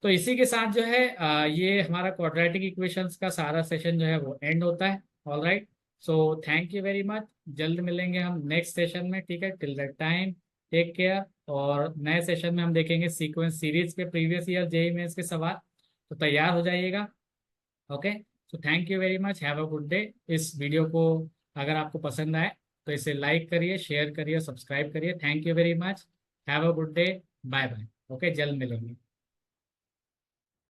तो इसी के साथ जो है ये हमारा क्वाड्रेटिक इक्वेशंस का सारा सेशन जो है वो एंड होता है। All right, so thank you very much. जल्द मिलेंगे हम नेक्स्ट सेशन में, ठीक है, till that time take care. और नए सेशन में हम देखेंगे सीक्वेंस सीरीज के प्रीवियस ईयर जेईई मेंस के सवाल, तो तैयार हो जाइएगा। Okay, so thank you very much, have a good day. इस वीडियो को अगर आपको पसंद आए तो इसे लाइक करिए, शेयर करिए, सब्सक्राइब करिए। Thank you very much, have a good day, bye bye. Okay, जल्द मिलेंगे।